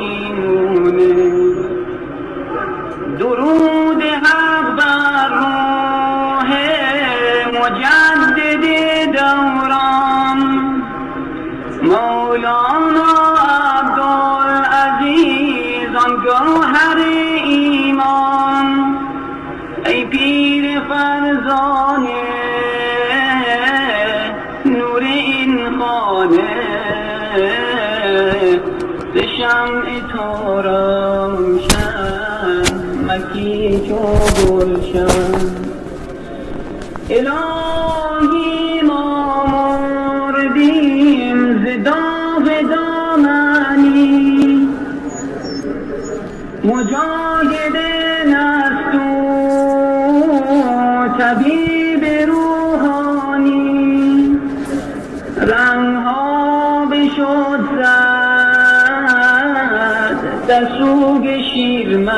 میمونه. درود حق بر روح مجدد دوران مولانا عبدالعزیز آن گوهر ایمان. ای پیر فرزانه نور این خانه به شمع تو روشن مکی چو گلشن. الهی ما مردیم ز داغ دامنی مجاهد طبیب روحانی. رنگها بشد زد در سوگ شیرمرد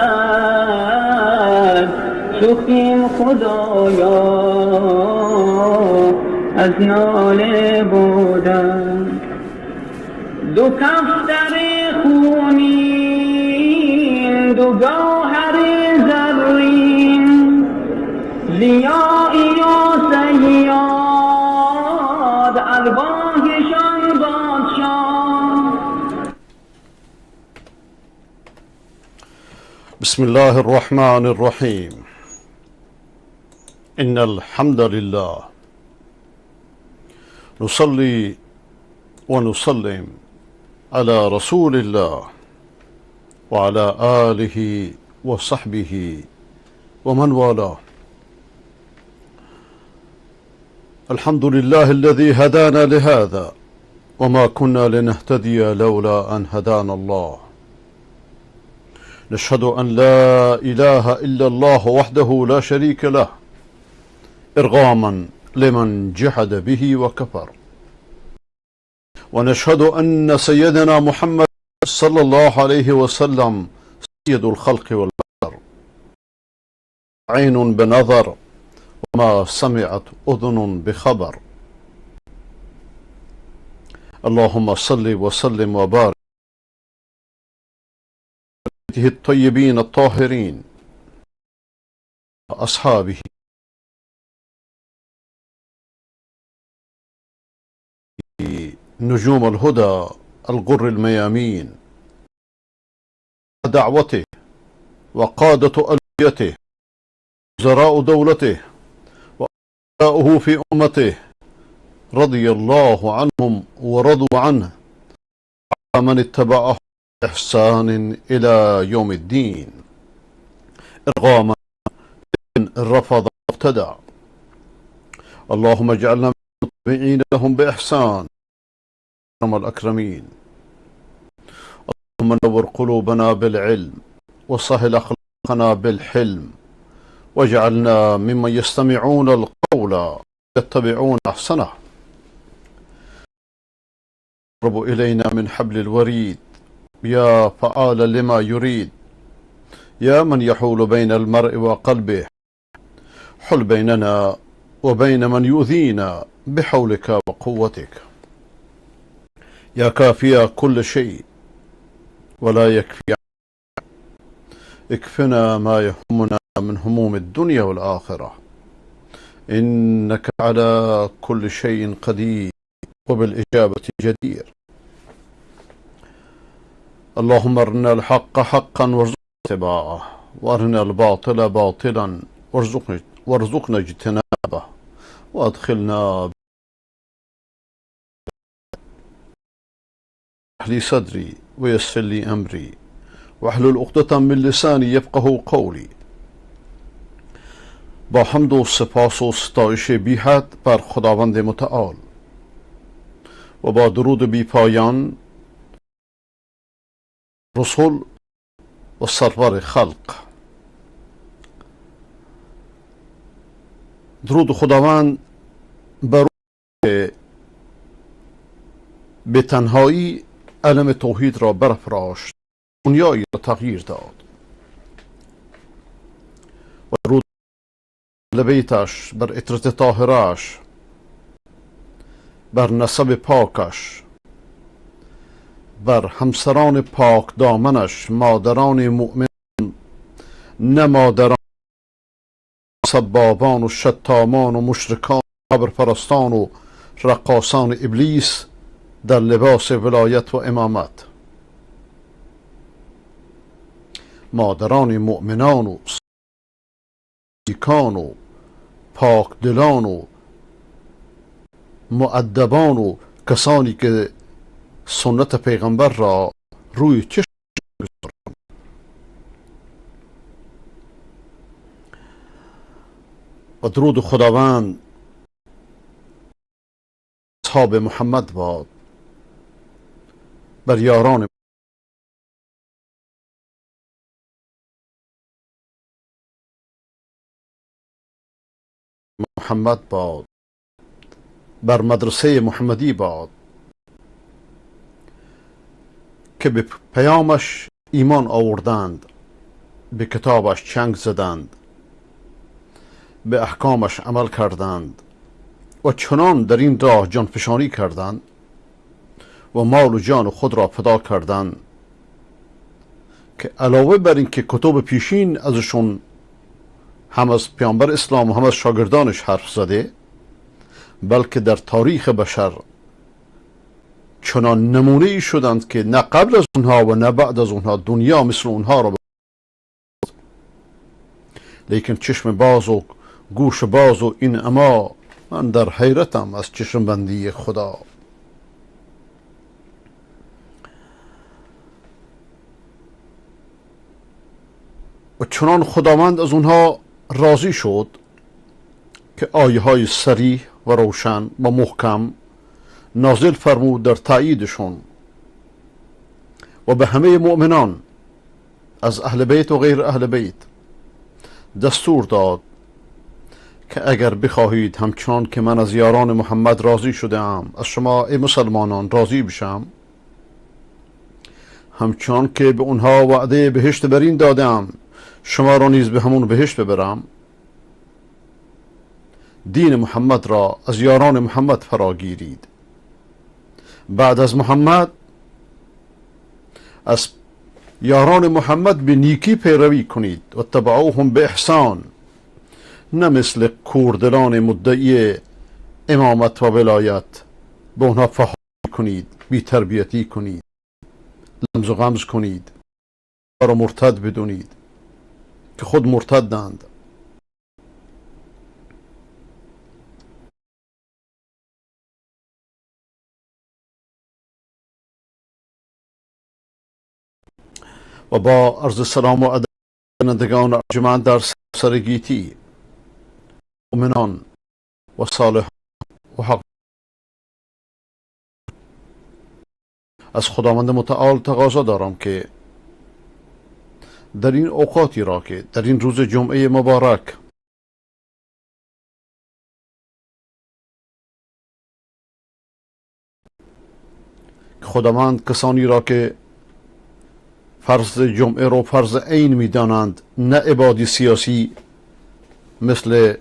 سوختیم خدایا از ناله بودن. دو کفتر خونین دو گوهر زرین ضیایی و صیاد ارواحشان بادشاه. بسم الله الرحمن الرحيم. إن الحمد لله نصلي ونسلم على رسول الله وعلى آله وصحبه ومن والاه. الحمد لله الذي هدانا لهذا وما كنا لنهتدي لولا أن هدانا الله. نشهد أن لا إله إلا الله وحده لا شريك له إرغاما لمن جحد به وكفر. ونشهد أن سيدنا محمد صلى الله عليه وسلم سيد الخلق والبشر عين بنظر وما سمعت أذن بخبر. اللهم صل وسلم وبارك على الطيبين الطاهرين أصحابه نجوم الهدى الغر الميامين دعوته وقادة ألويته وزراء دولته وأعداؤه في أمته رضي الله عنهم ورضوا عنه من اتبعه بإحسان إلى يوم الدين إرغاما إن رفض وابتدع. اللهم اجعلنا من المتبعين لهم بإحسان أكرم الأكرمين. اللهم نور قلوبنا بالعلم وسهل أخلاقنا بالحلم واجعلنا ممن يستمعون القول يتبعون أحسنه. قرب إلينا من حبل الوريد يا فعال لما يريد يا من يحول بين المرء وقلبه حل بيننا وبين من يؤذينا بحولك وقوتك. يا كافي كل شيء ولا يكفي اكفنا ما يهمنا من هموم الدنيا والآخرة إنك على كل شيء قدير وبالإجابة جدير. اللهم أرنا الحق حقا وارزقنا اتباعه وأرنا الباطل باطلا وارزقنا اجتنابه وأدخلنا لي صدري ويسر لي أمري واحلل عقدة من لسانی یفقهوا قولی. با حمد و سپاس و ستایش بی حد بر خداوند متعال و با درود بی پایان رسول و سرور خلق. درود خداوند بر به تنهایی علم توحید را برافراشت، دنیایی را تغییر داد. و درود بیتش بر عطرت طاهرش، بر نسب پاکش، بر همسران پاک دامنش، مادران مؤمن نه مادران سبابان و شتامان و مشرکان قبر پرستان و رقاصان ابلیس در لباس ولایت و امامت. مادران مؤمنان و صدیقان و پاک دلان و مؤدبان و کسانی که سنت پیغمبر را روی چشم گذارند. و درود خداوند اصحاب محمد باد، بر یاران محمد باد، بر مدرسه محمدی باد که به پیامش ایمان آوردند، به کتابش چنگ زدند، به احکامش عمل کردند و چنان در این راه جانفشانی کردند و مال و جان خود را فدا کردند که علاوه بر این که کتب پیشین ازشون هم از پیامبر اسلام و هم از شاگردانش حرف زده، بلکه در تاریخ بشر چنان نمونه ای شدند که نه قبل از اونها و نه بعد از اونها دنیا مثل اونها را لیکن چشم باز و گوش باز و این اما من در حیرتم از چشم بندی خدا. و چنان خداوند از اونها راضی شد که آیه های صریح و روشن و محکم نازل فرمود در تأییدشون و به همه مؤمنان از اهل بیت و غیر اهل بیت دستور داد که اگر بخواهید همچنان که من از یاران محمد راضی شدم از شما ای مسلمانان راضی بشم، همچنان که به اونها وعده بهشت برین دادم شما را نیز به همون بهشت ببرم، دین محمد را از یاران محمد فراگیرید. بعد از محمد از یاران محمد به نیکی پیروی کنید و تبعوهم به احسان، نه مثل کوردلان مدعی امامت و ولایت به اونها فحاشی کنید، بی تربیتی کنید، لمز و غمز کنید، را مرتد بدونید که خود مرتدند. و با عرض سلام و ادب بینندگان ارجمند در سرگیتی مؤمنان و صالحان و حق از خداوند متعال تقاضا دارم که در این اوقاتی را که در این روز جمعه مبارک خداوند کسانی را که فرض جمعه رو فرض عین میدانند، نه عبادی سیاسی مثل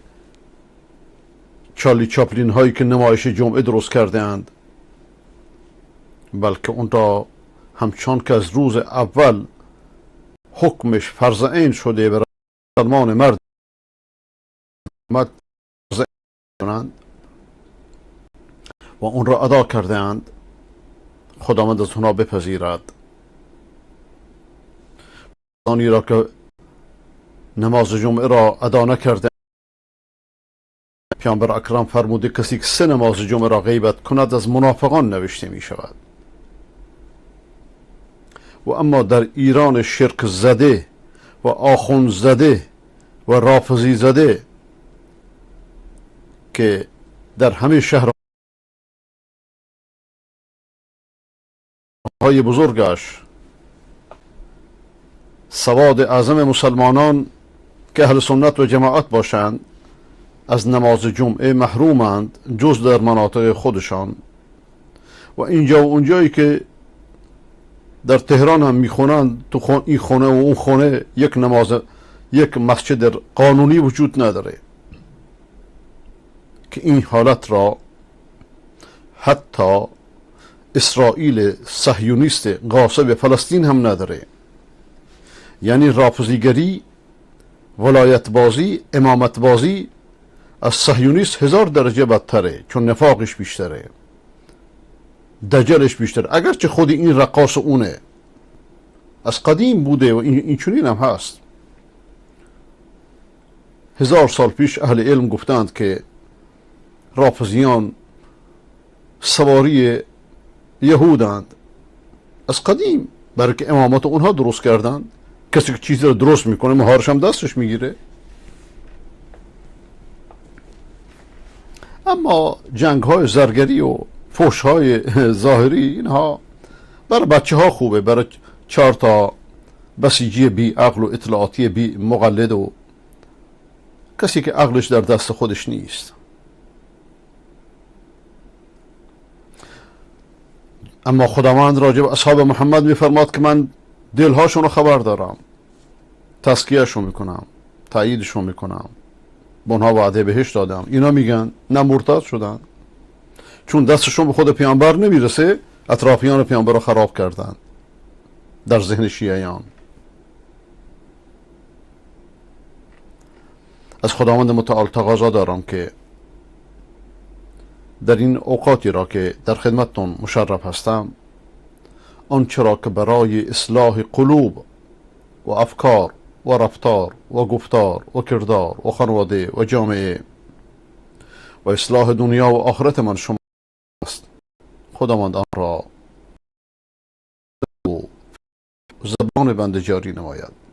چارلی چاپلین هایی که نمایش جمعه درست کرده اند، بلکه اون را همچون که از روز اول حکمش فرض عین شده برای مسلمان مرد فرض عین کنند و اون را ادا کرده اند، خداوند از اونها بپذیرد. آنی را که نماز جمعه را ادا نکرده، پیامبر اکرم فرموده کسی که 3 نماز جمعه را غیبت کند از منافقان نوشته می شود. و اما در ایران شرک زده و آخوند زده و رافضی زده که در همه شهرهای بزرگش سواد اعظم مسلمانان که اهل سنت و جماعت باشند از نماز جمعه محرومند جز در مناطق خودشان، و اینجا و اونجایی که در تهران هم میخونند تو این خونه و اون خونه یک مسجد قانونی وجود نداره که این حالت را حتی اسرائیل صهیونیست غاصب فلسطین هم نداره. یعنی رافضیگری، ولایت بازی، امامت بازی از صهیونیست 1000 درجه بدتره، چون نفاقش بیشتره، دجلش بیشتره. اگرچه خود این رقاص اونه از قدیم بوده و این چنین هم هست. 1000 سال پیش اهل علم گفتند که رافضیان سواری یهودند از قدیم، برای که امامات اونها درست کردند. کسی که چیزی رو درست میکنه مهارش هم دستش میگیره. اما جنگ های زرگری و فوش های ظاهری اینها برای بچه ها خوبه، برای 4 تا بسیجی بی عقل و اطلاعاتی بی مقلد و کسی که عقلش در دست خودش نیست. اما خداوند راجع به اصحاب محمد میفرماد که من دلهاشون رو خبر دارم، تزکیهشون میکنم، تاییدشون میکنم، به اونها وعده بهشت دادم. اینا میگن نه، مرتد شدن، چون دستشون به خود پیامبر نمیرسه، اطرافیان پیامبر رو خراب کردن در ذهن شیعیان. از خداوند متعال تقاضا دارم که در این اوقاتی را که در خدمتتون مشرف هستم، آنچه را که برای اصلاح قلوب و افکار و رفتار و گفتار و کردار و خانواده و جامعه و اصلاح دنیا و آخرت من شما است، خداوند آن را زبان بنده جاری نماید.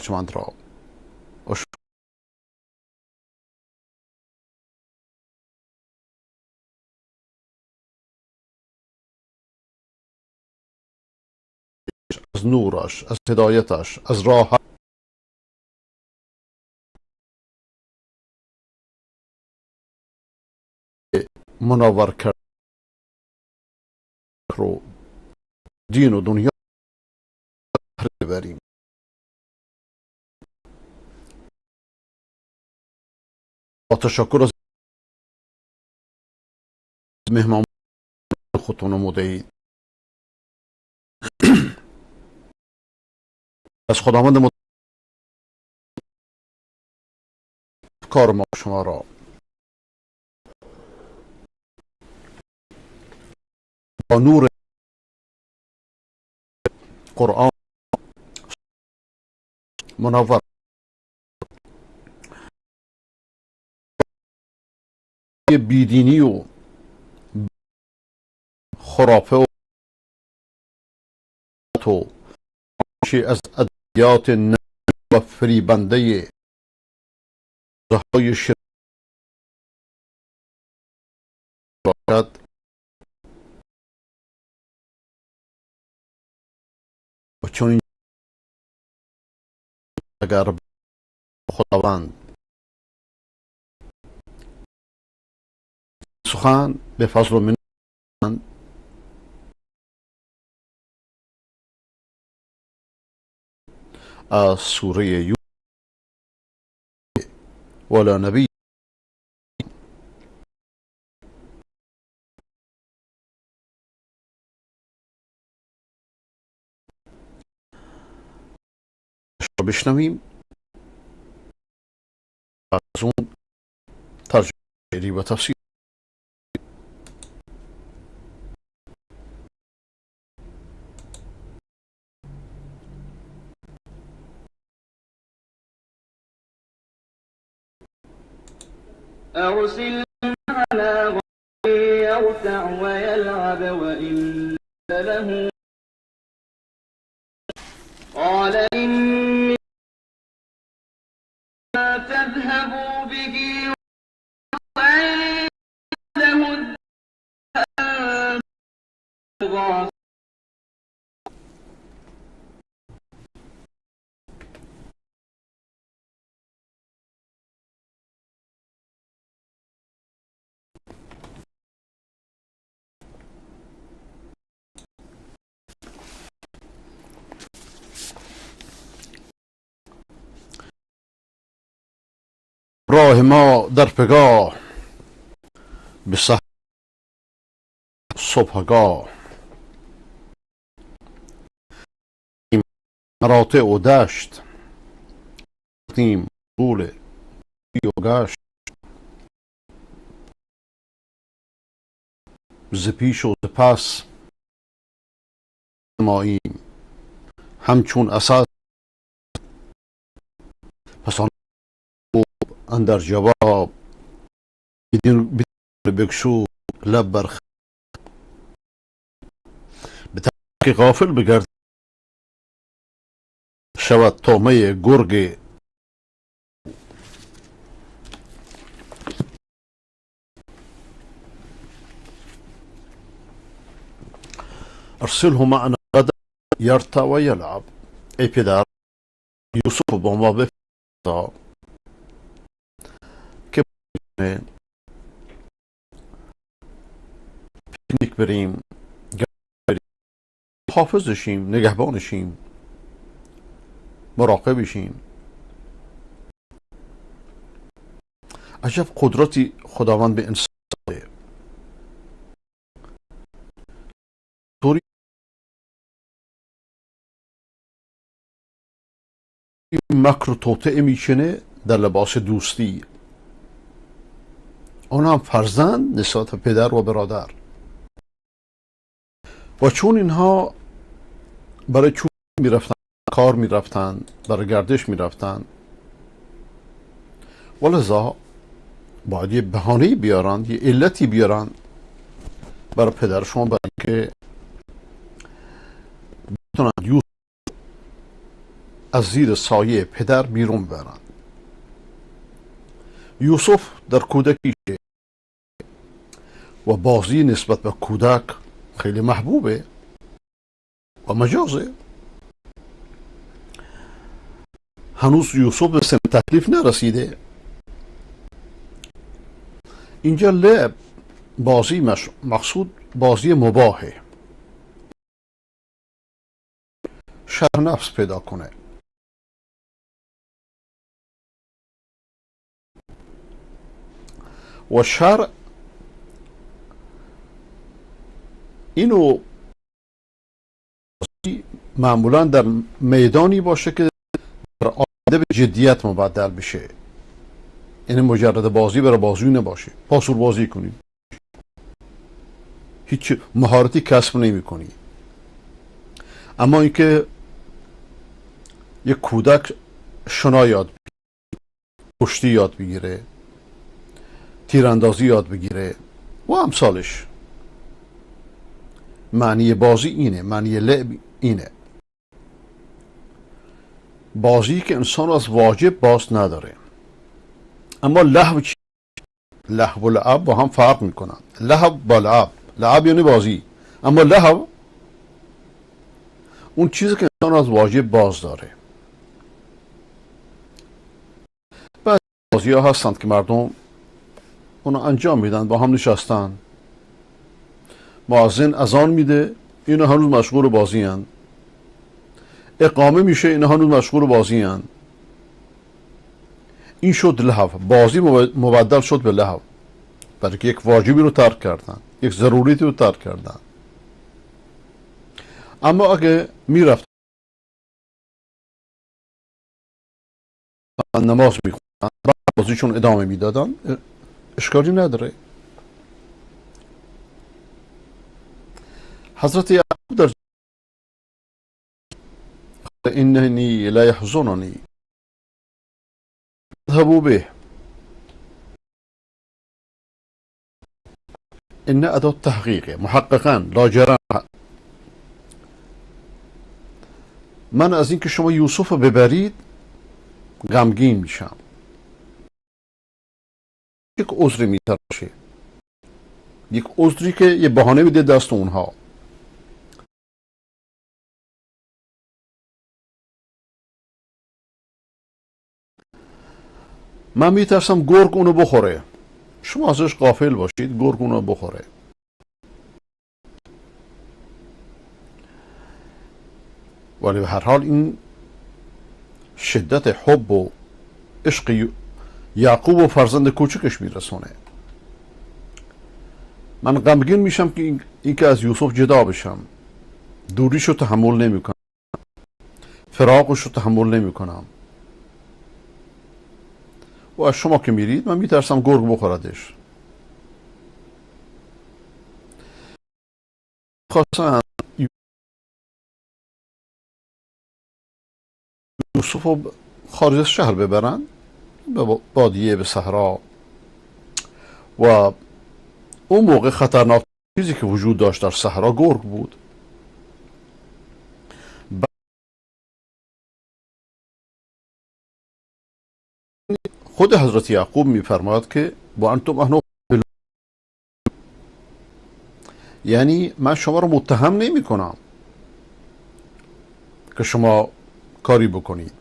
من را از نورش، از هدایتش، از راه منور کرد رو دین و دنیا ببریم. با تشکر از مهمان خودتون نمودید. از خداوند کار ما شما را با نور قرآن منور، بیدینی و خرافه و از ادیات و فریبنده های شرک و چون اگر خداوند سخن به فضل و منت از سوره یوسف ولا نبی بشنویم، از اون ترجمه و تفسیر. أرسل على غير يرتع ويلعب وإن له قال إني ما تذهبوا به وعنده الدار. راه ما در پگاه به صبحگاه مراتع و دشت رفتیم طول و گشت ز پیش و ز پس ماییم همچون اسد پس آن اندر جواب بدین بگشود لب بر به ترک غافل بگرد شود طعمه گرگ ارسله معنا غدا یرتع و یلعب. ای پدر یوسف با ما بفرستا که پیکنیک بریم، حافظشیم، نگهبانشیم، مراقبشیم. عجب قدرتی خداوند به انسان داده. طوری مکر و توطئه میشنه در لباس دوستی، آن هم فرزند نسبت به پدر و برادر. و چون اینها برای چون میرفتن کار میرفتن، برای گردش میرفتن، ولذا باید یه بهانه‌ای بیارن، یه علتی بیارن برای پدرشون، برای اینکه بتونن یوسف از زیر سایه پدر بیرون برن. یوسف در کودکیشه و بازی نسبت به کودک خیلی محبوبه و مجازه. هنوز یوسف به سن تکلیف نرسیده. اینجا لعب، بازی مقصود بازی مباهه، شر نفس پیدا کنه. و شر اینو معمولا در میدانی باشه که در آینده به جدیت مبدل بشه، یعنی مجرد بازی برای بازی نباشه. پاسور بازی کنی، هیچ مهارتی کسب نمی کنی. اما اینکه یک کودک شنا یاد بگیره، کشتی یاد بگیره، تیراندازی یاد بگیره و امثالش، معنی بازی اینه، معنی لعب اینه. بازی که انسان از واجب باز نداره. اما لهو چی؟ لهو و لعب با هم فرق میکنن. لهو با لعب، لعب یعنی بازی، اما لهو اون چیزی که انسان از واجب باز داره. بعضی بازی ها هستند که مردم اونو انجام میدن، با هم نشستن، مؤذن اذان میده، اینا هنوز مشغول بازی هن. اقامه میشه، اینا هنوز مشغول بازی هن. این شد لهو، بازی مبدل شد به لهو، برای که یک واجبی رو ترک کردن، یک ضروریتی رو ترک کردن. اما اگه میرفت نماز میخوندن، بعد بازیشون ادامه میدادن، اشکالی نداره. حضرت یعقوب در اننی لا یحزننی اذهبوا به، ان اداة تحقیق، محققا لاجرم، من از اینکه شما یوسف رو ببرید غمگین میشم. یک عذری میتراشه، یک عذری که یه بهانه میده دست اونها. من میترسم گرگ اونو بخوره، شما ازش غافل باشید، گرگ اونو بخوره. ولی به هر حال این شدت حب و عشق یعقوب و فرزند کوچکش میرسونه. من غمگین میشم که این که از یوسف جدا بشم، دوریشو تحمل نمیکنم، فراقشو تحمل نمیکنم. و از شما که میرید من میترسم گرگ بخوردش. خواستن یوسف رو خارج از شهر ببرن به بادیه، به صحرا. و اون موقع خطرناک چیزی که وجود داشت در صحرا گرگ بود. خود حضرت یعقوب میفرماید که با انتم اهنو، یعنی من شما رو متهم نمی کنم که شما کاری بکنید،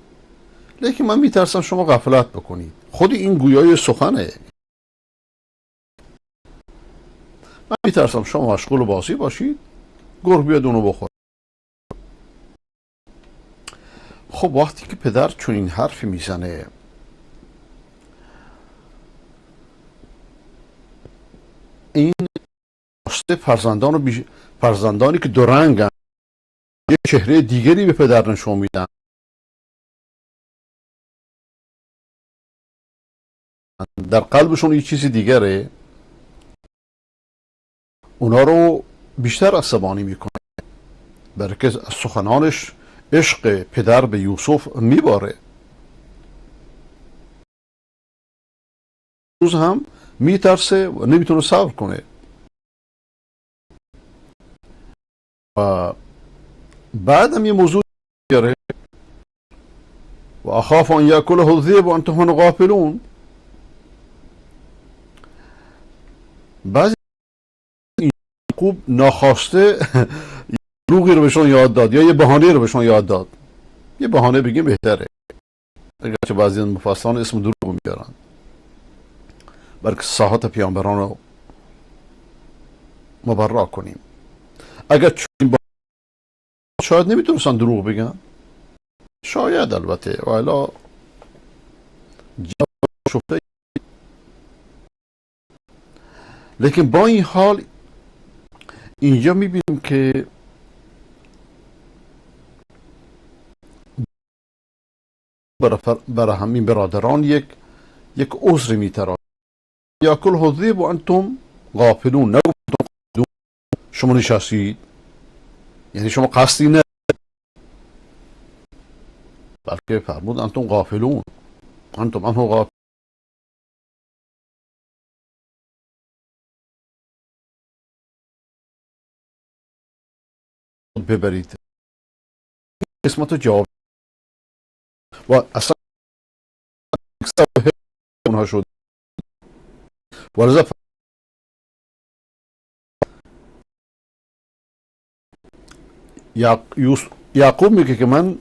لیکن من میترسم شما غفلت بکنید. خود این گویای سخنه. من میترسم شما مشغول بازی باشید، گرگ بیاد اونو بخور. خب وقتی که پدر چون این حرفی میزنه، این فرزندانی که دو رنگن یه چهره دیگری به پدر نشون میدن. در قلبشون یه چیزی دیگره، اونا رو بیشتر عصبانی میکنه، برای که از سخنانش عشق پدر به یوسف میباره. روز هم میترسه و نمیتونه صبر کنه. و بعد هم یه موضوع دیگره، و اخاف ان یاکله الذئب و انتم غافلون. بعضی یعقوب ناخواسته دروغی رو بهشون یاد داد یا یه بهانه رو بهشون یاد داد. یه بهانه بگیم بهتره، اگرچه بعضی از مفسران اسم دروغ رو میارن، بلکه صحات پیامبران رو مبرا کنیم. اگر چون شاید نمیتونستن دروغ بگن، شاید، البته و الا شفته. لیکن با این حال اینجا میبینیم که برای همین برادران یک عذر میترا. یاکل الذئب و انتم غافلون. نگفتم شما نشستید، یعنی شما قصدی نه، بلکه فرمود انتم غافلون، انتم عنه غافلون. ببرید قسمت جواب و اصلا اونها شد. ولذا یعقوب میگه که من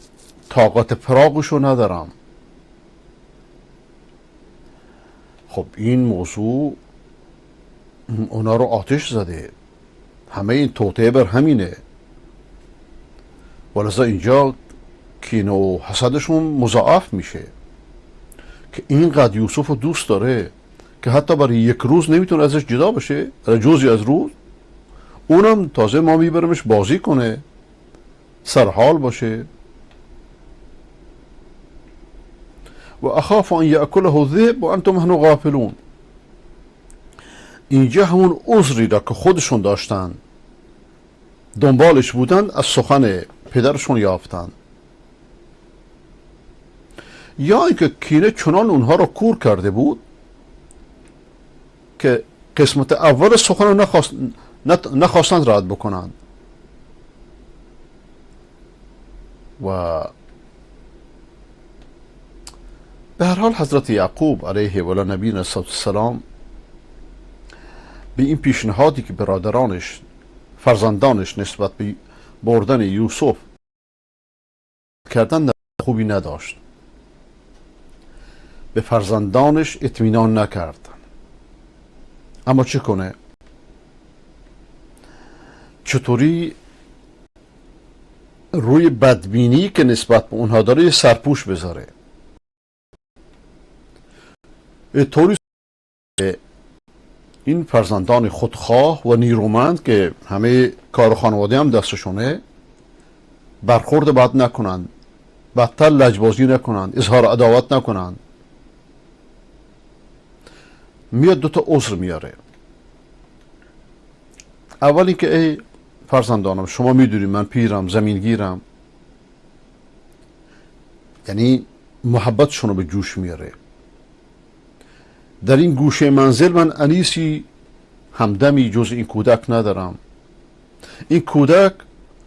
طاقت فراقشو ندارم. خب این موضوع اونا رو آتش زده، همه این توطئه بر همینه. ولذا اینجا کینه و حسدشون مضاعف میشه که اینقدر یوسف رو دوست داره که حتی برای یک روز نمیتونه ازش جدا بشه، جزی از روز. اونم تازه ما میبرمش بازی کنه، سرحال باشه. و اخاف ان یاکله الذئب و انتم عنه غافلون. اینجا همون عذری را که خودشون داشتن دنبالش بودن از سخن پدرشون یافتن، یا اینکه کینه چنان اونها رو کور کرده بود که قسمت اول سخن رو نخواستند رد بکنند. و به هر حال حضرت یعقوب علیه و نبینا السلام به این پیشنهادی که برادرانش، فرزندانش نسبت به بردن یوسف کردن خوبی نداشت. به فرزندانش اطمینان نکرد. اما چه کنه؟ چطوری روی بدبینی که نسبت به اونها داره یه سرپوش بذاره؟ طوری این فرزندان خودخواه و نیرومند که همه کار خانواده هم دستشونه، برخورد بد نکنند، بدتر لجبازی نکنند، اظهار عداوت نکنند، میاد دوتا عذر میاره. اول اینکه ای فرزندانم، شما میدونید من پیرم، زمینگیرم، یعنی محبتشون رو به جوش میاره. در این گوشه منزل من انیسی همدمی جز این کودک ندارم. این کودک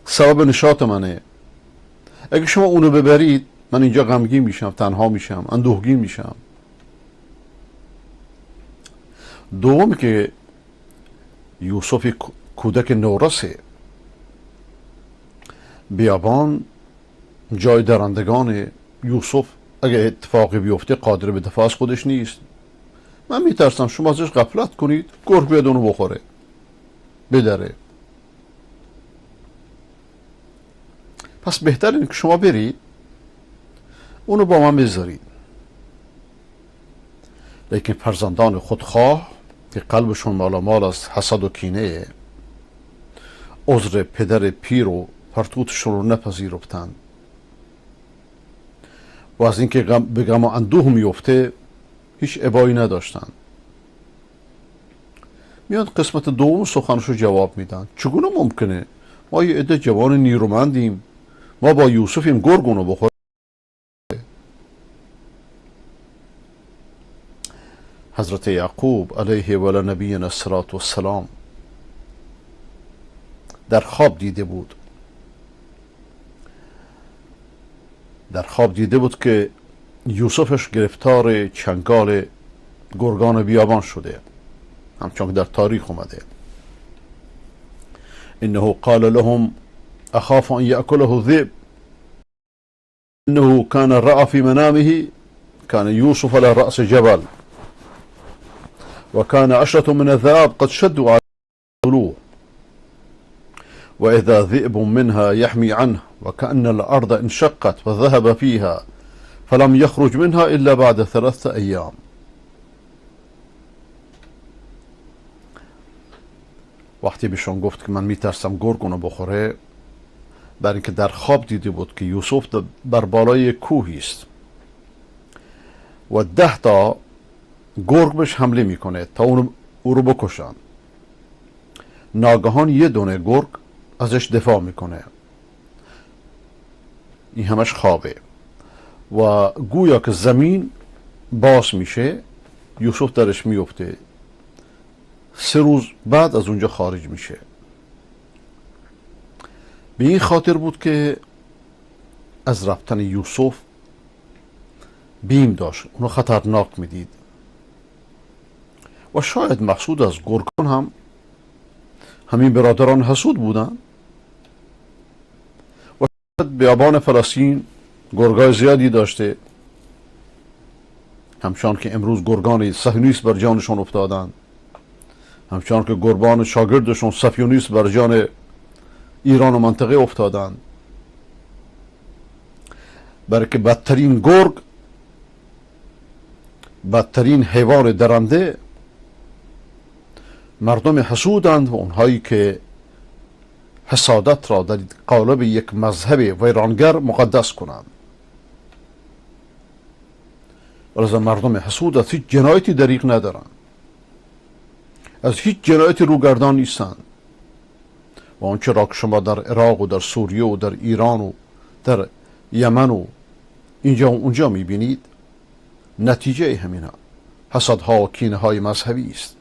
سبب نشاط منه. اگه شما اونو ببرید من اینجا غمگین میشم، تنها میشم، اندوهگین میشم. دومی که یوسف کودک نورسه، بیابان جای درندگان، یوسف اگه اتفاقی بیفته قادر به دفاع از خودش نیست. من میترسم شما ازش غفلت کنید، گرگ بیاد اونو بخوره، بدره. پس بهتر اینه که شما برید اونو با من بذارید. لیکن فرزندان خودخواه که قلبشون مالامال از حسد و کینه، عذر پدر پیر و پرتوتشون رو نپذیرفتند و از اینکه به غم و اندوه میفته هیچ ابایی نداشتن. میاد قسمت دوم سخنشو جواب میدن. چگونه ممکنه ما یه عده جوان نیرومندیم، ما با یوسفیم گرگونو بخوره؟ حضرت یعقوب علیه و نبینا الصلاة والسلام در خواب دیده بود، که یوسفش گرفتار چنگال گرگان بیابان شده، همچون که در تاریخ اومده. انه قال لهم اخاف ان یأکله الذئب انه كان رأى في منامه كان يوسف على رأس جبل وكان عشرة من الذئاب قد شدوا على طلوع وإذا ذئب منها يحمي عنه وكأن الأرض انشقت وذهب فيها فلم يخرج منها إلا بعد 3 أيام. وقتی بهشون گفت که من میترسم گرگ اونو بخوره، برای اینکه در خواب دیده بود که یوسف بر بالای کوهی است و 10 تا گرگ بهش حمله میکنه تا او رو بکشن. ناگهان یه دونه گرگ ازش دفاع میکنه. این همش خوابه و گویا که زمین باز میشه، یوسف درش میفته، 3 روز بعد از اونجا خارج میشه. به این خاطر بود که از رفتن یوسف بیم داشت، اونو خطرناک میدید. و شاید مقصود از گرگان هم همین برادران حسود بودن و شاید بیابان فلسطین گرگای زیادی داشته، همچنان که امروز گرگان صهیونیست بر جانشون افتادن، همچنان که گربان شاگردشون صهیونیست بر جان ایران و منطقه افتادن. برای که بدترین گرگ، بدترین حیوان درنده مردم حسودند و اونهایی که حسادت را در قالب یک مذهب ویرانگر مقدس کنند. ولذا مردم حسود از هیچ جنایتی دریغ ندارند، از هیچ جنایتی روگردان نیستند و آنچه را که شما در عراق و در سوریه و در ایران و در یمن و اینجا و اونجا میبینید نتیجه همین حسدها و کینه های مذهبی است.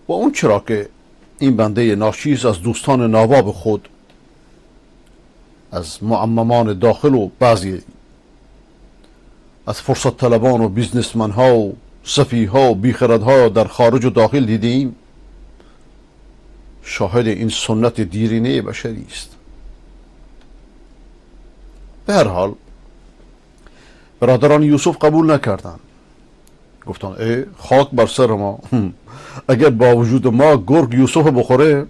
و اون چرا که این بنده ناچیز از دوستان نواب خود، از معممان داخل و بعضی از فرصت طلبان و بیزنسمن ها و سفیه ها و بیخرد ها در خارج و داخل دیدیم، شاهد این سنت دیرینه بشری است. به هر حال برادران یوسف قبول نکردند، گفتن ای خاک بر سر ما، اگر با وجود ما گرگ یوسف بخوره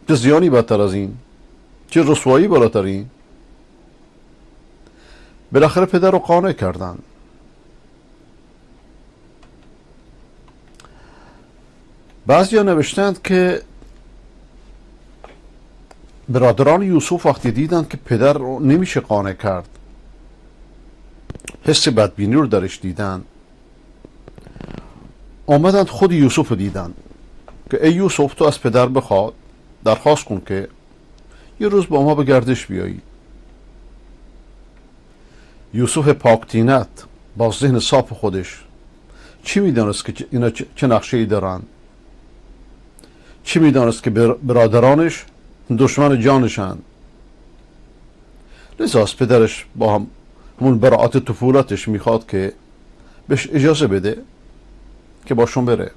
چه زیانی بدتر از این، چه رسوایی بالاتر این. بالاخره پدر رو قانع کردن بعضیا نوشتند که برادران یوسف وقتی دیدند که پدر رو نمیشه قانع کرد، حس بدبینی رو درش دیدن، آمدند خود یوسف رو دیدن که ای یوسف، تو از پدر بخواد، درخواست کن که یه روز با ما به گردش بیایی. یوسف پاکتینت با ذهن صاف خودش چی میدانست که اینا چه نقشه‌ای دارن؟ چی میدانست که برادرانش دشمن جانشن؟ لذا از پدرش با همون براعت طفولتش میخواد که بهش اجازه بده که باشون بره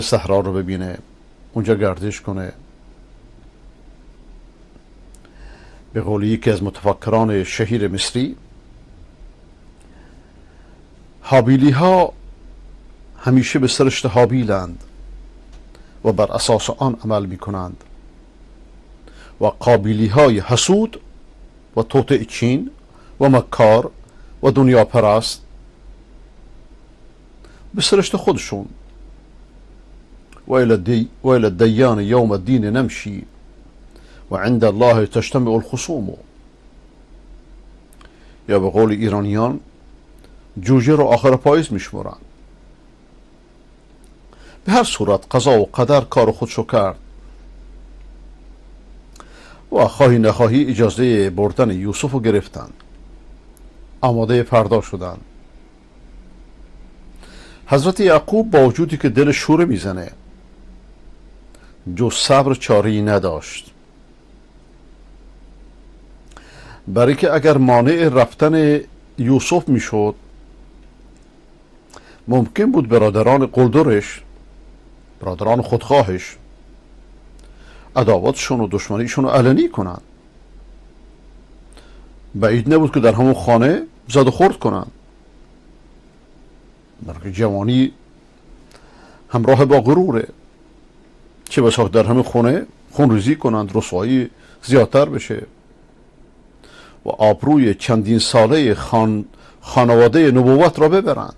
صحرا رو ببینه، اونجا گردش کنه. به قول یکی از متفکران شهیر مصری، هابیلی ها همیشه به سرشت هابیلند و بر اساس آن عمل می کنند و قابیلی های حسود و توطئه چین و مکار و دنیا پرست به سرشت خودشون و الى الدیان یوم الدین نمشی و عند الله تجتمع الخصوم، یا به قول ایرانیان جوجه رو آخر پاییز میشمرن. به هر صورت قضا و قدر کار خودشو کرد و خواهی نخواهی اجازه بردن یوسف رو گرفتن، آماده فردا شدن. حضرت یعقوب با وجودی که دل شوره میزنه، جز صبر چاره‌ای نداشت، برای که اگر مانع رفتن یوسف میشد ممکن بود برادران قلدرش، برادران خودخواهش، عداوتشون و دشمنیشون رو علنی کنن. بعید نبود که در همون خانه زد و خورد کنن، برای جوانی همراه با غروره، چه بسا در همین خونه خونریزی کنند، رسوایی زیادتر بشه و آبروی چندین ساله خانواده نبوت را ببرند.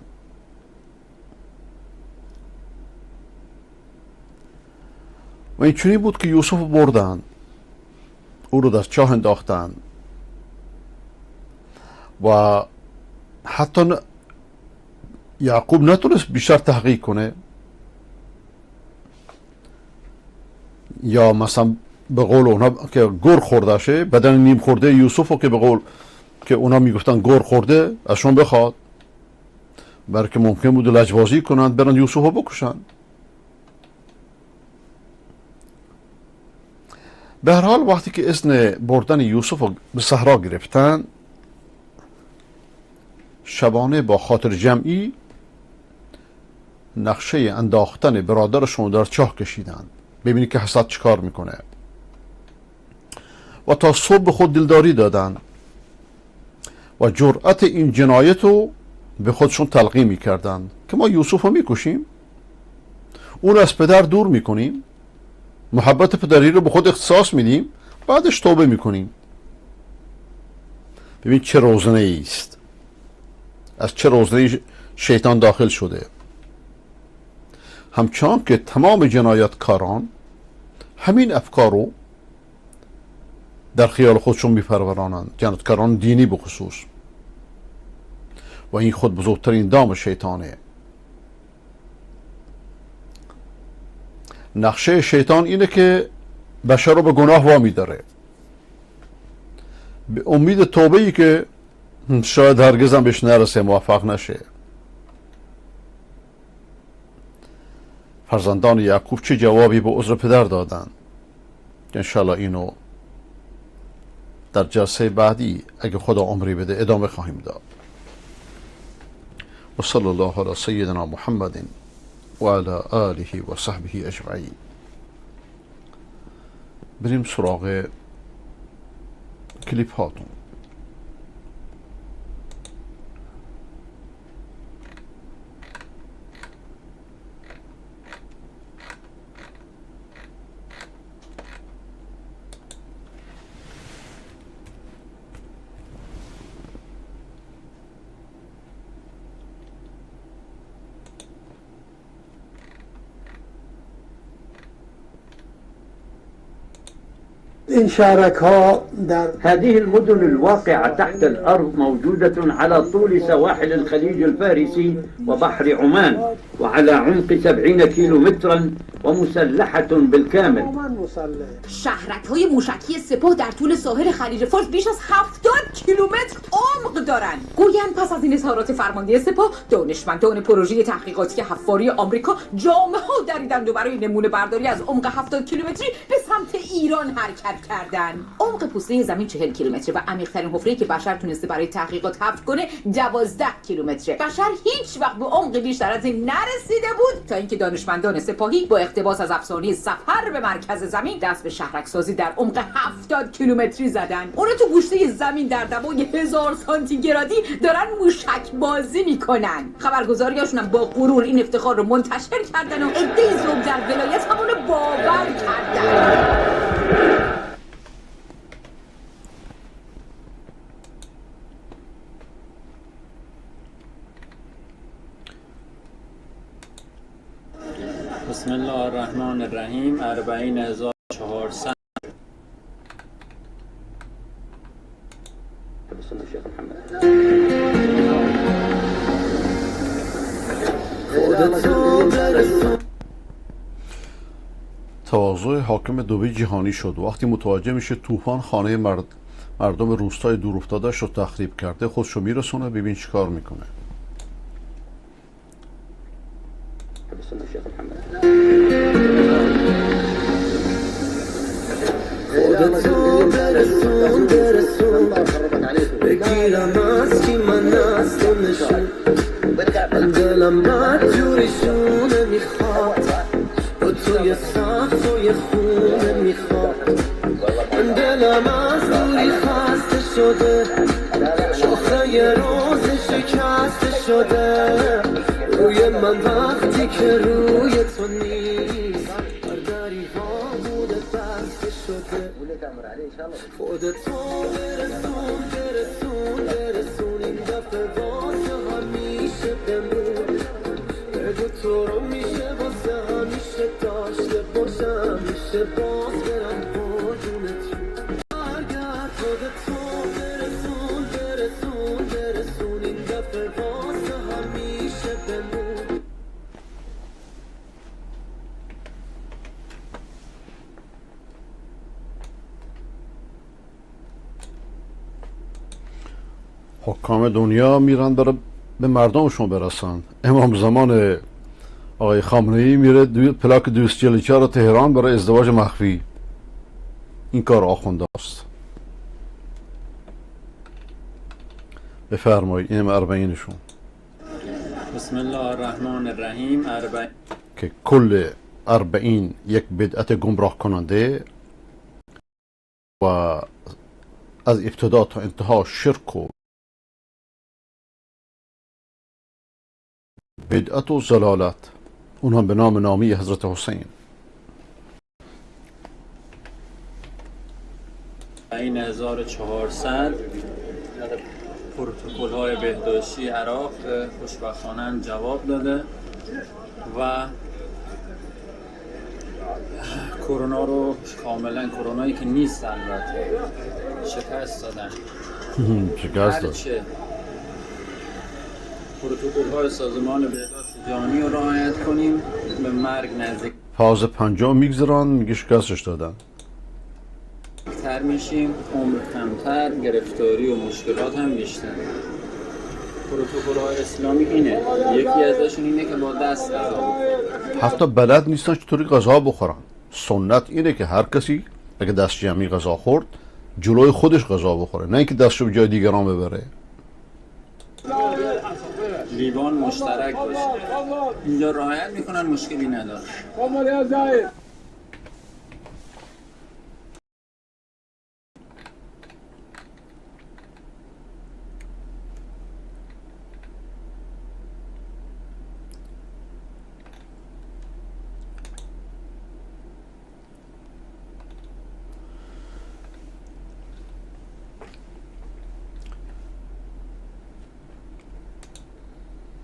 و این چونی بود که یوسف بردن، او رو در چاه انداختن و حتی یعقوب نتونست بیشتر تحقیق کنه، یا مثلا به قول اونا که گور خورده شه، بدن نیم خورده یوسف رو که به قول که اونا میگفتن گور خورده ازشون بخواد، برای که ممکن بود لجبازی کنند برن یوسف رو بکشن. به هر حال وقتی که اذن بردن یوسف رو به صحرا گرفتن، شبانه با خاطر جمعی نقشه انداختن برادرشون در چاه کشیدن، ببینید که حسد چیکار میکنه، و تا صبح به خود دلداری دادن و جرأت این جنایت رو به خودشون تلقی میکردن که ما یوسف رو میکشیم، اون از پدر دور میکنیم، محبت پدری رو به خود اختصاص میدیم، بعدش توبه میکنیم. ببین چه روزنه است، از چه روزنه شیطان داخل شده. همچنان که تمام جنایتکاران همین افکار رو در خیال خودشون میپرورانند، جنایتکاران دینی بخصوص، و این خود بزرگترین دام شیطانه. نقشه شیطان اینه که بشر رو به گناه وامی داره، به امید توبه ای که شاید هرگز هم بهش نرسه، موفق نشه. فرزندان یعقوب چه جوابی به عذر پدر دادن؟ انشالله اینو در جلسه بعدی اگه خدا عمری بده ادامه خواهیم داد. و صلی الله علی سیدنا محمد و علی آله و صحبه اجمعین. بریم سراغ کلیپ هاتون. این شهرک ها در هذه المدن الواقعة تحت الأرض موجودة على طول سواحل الخليج الفارسي وبحر عمان وعلى عمق 70 كيلومترا ومسلحة بالكامل. شهرک های موشکی سپاه در طول ساحل خلیج فارس بیش از 70 کیلومتر عمق دارند. گویند پس از این اظهارات فرمانده سپاه، دانشمندان پروژه تحقیقاتی حفاری آمریکا جامه ها دریدند و برای نمونه برداری از عمق 70 کیلومتری به سمت ایران حرکت کردند. عمق پوسته زمین 40 کیلومتر و عمیق‌ترین حفره‌ای که بشر تونسته برای تحقیقات حفر کنه 12 کیلومتره. بشر هیچ وقت به عمق بیشتر از این نرسیده بود تا اینکه دانشمندان سپاهی با اقتباس از افسانه سفر به مرکز زمین دست به شهرک سازی در عمق 70 کیلومتری زدن. اونا تو گوشته زمین در دمای 1000 سانتیگرادی دارن موشک بازی میکنن. خبرگزاریاشون هم با غرور این افتخار رو منتشر کردن و عده‌ای ذوق در ولایت همون رو باور کردن. بسم الله الرحمن الرحیم. 40400 تواضع حاکم دبی جهانی شد. وقتی متوجه میشه طوفان خانه مردم روستای دور افتاده‌اش رو تخریب کرده، خودشو میرسونه. ببین چیکار میکنه. بگیرم از کی من از تو نشون، من دلم بدجوریشونه میخواد، با توی سخت و یه خونه میخواد. من دلم از دوری خسته شده، شاخه یه روز شکسته شده. روی من وقتی که روی تو نیست، برداری ها بوده بسته شده. خودتو برسون برسون برسون، این دفعه واسه همیشه بمون. بگو تو رو میشه واسه همیشه داشته باشم، میشه باز برم قربونتون. برگرد خودتو برسون برسون برسون، این دفعه واسه همیشه بمون. حکام دنیا میرن برای به مردمشون برسن. امام زمان آقای خامنه‌ای میره پلاک 244 تهران برای ازدواج مخفی. این کار آخونده است. بفرمایید. اینم 40شون بسم الله الرحمن الرحیم. که کل 40 یک بدعت گمراه کننده و از ابتدا تا انتها شرک و بدعت و ضلالت، اونها به نام نامی حضرت حسین. 40400 پروتکل های بهداشتی عراق خوشبختانه جواب داده و کرونا رو کاملا، کرونایی که نیست البته، شکست دادن. شکست داد. هرچه پروتکل های سازمان بهداشت جهانی رو رعایت کنیم به مرگ نزدیک فاز 5 میگذرن، میگه شکستش دادن. تر میشیم، عمر کمتر، گرفتاری و مشکلات هم بیشتر. پروتکل های اسلامی اینه، یکی ازشون اینه که با دست غذا بخورن. حتی بلد نیستن چطوری غذا بخورن. سنت اینه که هر کسی اگه دست جمعی غذا خورد، جلوی خودش غذا بخوره، نه اینکه دستشو به جای دیگران ببره. لیوان مشترک باشه. اینجا رعایت میکنن، مشکلی نداره.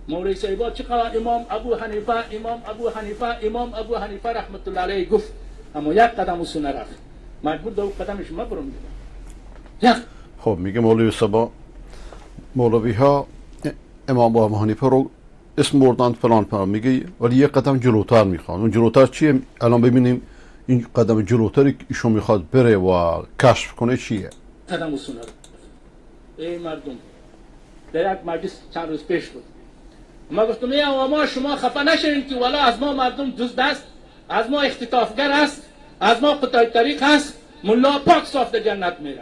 مولوی صاحبا چقدر امام ابو حنیفه رحمت الله علیه گفت، اما یک قدم اون رفت. مجبور دو قدم شما برم دیدم. خب میگه مولوی صبا مولوی ها امام ابو حنیفه رو اسم بردند فلان فلان، میگه ولی یه قدم جلوتر میخواد. اون جلوتر چیه؟ الان ببینیم این قدم جلوتری که ایشون میخواد بره و کشف کنه چیه. قدم اصول رو ای مردم، در یک مجلس چند روز پیش بود، ما گفتم ای عواما شما خفه نشوین که والا از ما مردم دزد است، از ما اختطافگر است، از ما قطاع طریق است، ملا پاک صاف در جنت میره.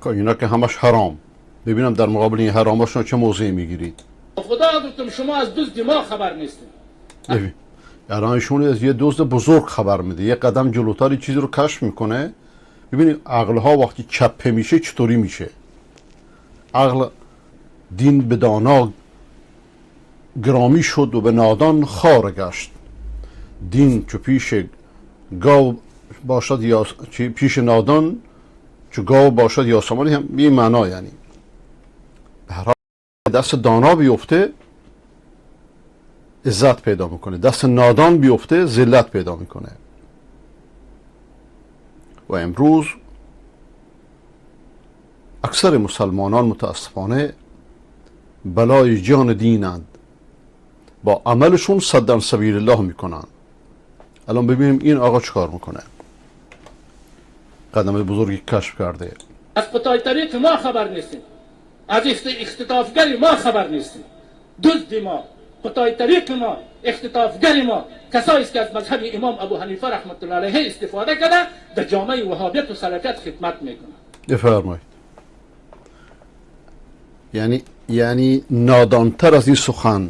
که اینا که همش حرام. ببینم در مقابل این حراماشون چه موضعی میگیرید. خدا گفتم شما از دزد ما خبر نیستین. ببین الان ایشون از یه دزد بزرگ خبر میده، یه قدم جلوتر چیزی رو کشف میکنه. ببینید عقلها وقتی چپه میشه چطوری میشه. عقل دین به دانا گرامی شد و به نادان خوار گشت. دین چو پیش گاو باشد یا پیش نادان چو گاو باشد یا سامانی، هم این معنا. یعنی به هر حال دست دانا بیفته عزت پیدا میکنه، دست نادان بیفته ذلت پیدا میکنه. و امروز اکثر مسلمانان متاسفانه بلای جان دینند، با عملشون صدن سبیل الله میکنن. الان ببینیم این آقا چکار میکنه. قدم بزرگی کشف کرده. از قطاع طریق ما خبر نیستیم، از اختطافگری ما خبر نیستیم. دزد ما، قطاع طریق ما، اختطافگر ما کسایی است که از مذهب امام ابو حنیفه رحمت الله علیه استفاده کرده در جامعه وهابیت و سلفیت خدمت میکنه. بفرمایید. یعنی نادانتر از این سخن،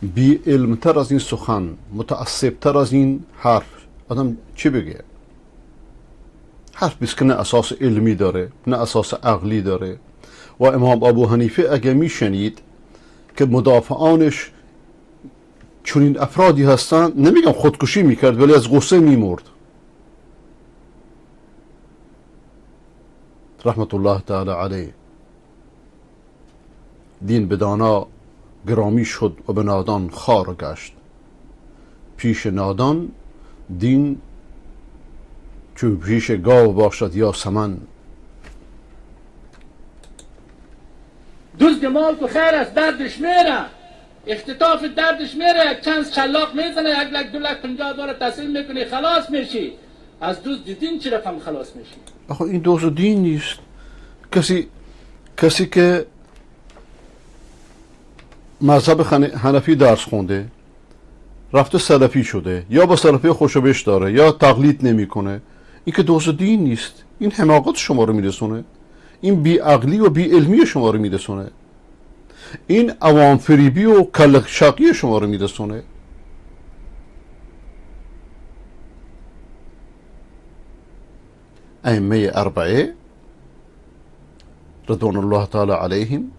بی علمتر از این سخن، متعصبتر از این حرف آدم چی بگه؟ حرف بیست که نه اساس علمی داره نه اساس عقلی داره. و امام ابو حنیفه اگه میشنید که مدافعانش چنین افرادی هستن، نمیگم خودکشی میکرد ولی از غصه میمرد رحمت الله تعالی علیه. دین به دانا گرامی شد و به نادان خوار گشت. پیش نادان دین چو پیش گاو باشد یا سمن. دزد مال تو خیر است، دردش میره، اختطاف دردش میره، چند شلاق میزنه، 1 لک 2 لک 50,000 تسلیم میکنی خلاص میشی. از دزد دین چه رقم خلاص میشی؟ آخه این دزد دین نیست. کسی که مذهب حنفی درس خونده رفته سلفی شده، یا با سلفی خوشبش داره یا تقلید نمیکنه، این که دزد دین نیست. این حماقت شما رو میرسونه، این بی عقلی و بی علمی شما رو میرسونه، این عوام فریبی و کلق شقی شما رو میرسونه. ائمه اربعه رضوان الله تعالی علیهم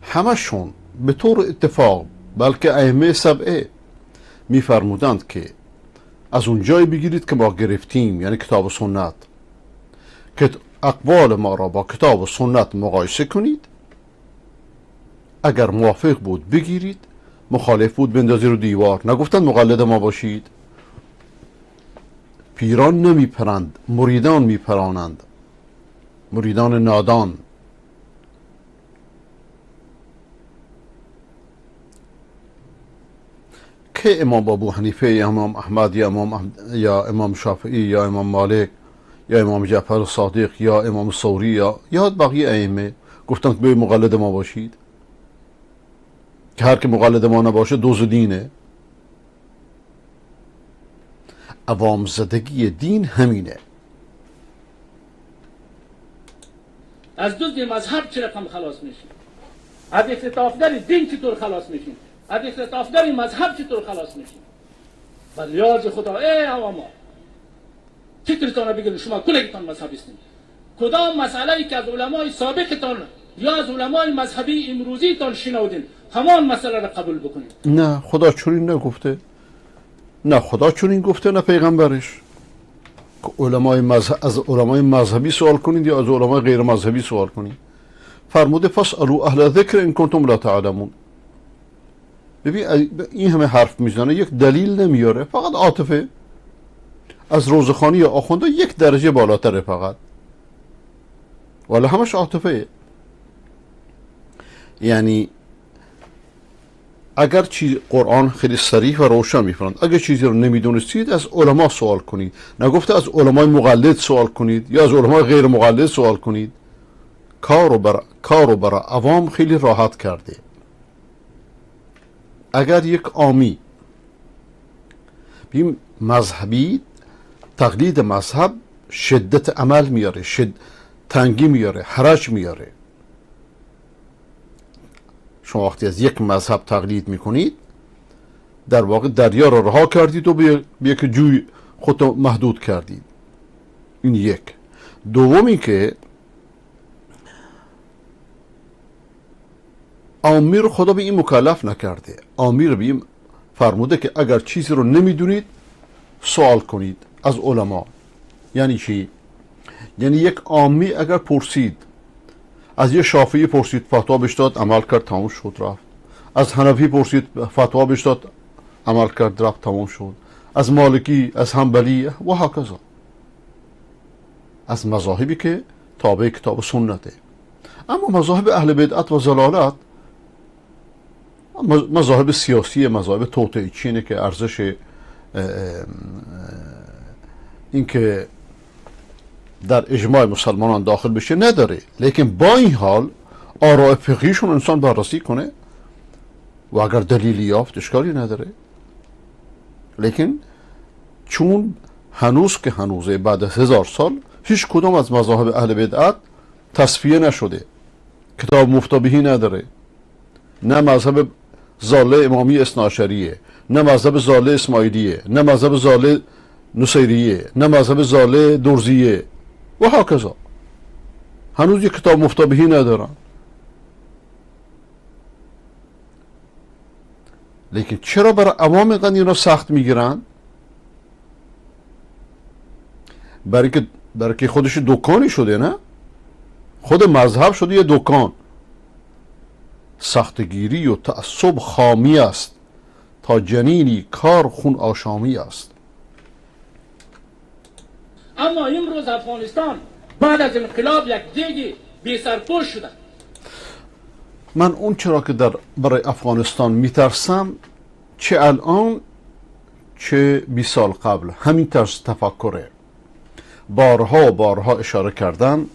همشون به طور اتفاق، بلکه ائمه سبعه میفرمودند که از اون جایی بگیرید که ما گرفتیم، یعنی کتاب و سنت، که اقوال ما را با کتاب و سنت مقایسه کنید. اگر موافق بود بگیرید، مخالف بود بندازید رو دیوار. نگفتن مقلد ما باشید. پیران نمیپرند، مریدان میپرانند، مریدان نادان. که امام ابو حنیفه یا امام احمد یا امام شافعی یا امام مالک یا امام جعفر صادق یا امام ثوری یا بقیه ائمه گفتن که به مقلد ما باشید؟ که هر که مقلد ما نباشه دزد دینه. عوام زدگی دین همینه. از دزد مذهب چه رقم خلاص میشی؟ از اختطافگر دین چطور خلاص میشین؟ از اختطافگر مذهب چطور خلاص میشین؟ بر یاد خدا ای عواما، چطورتان بگید شما کلگتان مذهبیستین؟ کدام مسئله ای که از علمای سابقتان یا از علمای مذهبی امروزیتان شنودین همان مسئله را قبول بکنید. نه خدا چنین نگفته، نه خدا چنین گفته نه پیغمبرش. از علمای مذهبی سوال کنید یا از علمای غیر مذهبی سوال کنید. فرموده فاسألوا اهل ذکر ان کنتم لا تعلمون. ببین این همه حرف میزنه یک دلیل نمیاره، فقط عاطفه. از روزخوانی آخونده یک درجه بالاتره فقط، ولی همش عاطفه. یعنی اگر قرآن خیلی صریح و روشن میفرماید اگر چیزی رو نمیدونستید از علما سوال کنید، نگفته از علمای مقلد سوال کنید یا از علمای غیر مقلد سوال کنید. کارو برای عوام خیلی راحت کرده. اگر یک عامی بیم مذهبی، تقلید مذهب شدت عمل میاره، تنگی میاره، حرج میاره. شما وقتی از یک مذهب تقلید میکنید در واقع دریا رو رها کردید و به یک جوی خود محدود کردید. این یک. دومی که آمیر خدا به این مکلف نکرده. آمیر به این فرموده که اگر چیزی رو نمیدونید سوال کنید از علما. یعنی چی؟ یعنی یک عامی اگر پرسید، از یه شافعی پرسید فتوا بهش داد، عمل کرد، تمام شد رفت. از حنفی پرسید فتوا بهش داد، عمل کرد، رفت، تمام شد. از مالکی، از حنبلی و هکذا، از مذاهبی که تابع کتاب و سنته. اما مذاهب اهل بدعت و ضلالت، مذاهب سیاسی، مذاهب توطئه چینه که ارزش این که در اجماع مسلمانان داخل بشه نداره، لیکن با این حال آراء فقهیشون انسان بررسی کنه و اگر دلیلی یافت اشکالی نداره. لیکن چون هنوز که هنوزه بعد از 1000 سال هیچ کدام از مذاهب اهل بدعت تصفیه نشده، کتاب مفتابهی نداره، نه مذهب ضاله امامی اثناعشریه، نه مذهب ضاله اسماعیلیه، نه مذهب ضاله نصیریه، نه مذهب ضاله درزیه و هکذا. هنوز یک کتاب مفتابهی ندارن. لیکن چرا برای عوام اینقدر اینا سخت میگیرن؟ برای که خودش دکانی شده، نه؟ خود مذهب شده یه دکان. سختگیری و تعصب خامی است، تا جنینی کار خون آشامی است. اما امروز افغانستان بعد از انقلاب یک دیگی بی سرپوش شده. من اون چرا که برای افغانستان میترسم، چه الان چه 20 سال قبل همین طرز تفکره. بارها اشاره کردن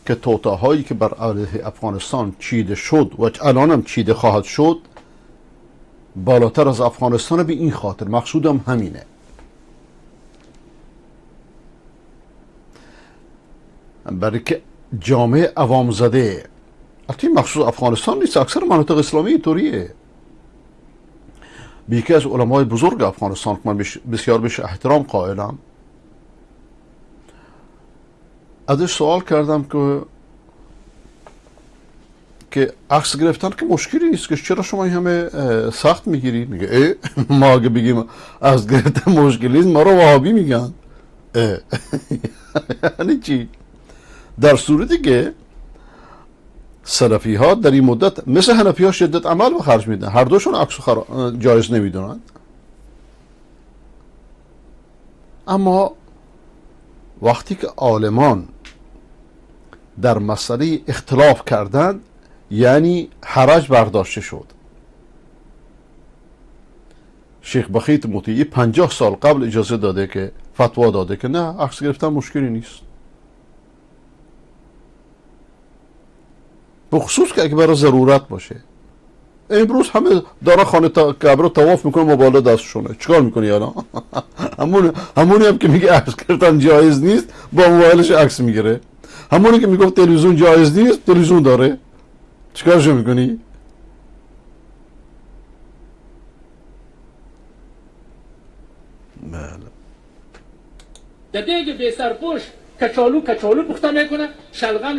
که توطئه‌هایی که بر علیه افغانستان چیده شد و الان هم چیده خواهد شد بالاتر از افغانستان. به این خاطر مقصودم همینه. برای که جامعه عوام زده، البته مخصوص افغانستان نیست، اکثر مناطق اسلامی اینطوریه. به یکی از علمای بزرگ افغانستان که من بسیار بهش احترام قائلم، ازش سوال کردم که عکس گرفتن که مشکلی نیست، که چرا شما همه سخت میگیری؟ میگه ما اگه بگیم عکس گرفتن مشکلی نیست ما رو وهابی میگن. یعنی چی؟ در صورتی که سلفی ها در این مدت مثل حنفی ها شدت عمل به خرج میدن، هر دوشون عکس جایز نمیدونن. اما وقتی که عالمان در مسئله اختلاف کردند، یعنی حرج برداشته شد. شیخ بخیت مطیعی 50 سال قبل اجازه داده که فتوا داده که نه، عکس گرفتن مشکلی نیست، بخصوص که اگه برای ضرورت باشه. امروز همه دارن خانه کعبه رو طواف میکنه، موبایل دستشونه، چیکار میکنی الان؟ همونی هم که میگه عکس گرفتن جایز نیست با موبایلش عکس میگیره. همونی که میگه تلویزیون جایز نیست تلویزیون داره، چیکارشو میکنی؟ بله. دیگه بی سرپوش کچالو پخته میکنه، شلغم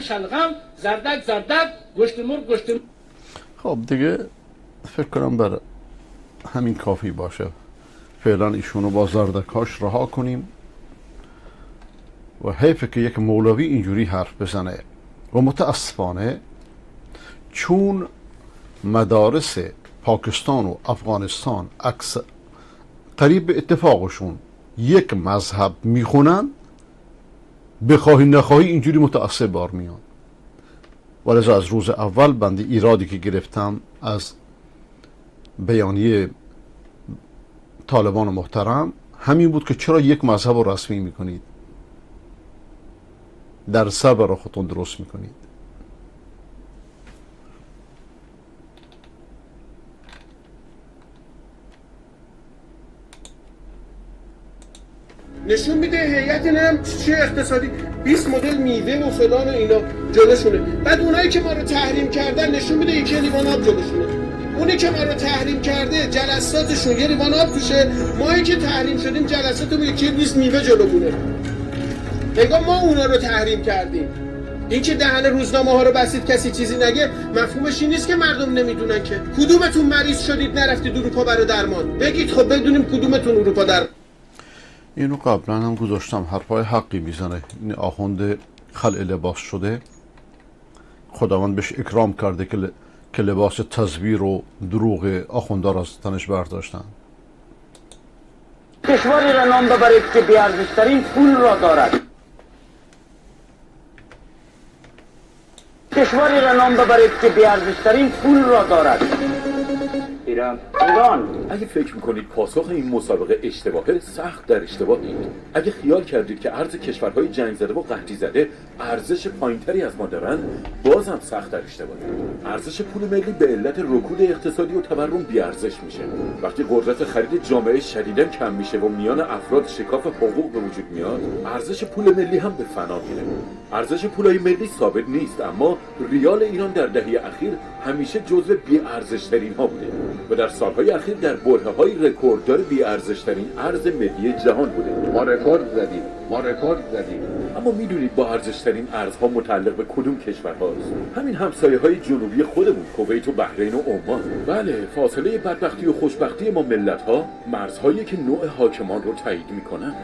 زردک گوشت مرغ. خب دیگه فکر کنم بر همین کافی باشه. فعلا ایشونو با زردکاش رها کنیم و حیفه که یک مولوی اینجوری حرف بزنه. و متاسفانه چون مدارس پاکستان و افغانستان قریب به اتفاقشون یک مذهب میخونن بخواهی نخواهی اینجوری متعصب بار میان. ولذا از روز اول بنده ایرادی که گرفتم از بیانیه طالبان محترم همین بود که چرا یک مذهب رو رسمی میکنید، در سر برای خودتون درست میکنید. نشون میده هیئت نم چه اقتصادی 20 مدل میوه و فلان و اینا جلوشونه. بعد اونایی که ما رو تحریم کردن نشون میده یکی لیوان آب جلوشونه. اونی که ما رو تحریم کرده جلساتشون یه لیوان آب توشه، مایی که تحریم شدیم جلساتمون یکی لیست میوه جلومونه. انگار ما اونا رو تحریم کردیم. این که دهن روزنامه ها رو بستید کسی چیزی نگه مفهومش این نیست که مردم نمیدونن که. کدومتون مریض شدید نرفتید اروپا برای درمان؟ بگید خب بدونیم کدومتون اروپا در. اینو قبلا هم گذاشتم، حرفای حقی میزنه. این آخوند خلع لباس شده، خداوند بهش اکرام کرده که لباس تزویر و دروغ آخوندار از تنش برداشتن. کشوری را نام ببرید که بیارزشترین پول را دارد. کشوری را نام ببرید که بیارزشترین پول را دارد. ایران. اگه فکر میکنید پاسخ این مسابقه اشتباهه، سخت در اشتباهید. اگه خیال کردید که ارز کشورهای جنگ زده و قحطی زده ارزش پایینتری از ما دارن، بازم سخت در اشتباهید. ارزش پول ملی به علت رکود اقتصادی و تورم بیارزش میشه. وقتی قدرت خرید جامعه شدیداً کم میشه و میان افراد شکاف حقوق به وجود میاد، ارزش پول ملی هم به فنا میره. ارزش پولای ملی ثابت نیست، اما ریال ایران در دهه اخیر همیشه جزو بی‌ارزش‌ترین ها بوده و در سالهای اخیر در برهه‌های رکورددار بی‌ارزش‌ترین ارز ملی جهان بوده. ما رکورد زدیم. اما میدونید با ارزش‌ترین ارزها متعلق به کدوم کشورهاست؟ همین همسایه‌های جنوبی خودمون، کویت و بحرین و عمان. بله، فاصله بدبختی و خوشبختی ما ملت‌ها مرزهایی که نوع حاکمان رو تایید می‌کنن.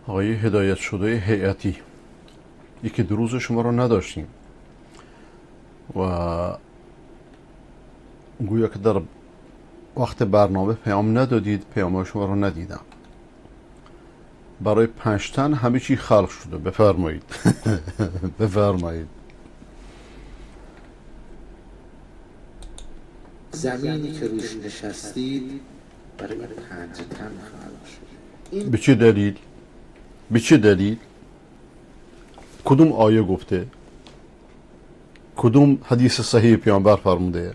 آقای هدایت شده هیئتی، یکی دو روز شما رو نداشتیم و گویا که در وقت برنامه پیام ندادید، پیام شما رو ندیدم. برای 5 تن همه چی خلق شده. بفرمایید. بفرمایید. زمینی که روش نشستید برای 5 تن خلق شده. به چه دلیل؟ به چه دلیل؟ کدوم آیه گفته؟ کدوم حدیث صحیح پیامبر فرموده؟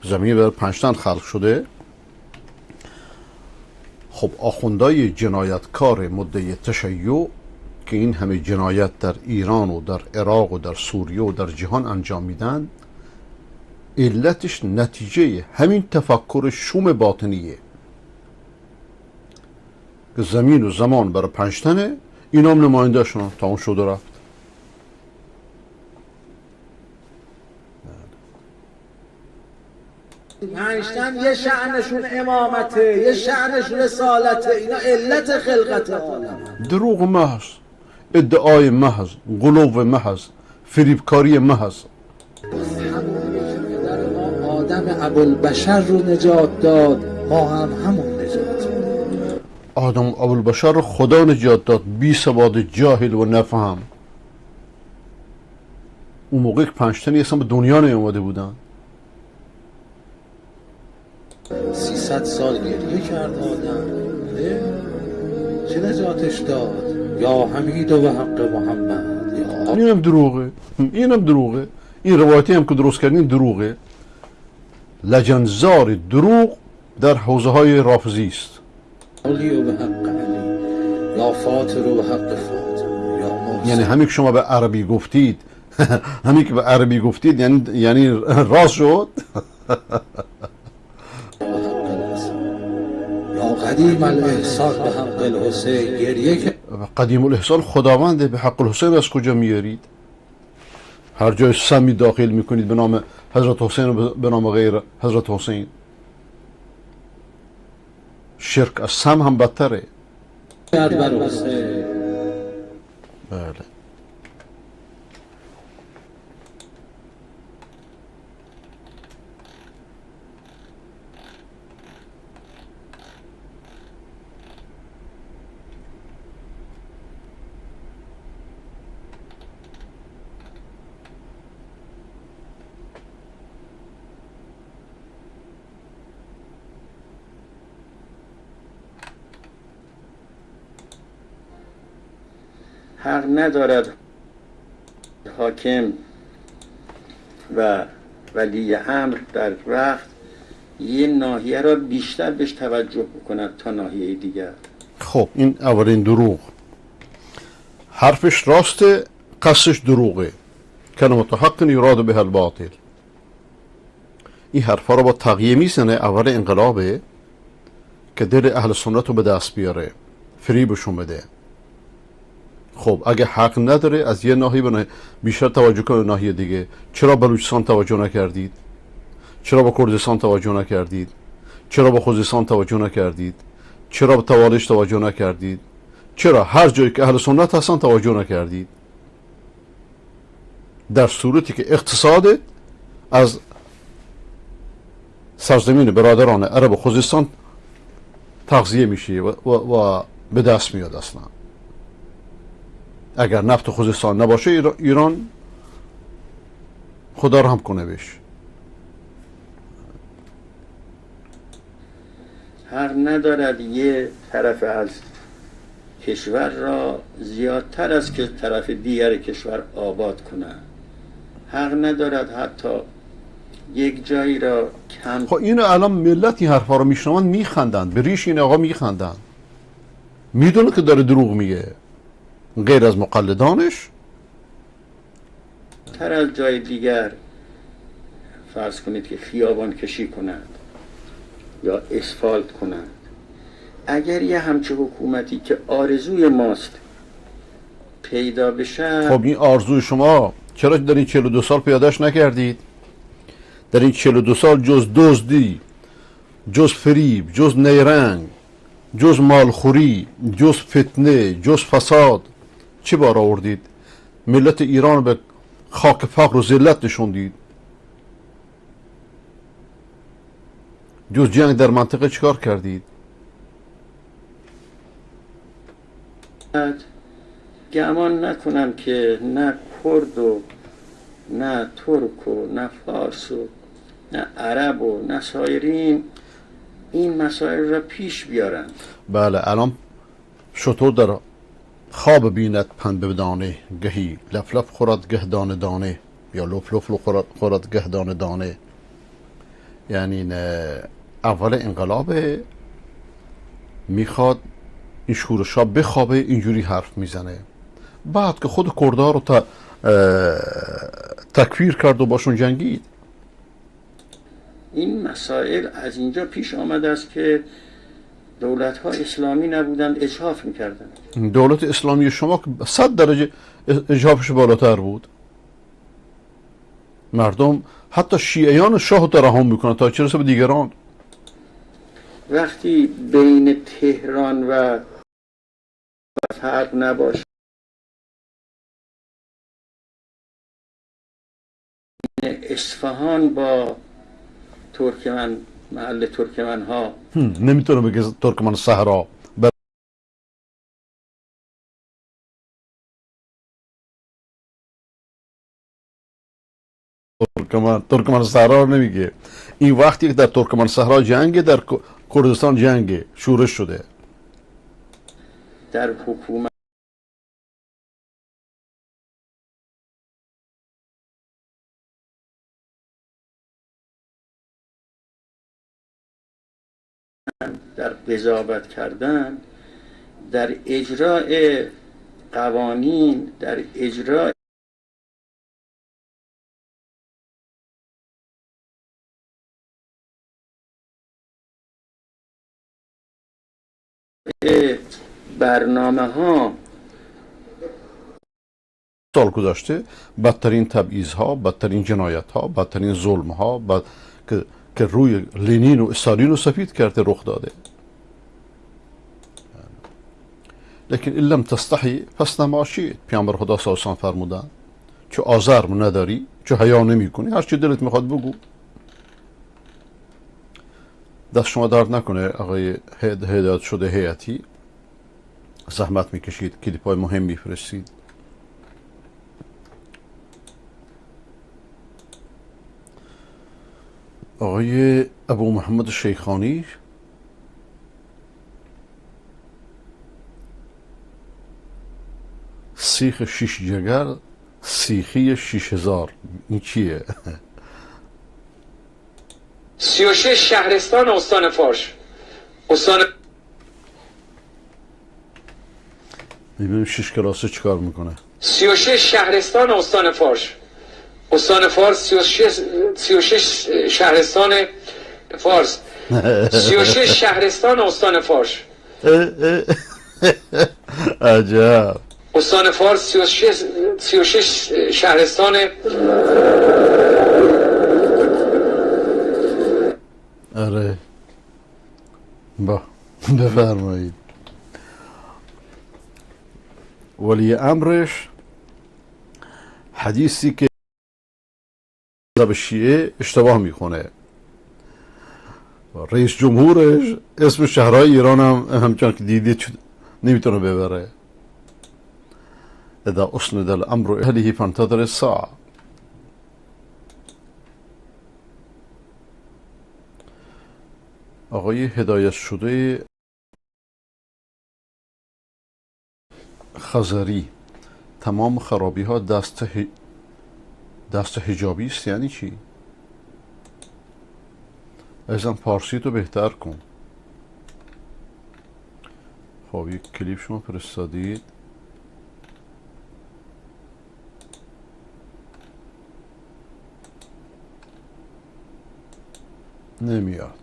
زمین برای 5 تن خلق شده؟ خب آخوندهای جنایتکار مدعی تشیع که این همه جنایت در ایران و در عراق و در سوریه و در جهان انجام میدن، علتش نتیجه همین تفکر شوم باطنیه که زمین و زمان برای 5 تنه، این هم نماینده شون تا اون شده رفت. 5 تن یه شأنشون امامته، یه شأنشون رسالته، اینا علت خلقت آدم. دروغ محض، ادعای محض، غلو محض، فریبکاری محض. در ما آدم ابوالبشر رو نجات داد، ما هم همون نجات. آدم ابوالبشر رو خدا نجات داد، بی سواد جاهل و نفهم. اون موقع 5 تنی اصلا به دنیا نیامده بودن. 300 سال گریه کرد آدم، چه نجاتش داد؟ یا حمید و حق محمد. یا اینم دروغه، اینم دروغه. این روایتی هم که درست کردین دروغه. لجنزار دروغ در حوزه های رافضی است. علی و به حق علی، یا فاطر و به حق فاطر، یا موسی. یعنی همین که شما به عربی گفتید، همین که به عربی گفتید یعنی راست شد. یا قدیم الاحسان به حق الحسین، گریه که قدیم الاحسان خداونده، به حق الحسین از کجا میارید؟ هر جای سمی داخل میکنید به نام حضرت حسین و به نام غیر حضرت حسین. شرک از سم هم بدتره. بر حسین بله. حق ندارد حاکم و ولی امر در وقت یه ناحیه را بیشتر بهش توجه بکند تا ناحیه دیگر. خب این اولین دروغ. حرفش راسته، قصدش دروغه. کلمت حق یراد به الباطل. این حرفا رو با تقیه میزنه اول انقلابه که دل اهل سنت رو به دست بیاره، فریبشون بده. خب اگه حق نداره از یه ناحیه بیشتر توجه کنه ناحیه دیگه. چرا بلوچستان توجه نکردید؟ چرا با کردستان توجه نکردید؟ چرا با خوزستان توجه نکردید؟ چرا به توالش توجه نکردید؟ چرا هر جایی که اهل سنت هستن توجه نکردید؟ در صورتی که اقتصاد از سرزمین برادران عرب خوزستان تغذیه میشه و به دست میاد. اصلا اگر نفت خوزستان نباشه ایران خدا رحم کنه بهش. حق ندارد یه طرف از کشور را زیادتر از که طرف دیگر کشور آباد کنند. حق ندارد حتی یک جایی را کم. خب اینو الان ملت این حرفا رو میشنوند میخندند، به ریش این آقا میخندند، میدونه که داره دروغ میگه. غیر از مقلدانش تر از جای دیگر فرض کنید که خیابان کشی کنند یا اسفالت کنند. اگر یه همچه حکومتی که آرزوی ماست پیدا بشه. خب این آرزوی شما چرا در این 42 سال پیادهش نکردید؟ در این 42 سال جز دزدی، جز فریب، جز نیرنگ، جز مالخوری، جز فتنه، جز فساد چه بار آوردید؟ ملت ایران به خاک فقر و ذلت نشوندید. جز جنگ در منطقه چیکار کردید؟ گمان نکنم که نه کرد و نه ترک و نه فارس و نه عرب و نه سایرین این مسائل را پیش بیارن. بله الان شطور در خواب بیند پند بدانه، گهی لف لف خورد گه دانه دانه، یا لف لف خورد گه دانه دانه. یعنی اول انقلاب میخواد این شورشا بخوابه، اینجوری حرف میزنه. بعد که خود کردها رو تکفیر کرد و باشون جنگید. این مسائل از اینجا پیش آمده است که دولت ها اسلامی نبودند، اجحاف میکردند. دولت اسلامی شما 100 درجه اجحافش بالاتر بود. مردم حتی شیعیان شاه رو ترحم میکنن تا چه رسه به دیگران. وقتی بین تهران و فرق نباشه، اصفهان با ترکمن، محل ترکمن ها نمیتونه بگه ترکمن صحرا. ترکمن صحرا نمیگه. این وقتی که در ترکمن صحرا جنگه، در کردستان جنگه، شورش شده. در حکومت در قضاوت کردن، در اجراء قوانین، در اجراء برنامه ها. سال گذشته بدترین تبعیض ها، بدترین جنایت ها، بدترین ظلم ها که روی لنین و استالین رو سفید کرده رخ داده. لیکن این لم تستحی پس نماشید. پیامبر خدا صلی الله علیه و سلم فرمودن چه آزار نداری، چه حیا نمی کنی، هر چی دلت میخواد بگو. دست شما درد نکنه آقای هدایت شده هیئتی، زحمت میکشید، کلیپ‌های مهم میفرستید. آقای ابو محمد شیخانی سیخ 6 جگر، سیخی 6000، این چیه؟ 36 شهرستان استان فارس. استان ببینیم 6 کلاسه چیکار میکنه. 36 شهرستان استان فارس. استان فارس 36 شهرستان فارس. 36 شهرستان استان فارس. عجب. استان فارس 36 شهرستان. آره با بفرمایید. ولی امرش حدیثی که مذهب شیعه اشتباه میخونه. رئیس جمهورش اسم شهرهای ایران هم همچنان که دیدید نمیتونه ببره. اذا اسند الامر اهله فانتظر الساعه. آقای هدایت شده خزری، تمام خرابی ها دست حجابی است یعنی چی؟ ازم پارسی تو بهتر کن. خب یک کلیپ شما فرستادید، نمیاد.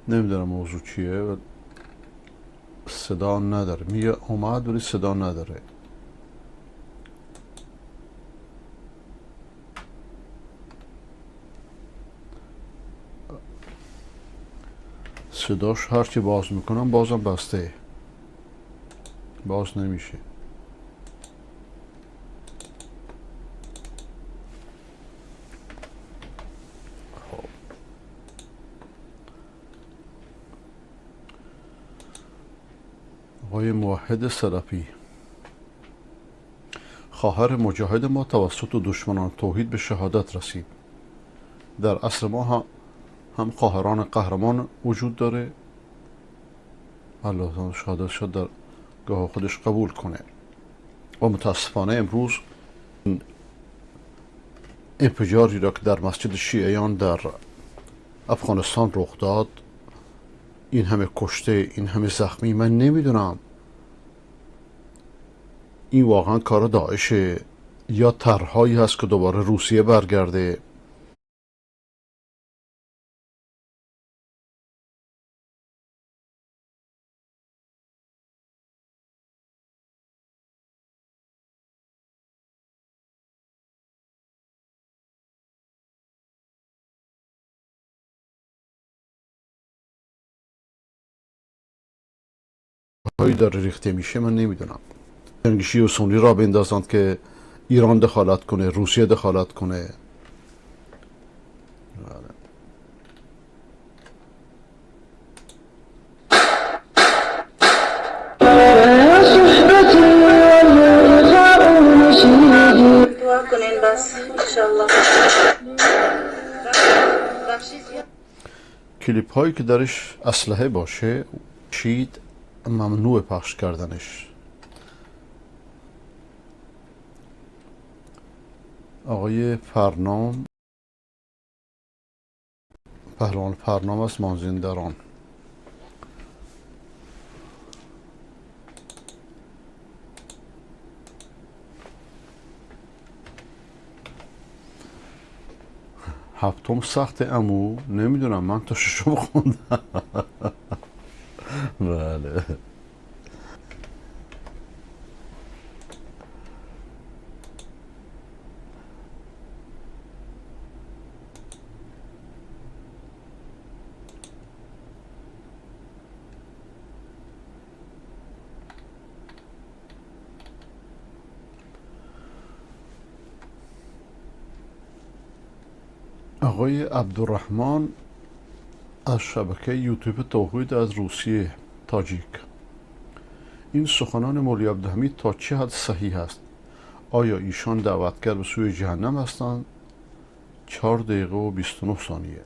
نمیدونم موضوع چیه، صدا نداره. میگه اومد ولی صدا نداره. صداش هرچی باز میکنم بازم بسته، باز نمیشه. آقای موحد سلفی، خواهر مجاهد ما توسط دشمنان توحید به شهادت رسید. در عصر ما هم خواهران قهرمان وجود داره. الله شهادت شد در گاه خودش قبول کنه. و متاسفانه امروز انفجاری را که در مسجد شیعیان در افغانستان رخ داد، این همه کشته، این همه زخمی، من نمیدونم این واقعا کار داعشه یا طرحهایی هست که دوباره روسیه برگرده. هایی داره ریخته میشه، من نمیدونم. جنگ شیعه و سنی را بندازند که ایران دخالت کنه، روسیه دخالت کنه. کلیپ هایی که درش اسلحه باشه شید ممنوع پخش کردنش. آقای فرنام، پهلوان فرنام از مازندران، هفتم سخت عمو، نمیدونم، من تا ششم خوندم. بله. آقای عبدالرحمن از شبکه یوتیوب توحید از روسیه تاجیک: این سخنان مولوی عبدالحمید تا چه حد صحیح است؟ آیا ایشان دعوتگر به سوی جهنم هستند؟ 4 دقیقه و 29 ثانیه.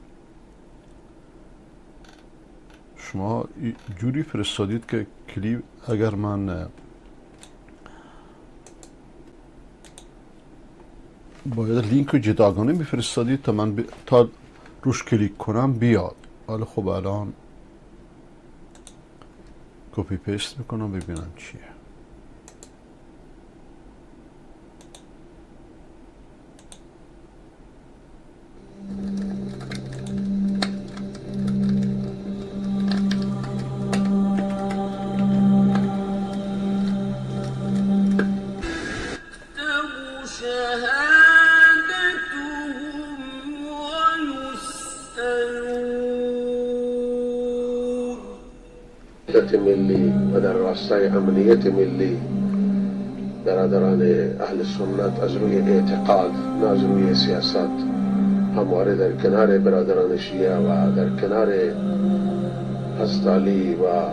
شما جوری فرستادید که کلیپ اگر من باید لینک جداگانه میفرستادید تا من تا روش کلیک کنم بیاد. حالا خب الان کپی پیست میکنم ببینم چیه. ملی و در راستای امنیت ملی برادران اهل سنت از روی اعتقاد نه از روی سیاست همواره در کنار برادران شیعه و در کنار حضرت علی و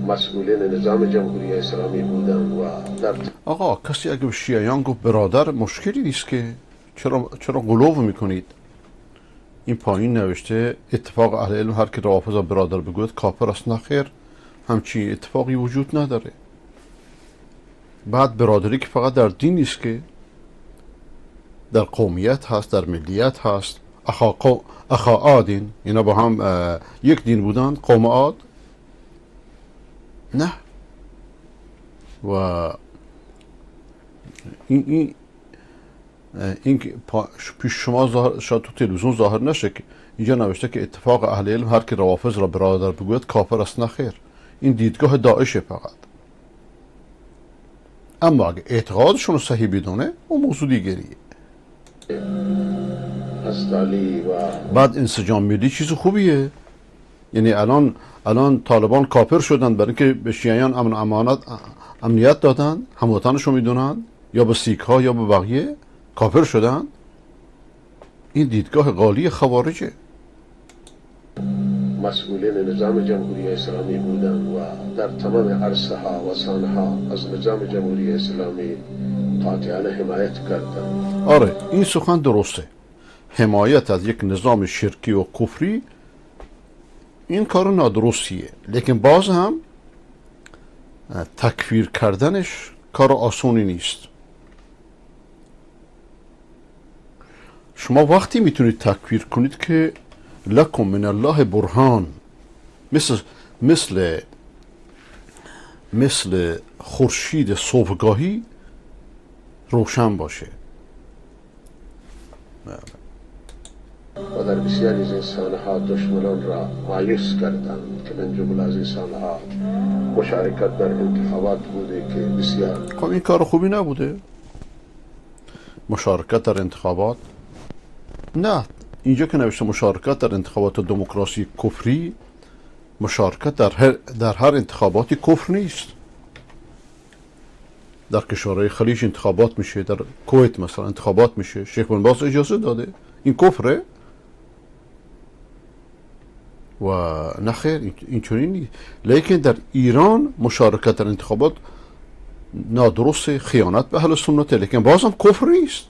مسئولین نظام جمهوری اسلامی بودن. و در آقا کسی اگه به شیعیان گفت برادر مشکلی نیست که چرا غلو میکنید؟ این پایین نوشته اتفاق اهل علم هر که روافض برادر بگوید کافر است. نخیر، همچین اتفاقی وجود نداره. بعد برادری که فقط در دین نیست که در قومیت هست، در ملیت هست. اخا آدین، اینا با هم یک دین بودن، قوم عاد نه. و این پیش شما شاید تو تلویزیون ظاهر نشه که اینجا نوشته که اتفاق اهل علم هر که روافض را برادر بگوید کافر است. نخیر، این دیدگاه داعشه فقط. اما اگه اعتقادشون رو صحیح بدونه اون موضوع دیگریه. بعد انسجام ملی چیز خوبیه. یعنی الان طالبان کافر شدن برای اینکه به شیعیان امنیت دادن، هموطنشون میدونن، یا به سیک ها یا به بقیه کافر شدن. این دیدگاه غالی خوارجه. مسئولین نظام جمهوری اسلامی بودن و در تمام عرصه ها و سانه ها از نظام جمهوری اسلامی قاطعانه حمایت کردن. آره، این سخن درسته. حمایت از یک نظام شرکی و کفری این کار نادرستیه، لیکن باز هم تکفیر کردنش کار آسونی نیست. شما وقتی میتونید تکفیر کنید که لکم من الله برهان، مثل خورشید صبحگاهی روشن باشه. و در بسیاری از این سالها دشمنان را مایوس کردند که من جمله از این سالها مشارکت در انتخابات بوده که بسیار خب این کار خوبی نبوده. مشارکت در انتخابات نه، اینجا که نوشته مشارکت در انتخابات دموکراسی کفری، مشارکت در هر انتخاباتی کفر نیست. در کشورهای خلیج انتخابات میشه، در کویت مثلا انتخابات میشه، شیخ بن باز اجازه داده. این کفره؟ و نخیر، این چنین نیست. لیکن در ایران مشارکت در انتخابات نادرست، خیانت به اهل سنت، لیکن بازم کفر نیست.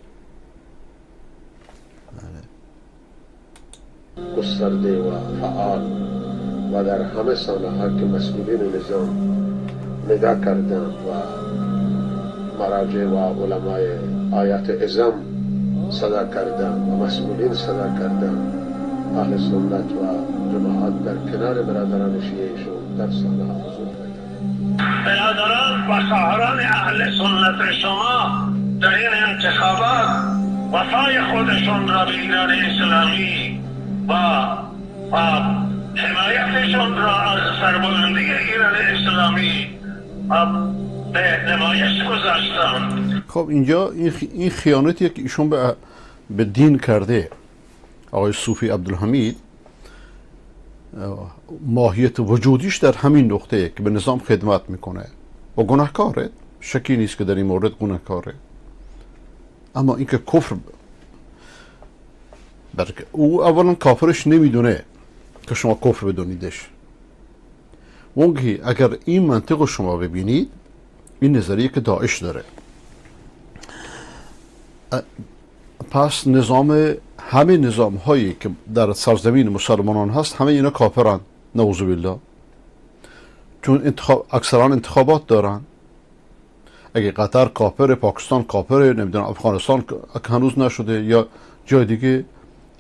گسترده و فعال و در همه سانه ها که مسئولین نظام نگاه کردن و مراجع و علمای آیات اعظم صدا کردن و مسئولین صدا کردن، اهل سنت و جماعت در کنار برادران شیعهشون در سانه ها حضور پیدا. برادران و خواهران اهل سنت شما در این انتخابات وفای خودشون را به ایران اسلامی و حمایتشون را از سربلندی ایران اسلامی به نمایش گذاشتند. خب اینجا این خیانتیه که ایشون به دین کرده. آقای صوفی عبدالحمید ماهیت وجودیش در همین نقطه که به نظام خدمت میکنه و گناهکاره، شکی نیست که در این مورد گناهکاره. اما اینکه کفر بلکه او اولا کافرش نمیدونه که شما کفر بدونیدش. اونگهی اگر این منطق شما ببینید، این نظریه که داعش داره، پس همه نظام هایی که در سرزمین مسلمانان هست همه اینا کافرن، نعوذ بالله. چون اکثرا انتخابات دارن. اگه قطر کافره، پاکستان کافره، نمیدونم افغانستان که هنوز نشده، یا جای دیگه،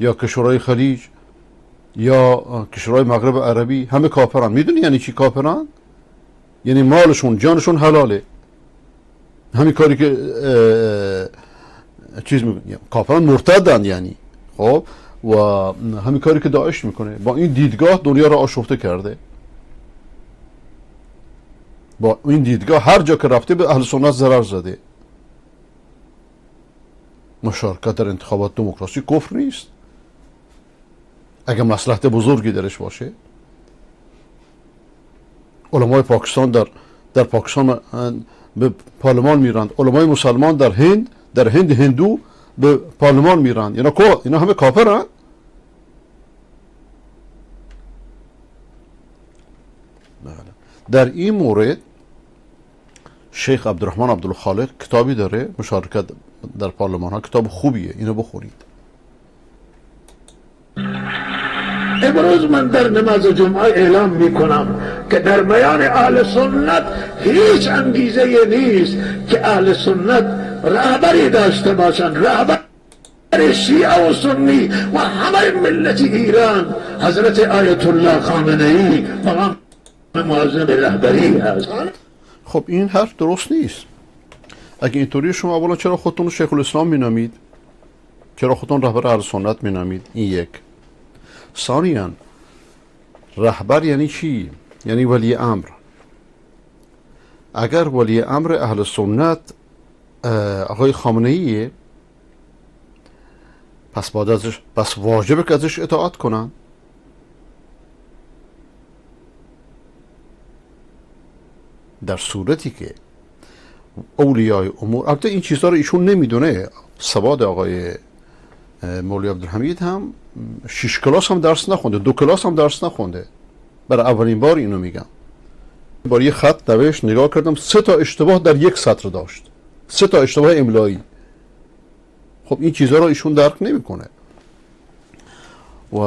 یا کشورهای خلیج، یا کشورهای مغرب عربی، همه کافرن. میدونی یعنی چی کافرن؟ یعنی مالشون جانشون حلاله. همین کاری که کافران مرتدن یعنی. خب و همین کاری که داعش میکنه، با این دیدگاه دنیا را آشفته کرده. با این دیدگاه هر جا که رفته به اهل سنت ضرر زده. مشارکت در انتخابات دموکراسی کفر نیست اگه مصلحت بزرگی درش باشه. علمای پاکستان در پاکستان به پارلمان میرند، علمای مسلمان در هند هندو به پارلمان میرند. اینا همه کافرن. در این مورد شیخ عبدالرحمن عبدالخالق کتابی داره، مشارکت در پارلمان ها، کتاب خوبیه، اینو بخونید. امروز من در نماز جمعه اعلام میکنم که در میان اهل سنت هیچ انگیزه نیست که اهل سنت رهبری داشته باشند. رهبر شیعه و سنی و همه ملت ایران حضرت آیت الله خامنه ای مقام معظم رهبری هست. خب این حرف درست نیست. اگه اینطوری شما اولا چرا خودتون رو شیخ الاسلام مینامید؟ چرا خودتون رهبر اهل سنت مینامید؟ این یک. ثانیاً رهبر یعنی چی؟ یعنی ولی امر. اگر ولی امر اهل سنت آقای خامنه ایه، پس واجبه که ازش اطاعت کنن. در صورتی که اولیای امور، البته این چیزها رو ایشون نمیدونه. سواد آقای مولوی عبدالحمید هم 6 کلاس هم درس نخونده، 2 کلاس هم درس نخونده. برای اولین بار اینو میگم. بار یه خط نوشت، نگاه کردم 3 تا اشتباه در یک سطر داشت، 3 تا اشتباه املایی. خب این چیزها رو ایشون درک نمیکنه. و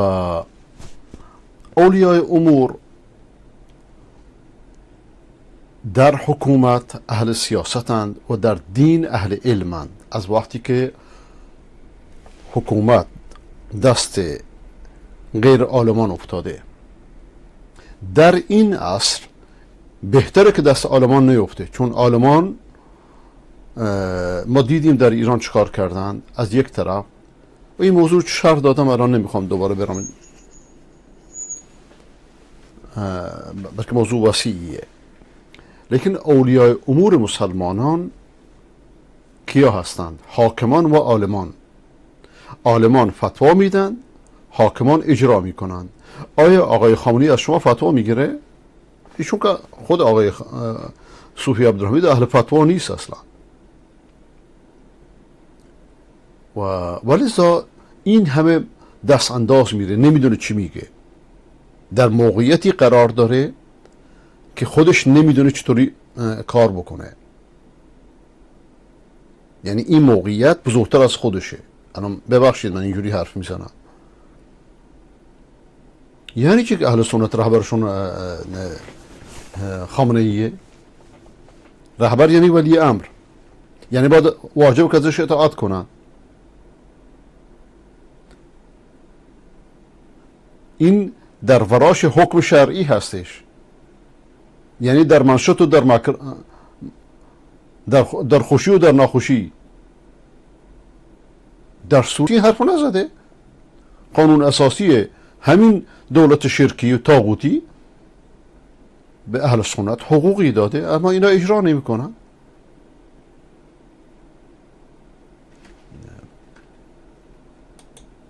اولیای امور در حکومت اهل سیاستند و در دین اهل علمند. از وقتی که حکومت دست غیر عالمان افتاده، در این عصر بهتره که دست عالمان نیفته. چون عالمان ما دیدیم در ایران چیکار کردن. از یک طرف، و این موضوع شرح دادم، الان نمیخوام دوباره برم، بلکه موضوع وسیعیه. لیکن اولیای امور مسلمانان کیا هستند؟ حاکمان و عالمان. عالمان فتوا میدن، حاکمان اجرا میکنن. آیا آقای خامنه‌ای از شما فتوا میگیره؟ ایشون که خود آقای صوفی عبدالحمید اهل فتوا نیست اصلا. ولذا این همه دست انداز میره، نمیدونه چی میگه. در موقعیتی قرار داره که خودش نمیدونه چطوری کار بکنه. یعنی این موقعیت بزرگتر از خودشه. الان ببخشید من اینجوری حرف میزنم. یعنی چی که اهل سنت رهبرشون خامنه ایه؟ رهبر یعنی ولی امر، یعنی باید واجب که ازش اطاعت کنن. این در وراش حکم شرعی هستش. یعنی در منشط و در خوشی و در ناخوشی. در صورتی حرف نزده. قانون اساسی همین دولت شرکی و طاغوتی به اهل سنت حقوقی داده، اما اینا اجرا نمی کنن.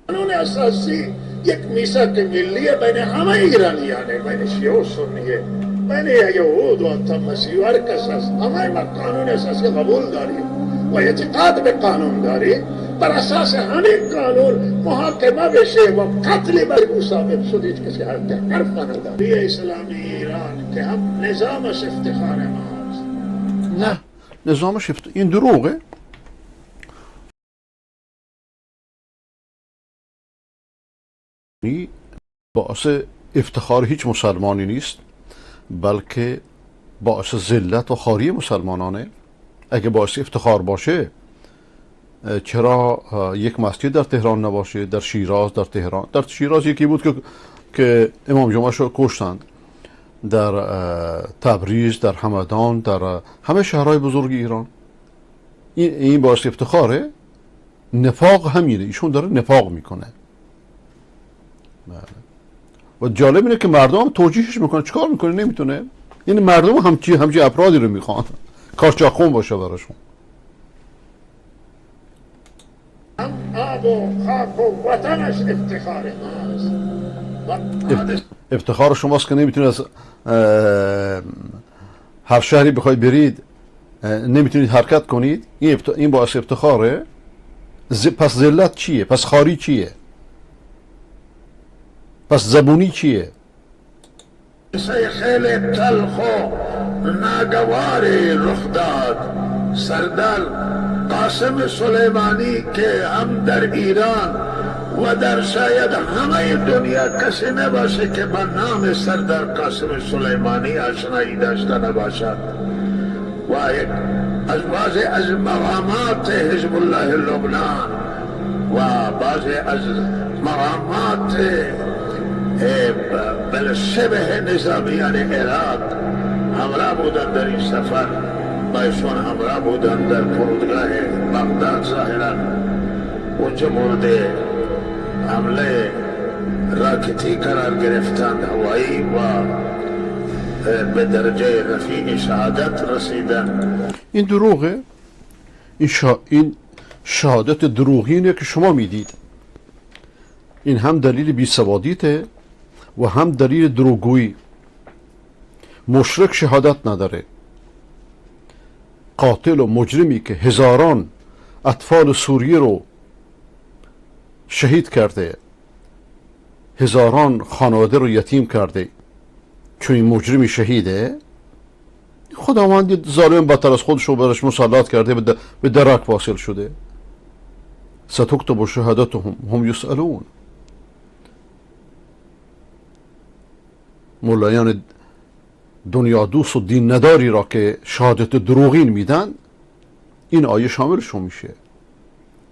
قانون اساسی یک میثاق ملی بین همه ایرانیانه، بین شیعه و سنیه، بین یهود و حتی مسیح و هر کس هست. همه ما قانون اساسی قبول داریم و اعتقاد به قانون داریم بر اساس همین قانون محاکمه بشه و قتل بر ثابت شد، هیچ کسی حرف نداره. اسلامی ایران که هم نظامش افتخار ماست. نه نظامش این دروغه. باعث افتخار هیچ مسلمانی نیست، بلکه باعث ذلت و خواری مسلمانانه. اگه باعث افتخار باشه چرا یک مسجد در تهران نباشه؟ در شیراز، در تهران، در شیراز یکی بود که امام جمعه شو کشتند، در تبریز، در همدان، در همه شهرهای بزرگ ایران. این باعث افتخاره؟ نفاق همینه، ایشون داره نفاق میکنه. و جالب اینه که مردم هم توجیهش میکنه. چیکار میکنه؟ نمیتونه. یعنی مردم همچی افرادی رو میخوان کارچاخون باشه براشون. آب و خاک و وطنش افتخار ماست. افتخار شماست که نمیتونید از هر شهری بخواید برید نمیتونید حرکت کنید. این باعث افتخاره. پس ذلت چیه؟ پس خواری چیه؟ پس زبونی چیه؟ خیلی تلخ و ناگواری رخ داد. سردار قاسم سلیمانی که هم در ایران و در شاید همه دنیا کسی نباشه که با نام سردار قاسم سلیمانی آشنایی داشته نباشد و بعضی از مقامات حزب الله لبنان و بعضی از مقامات بالشبه نظامیان عراق همراه بودن در این سفر. با ایشون همراه بودن در فرودگاه بغداد. ظاهرا اونجا مورد حمله راکتی قرار گرفتند هوایی و به درجه رفیع شهادت رسیدن. این دروغه. این شهادت دروغینه که شما میدید. این هم دلیل بیسوادیته و هم دلیل دروغگویی. مشرک شهادت نداره. قاتل و مجرمی که هزاران اطفال سوریه رو شهید کرده، هزاران خانواده رو یتیم کرده، چون این مجرمی شهیده، خداوند ظالم بدتر از خودش رو برش مسلط کرده، به درک واصل شده. ستکتب شهادتهم هم یسألون. مولایان دنیا دوست و دین نداری را که شهادت دروغین میدن، این آیه شاملشون میشه.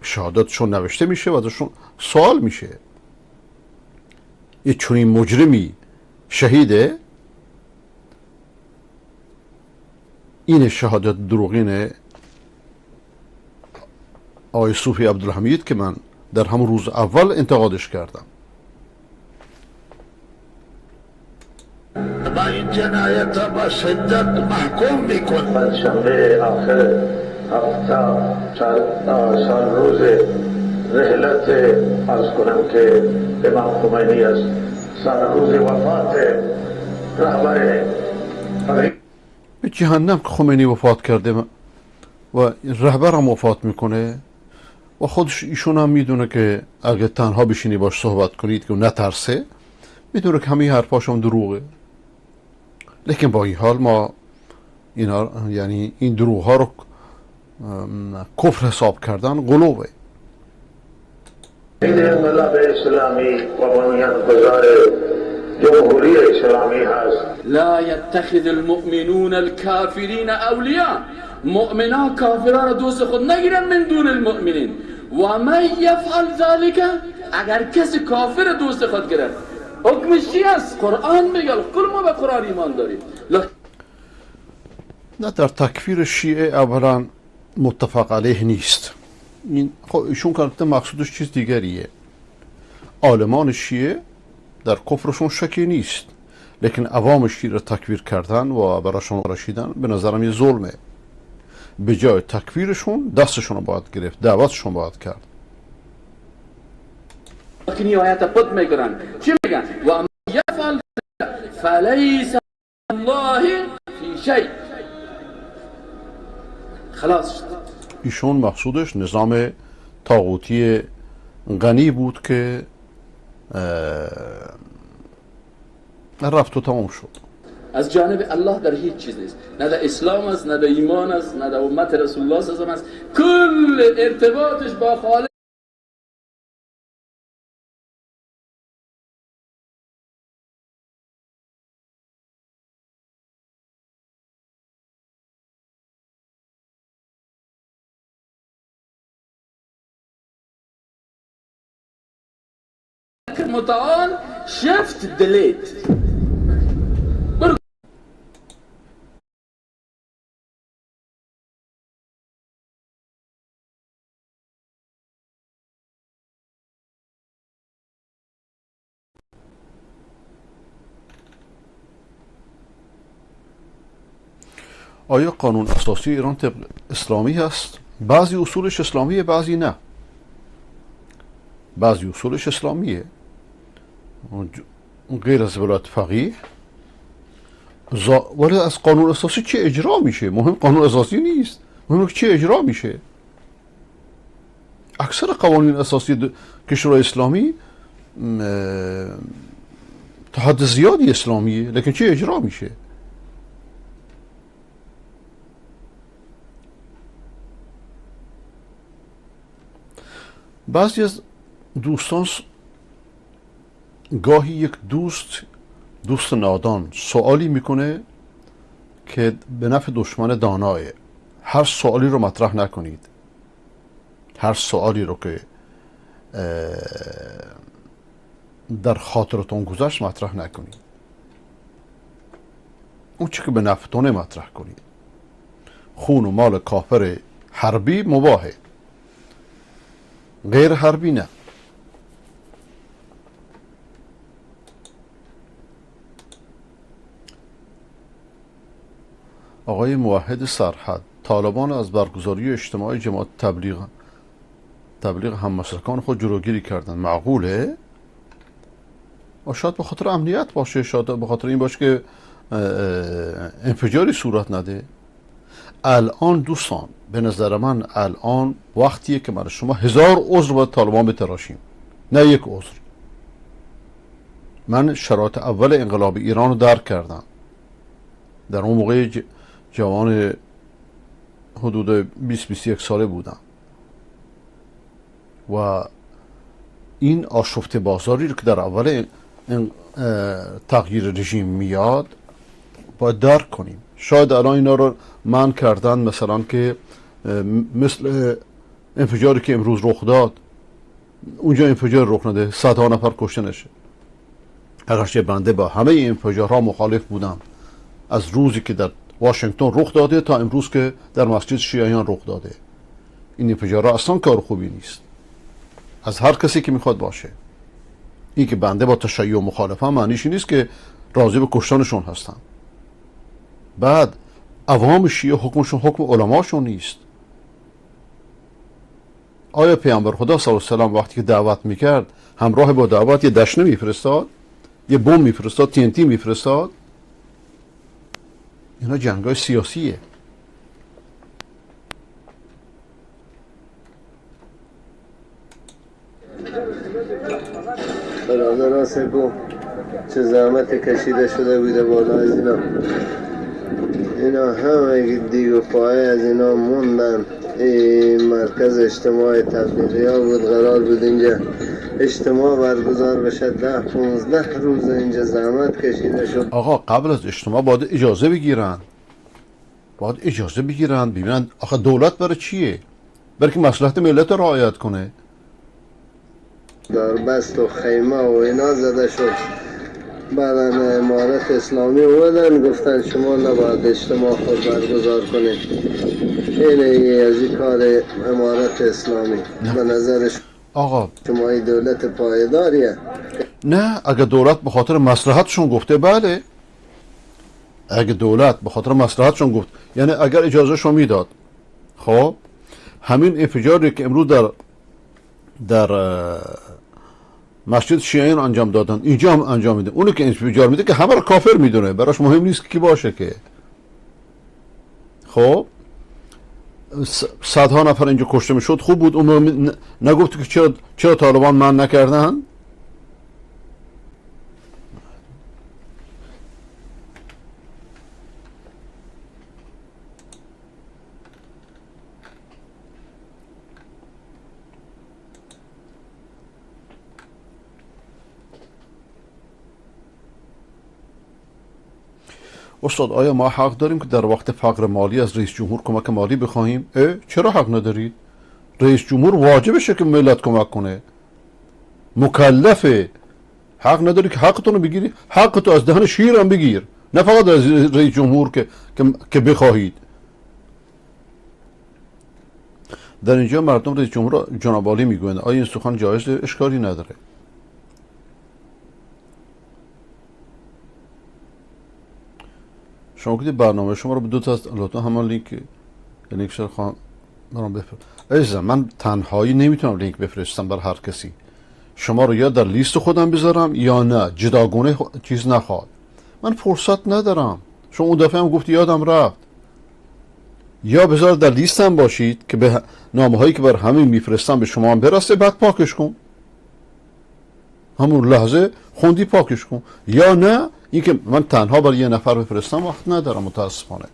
شهادتشون نوشته میشه و ازشون سوال میشه. یه چون این مجرمی شهیده، این شهادت دروغین آقای صوفی عبدالحمید که من در همون روز اول انتقادش کردم. با این جنایت با شدت محکوم میکن. پنجشنبه آخر هفته سال روز رحلت عرض کنم که امام خمینی است، سال روز وفات رهبر به جهنم که خمینی وفات کرده و رهبر هم وفات میکنه و خودش ایشون هم میدونه که اگه تنها بشینی باش صحبت کنید که نترسه، میدونه که همه حرفاش هم دروغه. لیکن با این حال ما اینا، یعنی این دروغ ها رو کفر حساب کردن غلوه. انقلاب اسلامی و بنیانگذار جمهوری اسلامی هست. لا يتخذ المؤمنون الكافرين اولیاء. مؤمنان کافران را دوست خود نگیرن من دون المؤمنین. و من یفعل ذلك، اگر کسی کافر دوست خود گرفت حکمش چی است؟ قرآن میگه. کل ما به قرآن ایمان داریم. نه، در تکفیر شیعه اولا متفق علیه نیست. این خب ایشون که مقصودش چیز دیگریه. عالمان شیعه در کفرشون شکی نیست، لیکن عوام شیعه را تکفیر کردن و براشون رشیدن به نظرم یه ظلمه. به جای تکفیرشون دستشون رو باید گرفت، دعوتشون باید کرد. لكن آیات خود میگن چی میگن؟ و یفعل فلیس الله فی شیء. خلاص. ایشون مقصودش نظام طاغوتی غنی بود که رفت و تمام شد. از جانب الله در هیچ چیز نیست، نه در اسلام است، نه در ایمان است، نه در امت رسول الله صلی الله علیه و آله است. کل ارتباطش با خالق متعال شفت دلیت. آیا قانون اساسی ایران طبق اسلامی هست؟ بعضی اصولش اسلامیه، بعضی نه. بعضی اصولش اسلامیه، غیر از ولایت فقیه، ولی از قانون اساسی چه اجرا میشه؟ مهم قانون اساسی نیست، مهم که چه اجرا میشه. اکثر قوانین اساسی کشورهای اسلامی تا حد زیادی اسلامیه، لیکن چه اجرا میشه؟ بعضی از دوستان گاهی یک دوست نادان سوالی میکنه که به نفع دشمن داناه. هر سوالی رو مطرح نکنید، هر سوالی رو که در خاطرتون گذشت مطرح نکنید، اون چی که به نفعتونه مطرح کنید. خون و مال کافر حربی مباهه، غیر حربی نه. آقای موحد سرحد، طالبان از برگزاری اجتماع جماعت تبلیغ هممسلکان خود جلوگیری کردن. معقوله؟ شاید به خاطر امنیت باشه، شاید به خاطر این باشه که انفجاری صورت نده. الان دوستان به نظر من الان وقتیه که من شما 1000 عذر باید طالبان بتراشیم، نه یک عذر. من شرایط اول انقلاب ایران رو درک کردم. در اون موقع جوان حدود 20-21 ساله بودم و این آشفته بازاری رو که در اول تغییر رژیم میاد باید درک کنیم. شاید الان اینا رو منع کردن، مثلا که مثل انفجاری که امروز رخ داد، اونجا انفجار رخ نده، صدها نفر کشته نشه. اگرچه بنده با همه این انفجارها مخالف بودم، از روزی که در واشنگتن رخ داده تا امروز که در مسجد شیعیان رخ داده. این انفجارها اصلا کار خوبی نیست از هر کسی که میخواد باشه. این که بنده با تشیع مخالفم معنیش نیست که راضی به کشتنشون هستم. بعد عوام شیعه حکمشون حکم علماشون نیست. آیا پیامبر خدا صلی الله علیه و آله وقتی که دعوت میکرد همراه با دعوت یه دشنه میفرستاد، یه بم میفرستاد، TNT میفرستاد؟ اینا جنگای سیاسیه. برادران سپو چه زحمت کشیده شده بوده بالا از اینا همه دیگ و پایه از اینا موندن. این مرکز اجتماع تبلیغی ها بود، قرار بود اینجا اجتماع برگزار بشه. 10-15 روز اینجا زحمت کشیده شد. آقا قبل از اجتماع باید اجازه بگیرن، ببینن آخه دولت برای چیه؟ برای که مصلحت ملت رو رعایت کنه. داربست و خیمه و اینا زده شد. بعدن امارت اسلامی اومدن گفتن شما نباید اجتماع خود برگزار کنید. اینه از این کار امارت اسلامی. به نظرش آقا شما این دولت پایداریه؟ نه، اگه دولت به خاطر مصلحتشون گفته بله. اگه دولت به خاطر مصلحتشون گفت، یعنی اگر اجازه شو میداد، خب همین انفجاری که امروز در مسجد شیعیان انجام دادن اینجا هم انجام میده. اونی که انفجار میده که همه رو کافر میدونه، براش مهم نیست کی باشه که. خب صدها نفر اینجا کشته میشد خوب بود؟ اون نگفت که چرا طالبان من نکردن؟ استاد آیا ما حق داریم که در وقت فقر مالی از رئیس جمهور کمک مالی بخواهیم؟ چرا حق ندارید؟ رئیس جمهور واجبشه که ملت کمک کنه، مکلفه. حق نداری که حقتون رو بگیری؟ حقتو از دهن شیر هم بگیر، نه فقط از رئیس جمهور که بخواهید. در اینجا مردم رئیس جمهور جناب عالی میگویند. آیا این سخن جایز؟ اشکالی نداره. شما که برنامه شما رو به دو تا لطفا همون لینک شده خواهم برام بفرست. عزیزم من تنهایی نمیتونم لینک بفرستم بر هر کسی. شما رو یا در لیست خودم بذارم یا نه، جداگونه چیز نخواد. من فرصت ندارم. شما اون دفعه هم گفتی یادم رفت. یا بذار در لیستم باشید که به نامه هایی که بر همه میفرستم به شما هم برسه، بعد پاکش کن. همون لحظه خوندی پاکش کن. یا نه اینکه من تنها برای یه نفر بفرستم وقت ندارم متاسفانه.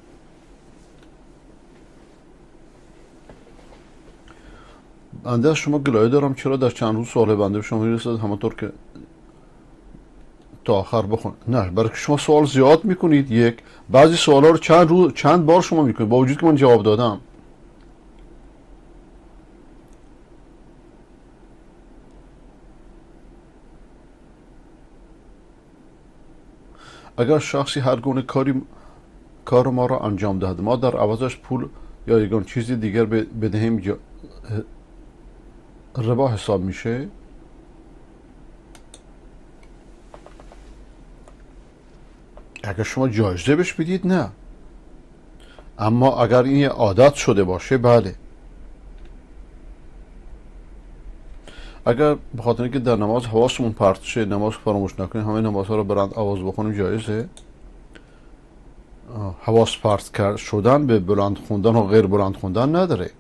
بنده از شما گلایه دارم چرا در چند روز سوال بنده به شما میرسد همونطور که تا آخر بخون. نه، برای که شما سوال زیاد میکنید. یک بعضی سوالا رو چند بار شما میکنید با وجود که من جواب دادم. اگر شخصی هر گونه کار ما را انجام دهد، ما در عوضش پول یا یگان چیزی دیگر بدهیم، ربا حساب میشه؟ اگر شما جایزه بهش بدید نه، اما اگر این یه عادت شده باشه بله. اگر به خاطر اینکه در نماز حواسمون پرت شه نماز فراموش نکنیم، همه نمازها رو برند آواز بخونیم، جایزه؟ حواس پرت شدن به بلند خوندن و غیر بلند خوندن نداره،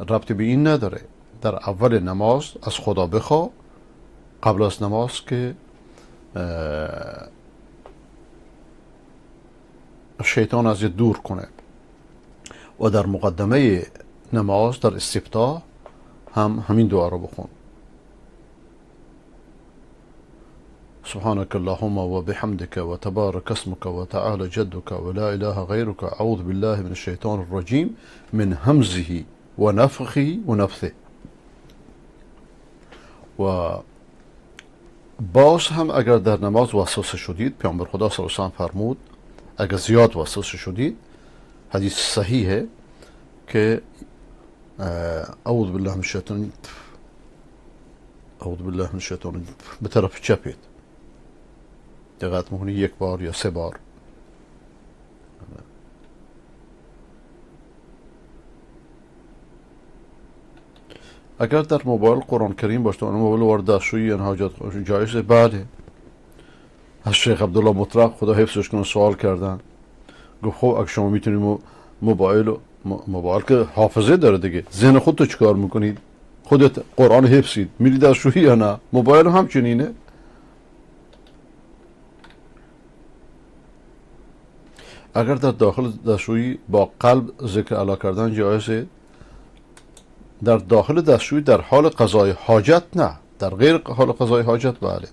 ربطی به این نداره. در اول نماز از خدا بخوا قبل از نماز که شیطان از دور کنه، و در مقدمه نماز در استفتاح همین دعا رو بخون. سبحانك اللهم وبحمدك وتبارك اسمك وتعالى جدك ولا إله غيرك أعوذ بالله من الشيطان الرجيم من همزه ونفخه ونفثه. و باز هم اگر در نماز وسوسه شدید، پیامبر خدا صلی الله علیه و سلم فرمود اگر زیاد وسوسه شدید، حدیث صحیحه که اعوذ بالله من الشیطان، اعوذ بالله من الشیطان، به طرف چپید دقت میکنی 1 بار یا 3 بار. اگر در موبایل قرآن کریم باشه، اون موبایل وارد دستشویی یا حاجت جایزه؟ بله. از شیخ عبدالله مطرق خدا حفظش کنه سوال کردن، گفت خب اگه شما میتونید موبایل که حافظه داره دیگه، ذهن خودتو چیکار میکنید؟ خودت قرآن حفظید میری دستشویی یا نه؟ موبایل هم همچنینه. اگر در داخل دستشویی با قلب ذکر الله کردن جایزه؟ در داخل دستشویی در حال قضای حاجت نه، در غیر حال قضای حاجت بله.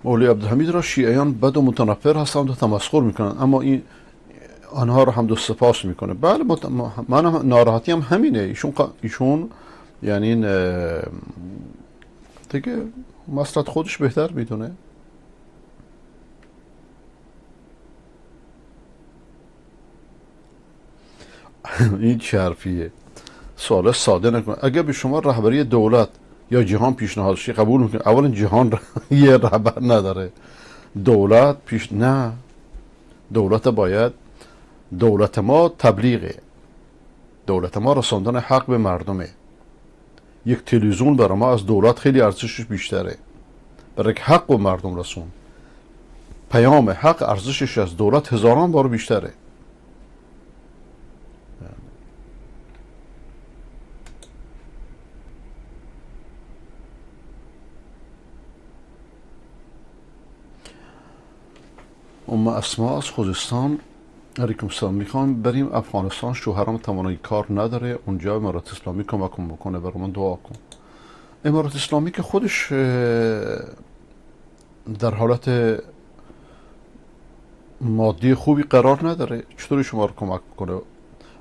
مولوی عبدالحمید را شیعیان بد و متنفر هستند و تمسخر میکنند، اما این آنها را حمد و سپاس میکنه. بله من هم ناراحتی هم همینه. ایشون یعنی دیگه مصلحت خودش بهتر میدونه. این چه حرفیه؟ سوال ساده نکن. اگر به شما رهبری دولت یا جهان پیشنهاد شه قبول میکنه؟ اولا جهان یه رهبر نداره، دولت نه، دولت باید، دولت ما تبلیغه، دولت ما رساندن حق به مردمه. یک تلویزیون برای ما از دولت خیلی ارزشش بیشتره، برای که حق و مردم رسون. پیام حق ارزشش از دولت هزاران بار بیشتره. ام اسماء از خوزستان: علیکم السلام، میخوام بریم افغانستان، شوهرم توانایی کار نداره، اونجا امارات اسلامی کمکم بکنه، برای من دعا کن. امارات اسلامی که خودش در حالت مادی خوبی قرار نداره، چطوری شما رو کمک کنه؟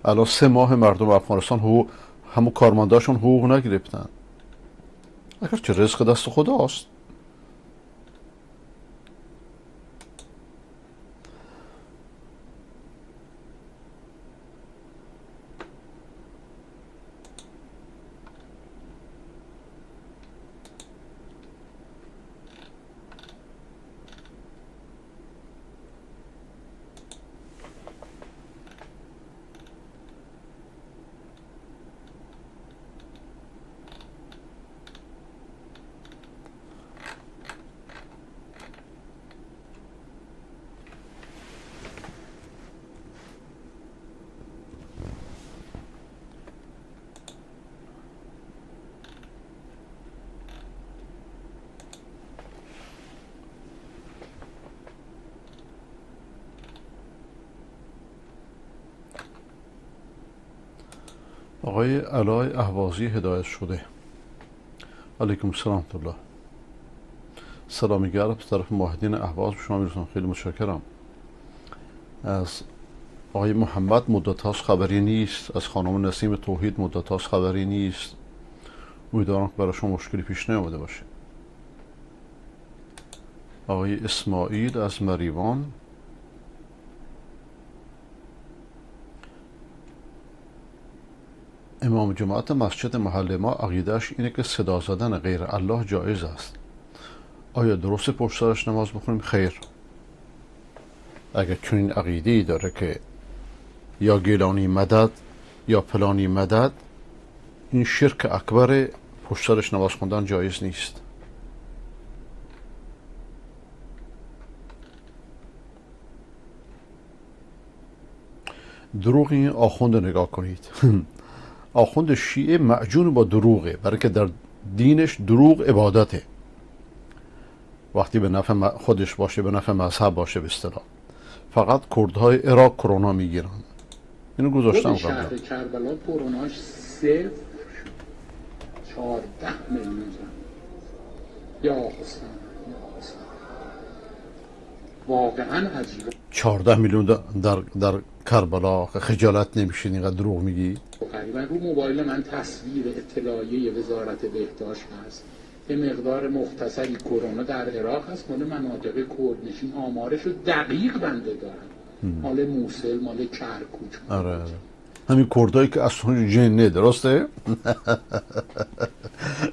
الان 3 ماه مردم افغانستان همون کارمنداشون حقوق نگرفتن. اگر چه رزق دست خداست. آقای علای اهوازی هدایت شده: علیکم السلام الله. سلامی گرم از طرف ماهدین اهواز به شما میرسونم، خیلی متشکرم. از آقای محمد مدت هاست خبری نیست، از خانم نسیم توحید مدت هاست خبری نیست. امیدوارم که برای شما مشکلی پیش نیامده باشه. آقای اسماعیل از مریوان: امام جماعت مسجد محل ما عقیدهش اینه که صدا زدن غیر الله جایز است. آیا درست پشت سرش نماز بخونیم؟ خیر. اگر چنین عقیده ای داره که یا گیلانی مدد یا پلانی مدد، این شرک اکبر، پشت سرش نماز خوندن جایز نیست. دروغ این آخوند نگاه کنید. آخوند شیعه معجون با دروغه، برای که در دینش دروغ عبادته. وقتی به نفع خودش باشه، به نفع مذهب باشه، به اصطلاح. فقط کردهای عراق کرونا میگیرن. اینو گذاشتم قبلا. شهر کربلا کروناش صفر 14 میلیون زن. یا حسن واقعا عجیبه. 14 میلیون در کربلا، خجالت نمیشین اینقدر دروغ میگی؟ تقریبا رو موبایل من تصویر اطلاعیه وزارت بهداشت هست، یه مقدار مختصری کرونا در عراق هست، مال مناطق کردنشین، آمارش رو دقیق بنده دارن، مال موصل، مال کرکوک. آره همین کردایی که اصلا جنه، درسته؟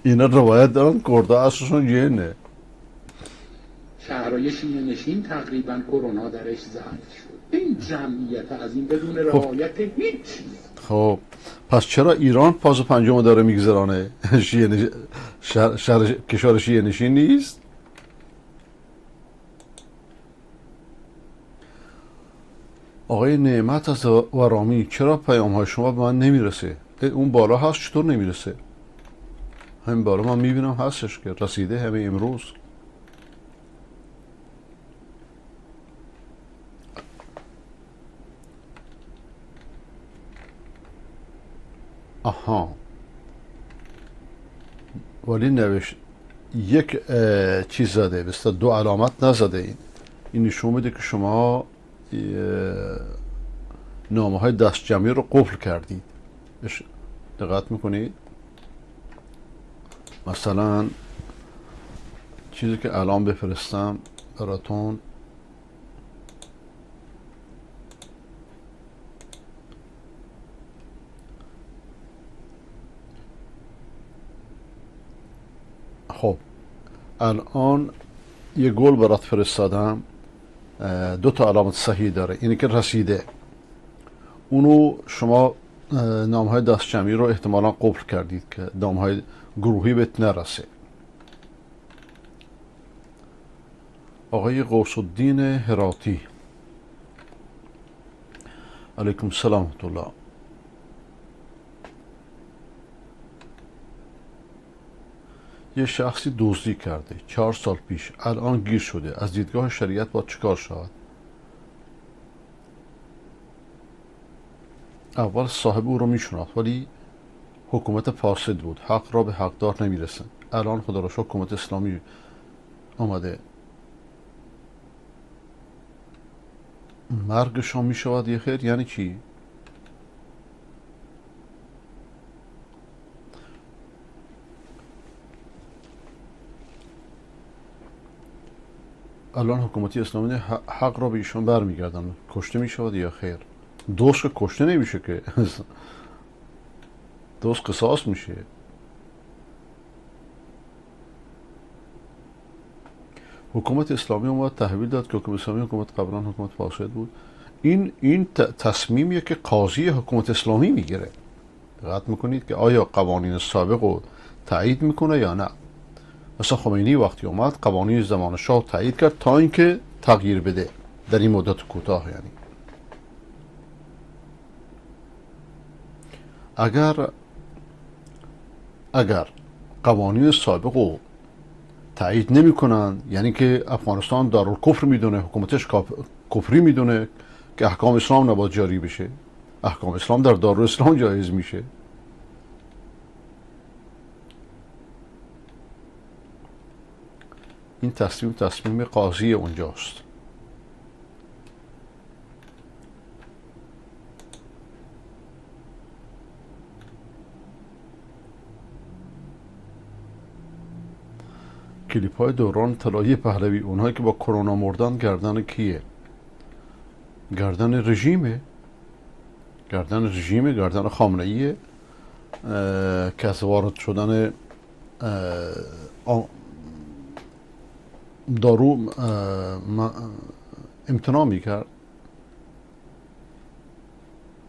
اینا روایت دارن کردا اصلا جنه. شهرهای شیعه نشین تقریبا کرونا درش ضعف شد. این جمعیت از این بدون رعایت هیچ. خب پس چرا ایران فاز 5 داره میگذرانه؟ کشور شیعه نشین نیست؟ آقای نعمت از ورامی: چرا پیام های شما به من نمیرسه؟ اون بالا هست، چطور نمیرسه؟ همین بالا من میبینم هستش که رسیده همه امروز. آها، ولی نوشت یک چیز زده، بسته 2 علامت نزده. این نشون میده که شما نامه های دست جمعی رو قفل کردید. دقت میکنید؟ مثلا چیزی که الان بفرستم براتون، خب الان یه گل برات فرستادم، 2 تا علامت صحیح داره، اینی که رسیده. اونو شما نام های دست جمعی رو احتمالا قفل کردید که نام های گروهی بهت نرسه. آقای غوث الدین هراتی، علیکم السلام و رحمت الله. یه شخصی دزدی کرده 4 سال پیش، الان گیر شده، از دیدگاه شریعت باید چیکار شود؟ اول صاحب او رو میشناخت ولی حکومت فاسد بود، حق را به حقدار نمیرسن. الان خدا را شکر حکومت اسلامی آمده، مرگشان میشود یه خیر. یعنی چی؟ الان حکومتی اسلامی حق را به ایشان برمیگردن، کشته میشود یا خیر؟ دوست که کشته نمیشه که دوست قصاص میشه. حکومت اسلامی اومد تحویل داد که حکومت اسلامی حکومت قبلا حکومت فاسد بود. این تصمیمیه که قاضی حکومت اسلامی میگیره. دقت میکنید که آیا قوانین سابق رو تایید میکنه یا نه. مثلا خمینی وقتی اومد قوانین زمان شاه تایید کرد تا اینکه تغییر بده در این مدت کوتاه. یعنی اگر قوانین سابق رو تایید نمیکنن، یعنی که افغانستان دارالکفر میدونه، حکومتش کفری میدونه که احکام اسلام نباید جاری بشه، احکام اسلام در دارالاسلام جایز میشه. این تصمیم قاضی اونجاست. کلیپ های دوران طلایی پهلوی، اونهایی که با کرونا مردن، گردن کیه؟ گردن رژیمه، گردن خامنه ایه که از وارد شدن دارو امتناع میکرد.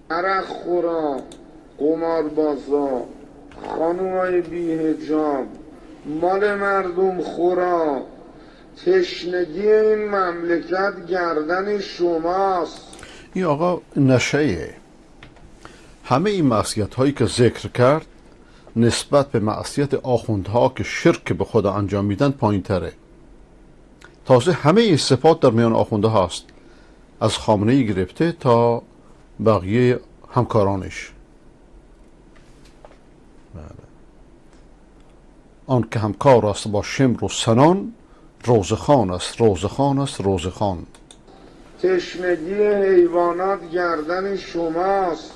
عرق خورا، قماربازا، خانومای بی‌حجاب، مال مردم خورا، تشنگی این مملکت گردن شماست. این آقا نشه‌ایه. همه این معصیت هایی که ذکر کرد نسبت به معصیت آخوندها که شرک به خدا انجام میدن پایین تره. تازه همه این صفات در میان آخوندها هست، از خامنه‌ای گرفته تا بقیه همکارانش. آن که همکار است با شمر و سنان، روزخان است، روزخان است، روزخان. تشنگی حیوانات گردن شماست،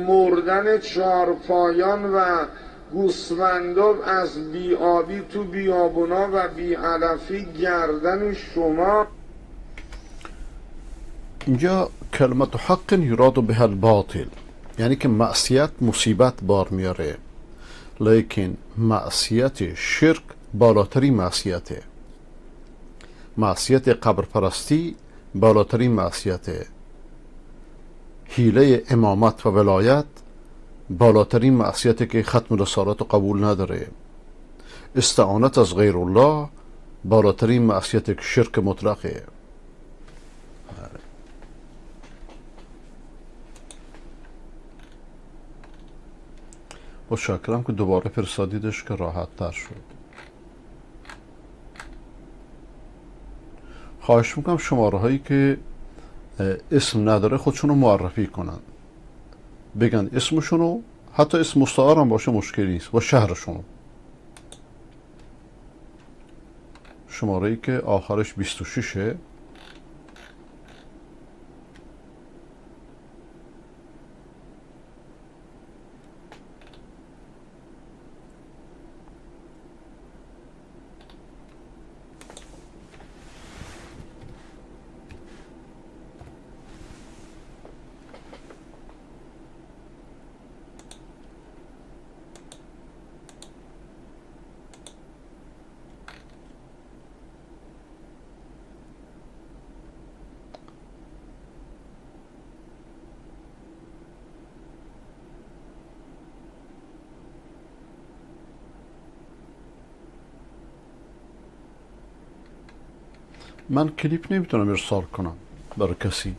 مردن چارپایان و گوسفندان از بیابی تو بیابونا و بیعلفی گردن شما. اینجا کلمت حق یراد به الباطل، یعنی که معصیت مصیبت بار میاره، لیکن معصیت شرک بالاترین معصیته. معصیت قبر پرستی بالاترین معصیته. حیله امامت و ولایت بالاترین معصیتی که ختم رسالت قبول نداره. استعانت از غیر الله بالاترین معصیتی که شرک مطلقه. متشکرم که دوباره فرستادیدش که راحت تر شد. خواهش میکنم شماره هایی که اسم نداره خودشونو معرفی کنن، بگن اسمشونو، حتی اسم مستعار هم باشه مشکلی نیست، و شهرشونو. شماره ای که آخرش 26 من کلیپ نمیتونم ارسال کنم برای کسی،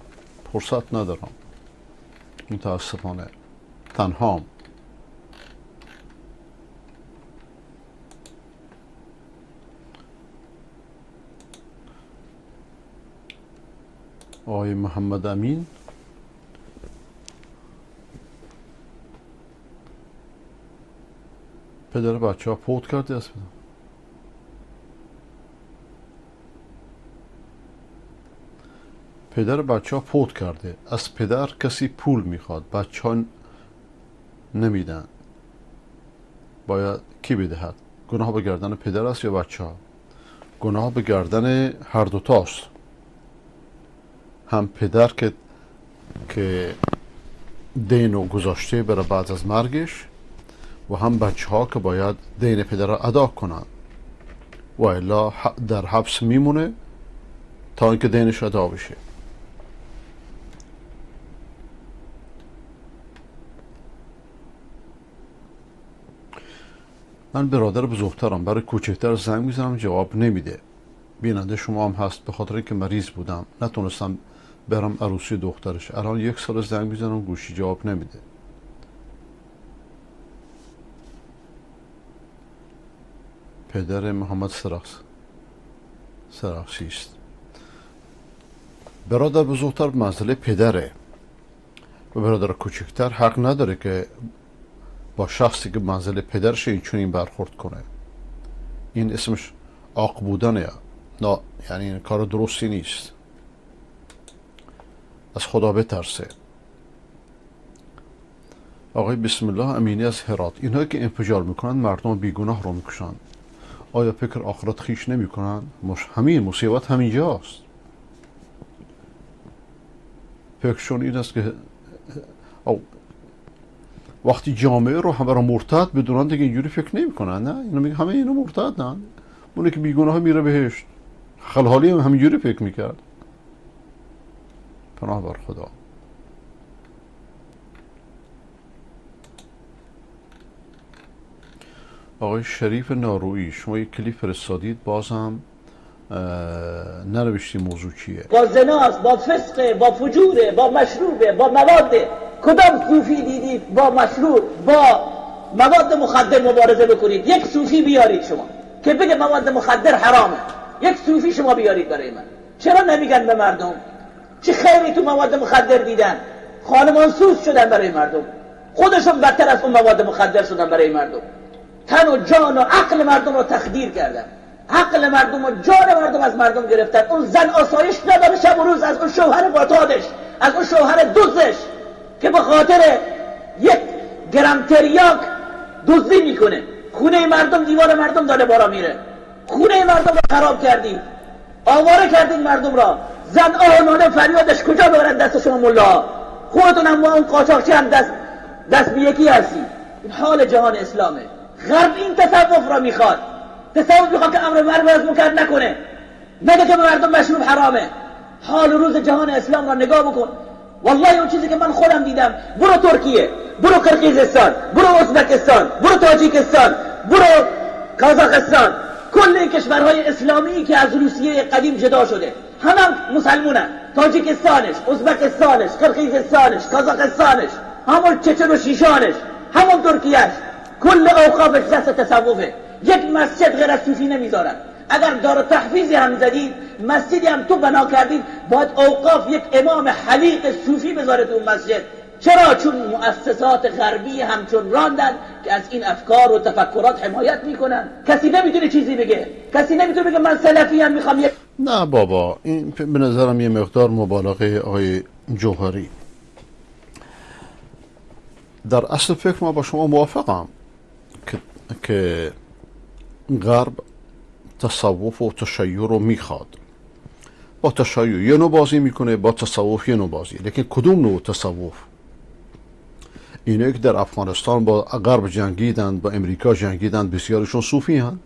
فرصت ندارم متاسفانه، تنهام. آقای محمد امین پدر بچه ها فوت کرده است. پدر بچه ها فوت کرده، از پدر کسی پول میخواد، بچه ها نمیدن، باید کی بدهد؟ گناه به گردن پدر است یا بچه ها؟ گناه به گردن هر دوتاست، هم پدر که دینو گذاشته برای بعد از مرگش و هم بچه ها که باید دین پدر را ادا کنند و الا در حبس میمونه تا اینکه دینش ادا بشه. من برادر بزرگترم برای کوچکتر زنگ میزنم جواب نمیده. بیننده شما هم هست، به خاطر اینکه مریض بودم نتونستم برم عروسی دخترش. الان 1 سال زنگ میزنم گوشی جواب نمیده. پدر محمد سرخسی است. برادر بزرگتر منزله پدره و برادر کوچکتر حق نداره که با شخصی که منزل پدرش این برخورد کنه. این اسمش عاق بودنه، نه، یعنی این کار درستی نیست. از خدا بترسه. آقای بسم الله امینی از هرات، اینهایی که انفجار میکنن مردم بیگناه رو میکشن، آیا فکر آخرت خیش نمیکنن؟ همین مصیبت همینجاست. فکرشون این است که وقتی جامعه رو همه رو مرتد بدونن دیگه اینجوری فکر نمیکنن. نه، اینا میگن همه اینا مرتدن، اونی که بیگناه میره بهشت. خلحالی هم همینجوری فکر میکرد. پناه بر خدا. آقای شریف نارویی، شما یک کلیپ فرستادید، بازم ننوشتی موضوع چیه. با زناست، با فسقه، با فجوره، با مشروبه، با مواده. کدام صوفی دیدید با مشروب، با مواد مخدر مبارزه بکنید؟ یک صوفی بیارید شما که بگه مواد مخدر حرامه. یک صوفی شما بیارید برای من. چرا نمیگن به مردم؟ چه خیری تو مواد مخدر دیدن؟ خانمان سوز شدن برای مردم، خودشون بدتر از اون مواد مخدر شدن برای مردم. تن و جان و عقل مردم رو تخدیر کردن، عقل مردم و جان مردم از مردم گرفتن. اون زن آسایش نداره شب و روز از اون شوهر معتادش، از اون شوهر دزدش که به خاطر 1 گرم تریاک دزدی میکنه. خونه مردم، دیوار مردم داره بالا میره. خونه مردم رو خراب کردیم، آواره کردیم مردم را. زن آهنانه فریادش کجا ببرن دست شما ملا؟ خودتون هم با اون قاچاقچی هم دست به یکی هستی. این حال جهان اسلامه. غرب این تصوف را میخواد. تصوف میخواد که امر معروف از منکر نکنه، نگه که به مردم مشروب حرامه. حال روز جهان اسلام را نگاه بکن. والله اون چیزی که من خودم دیدم، برو ترکیه، برو قرقیزستان، برو ازبکستان، برو تاجیکستان، برو کازاخستان، کل این کشورهای اسلامی که از روسیه قدیم جدا شده همه مسلمونن. تاجیکستانش، ازبکستانش، قرقیزستانش، کازاخستانش، همون چچن و شیشانش، همون ترکیهش، کل اوقافش دست تصوفه. یک مسجد غیر از صوفی نمیذارن. اگر دار تحفیظی هم زدید، مسجدی هم تو بنا کردید، باید اوقاف یک امام حلیق صوفی بذاره تو مسجد. چرا؟ چون مؤسسات غربی همچون راندن که از این افکار و تفکرات حمایت میکنن. کسی نمیتونه چیزی بگه، کسی نمیتونه بگه من سلفی هم میخوام. نه بابا، این به نظرم یه مقدار مبالغه آقای جوهری. در اصل فکر ما با شما موافقم که غرب تصوف و تشیع رو میخواد. با تشیع یه نوع بازی میکنه، با تصوف یه نوع بازی. لیکن کدوم نوع تصوف؟ اینه که در افغانستان با غرب جنگیدند، با امریکا جنگیدند، بسیارشون صوفی هستند.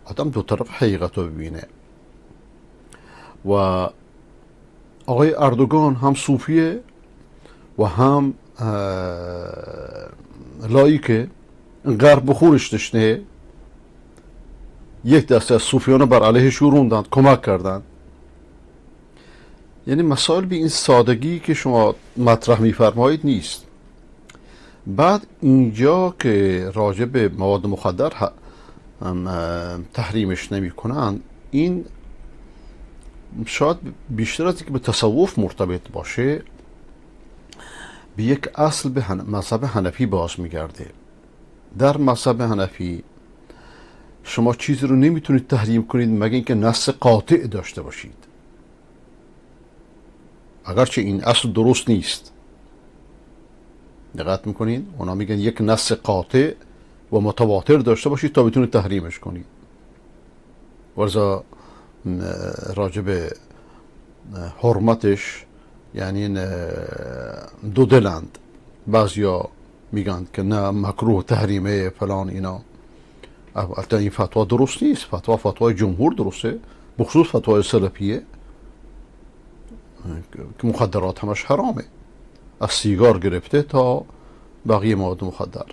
آدم دو طرف حقیقت رو ببینه. و آقای اردوگان هم صوفیه و هم لایکه. غرب بخورش نشنه، یک دسته از صوفیان بر علیه شوروندند، کمک کردند. یعنی مسائل به این سادگی که شما مطرح میفرمایید نیست. بعد اینجا که راجع به مواد مخدر تحریمش نمی کنند، این شاید بیشتر از اینکه به تصوف مرتبط باشه به یک اصل به مذهب حنفی باز میگرده. در مذهب حنفی شما چیزی رو نمیتونید تحریم کنید مگر اینکه نص قاطع داشته باشید، اگرچه این اصل درست نیست. دقت میکنید؟ اونا میگن یک نص قاطع و متواتر داشته باشید تا بتونید تحریمش کنید. ورزا راجع به حرمتش یعنی دو دلند. بعضیا میگن که نه مکروه تحریمه فلان اینا. البته این فتوا درست نیست. فتوای جمهور درسته، بخصوص فتوای سلفیه که مخدرات همش حرامه، از سیگار گرفته تا بقیه مواد مخدر.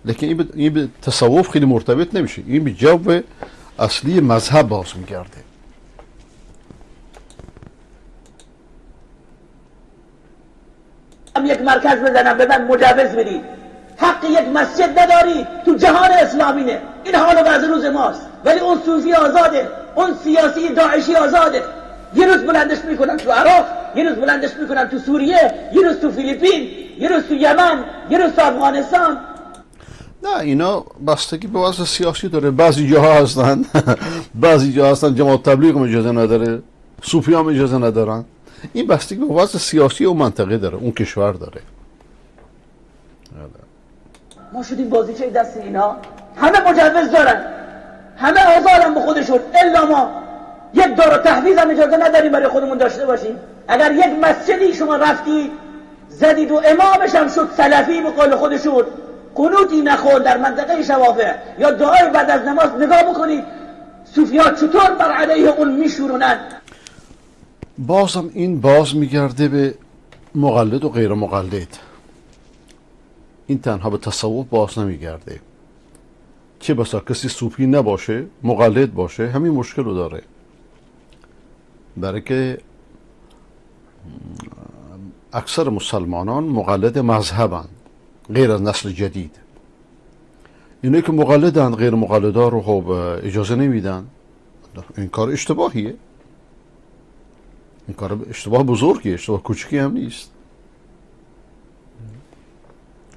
لیکن این به تصوف خیلی مرتبط نمیشه، این به جو اصلی مذهب باز میگرده. یک مرکز بزنم به من مجوز بدید، حق یک مسجد نداری تو جهان اسلامی نه. این حال و وضع روز ماست، ولی اون صوفی آزاده، اون سیاسی داعشی آزاده. یه روز بلندش میکنن تو عراق، یه روز بلندش میکنن تو سوریه، یه روز تو فیلیپین، یه روز تو یمن، یه روز تو افغانستان. نه اینا بستگی به وضع سیاسی داره. بعضی جاها هستن بعضی جاها هستن جماعت تبلیغ اجازه نداره، صوفی هم اجازه ندارن. این بستگی به وضع سیاسی و منطقه داره، اون کشور داره. ما شدیم بازیچه دست اینا. همه مجوز دارن، همه آزارن به خودشون، الا ما یک دار و تحویز هم اجازه نداریم برای خودمون داشته باشیم. اگر یک مسجدی شما رفتی زدید و امامش هم شد سلفی به قول خودشون، قنوتی نخون در منطقه شوافع یا دعای بعد از نماز، نگاه بکنید صوفیات چطور بر علیه اون میشورونن. بازم این باز میگرده به مقلد و غیر مقلد. این تنها به تصوف باز نمیگرده. چه بسا کسی صوفی نباشه مقلد باشه همین مشکل رو داره، برای که اکثر مسلمانان مقلد مذهبند غیر از نسل جدید. اینایی که مقلدند غیر مقلدا رو خب اجازه نمیدن. این کار اشتباهیه، این کار اشتباه بزرگیه، اشتباه کوچکی هم نیست.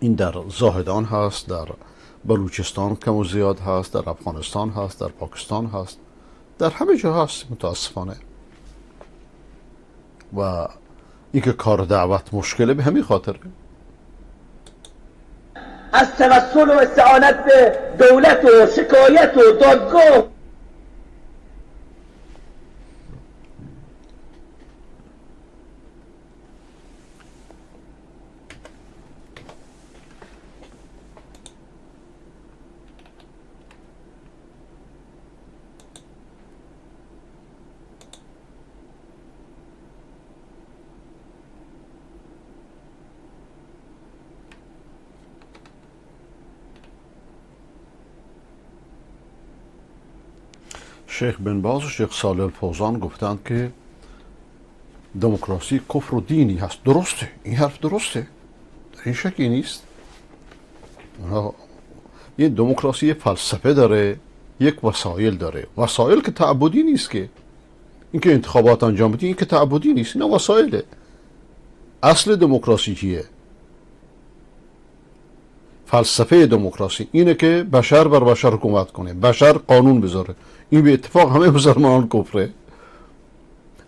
این در زاهدان هست، در بلوچستان کم و زیاد هست، در افغانستان هست، در پاکستان هست، در همه جا هست متاسفانه. و اینکه کار دعوت مشکله به همین خاطره. از توسل و استعانت به دولت و شکایت و دادگاه شیخ بن باز و شیخ صالح الفوزان گفتند که دموکراسی کفر و دینی هست. درسته، این حرف درسته، در این شکی نیست. یه دموکراسی فلسفه داره، یک وسایل داره. وسایل که تعبدی نیست، که اینکه انتخابات انجام بدی این که تعبدی نیست، اینا وسایله. اصل دموکراسی چیه؟ فلسفه دموکراسی اینه که بشر بر بشر حکومت کنه، بشر قانون بذاره. این به اتفاق همه مسلمانان کفره.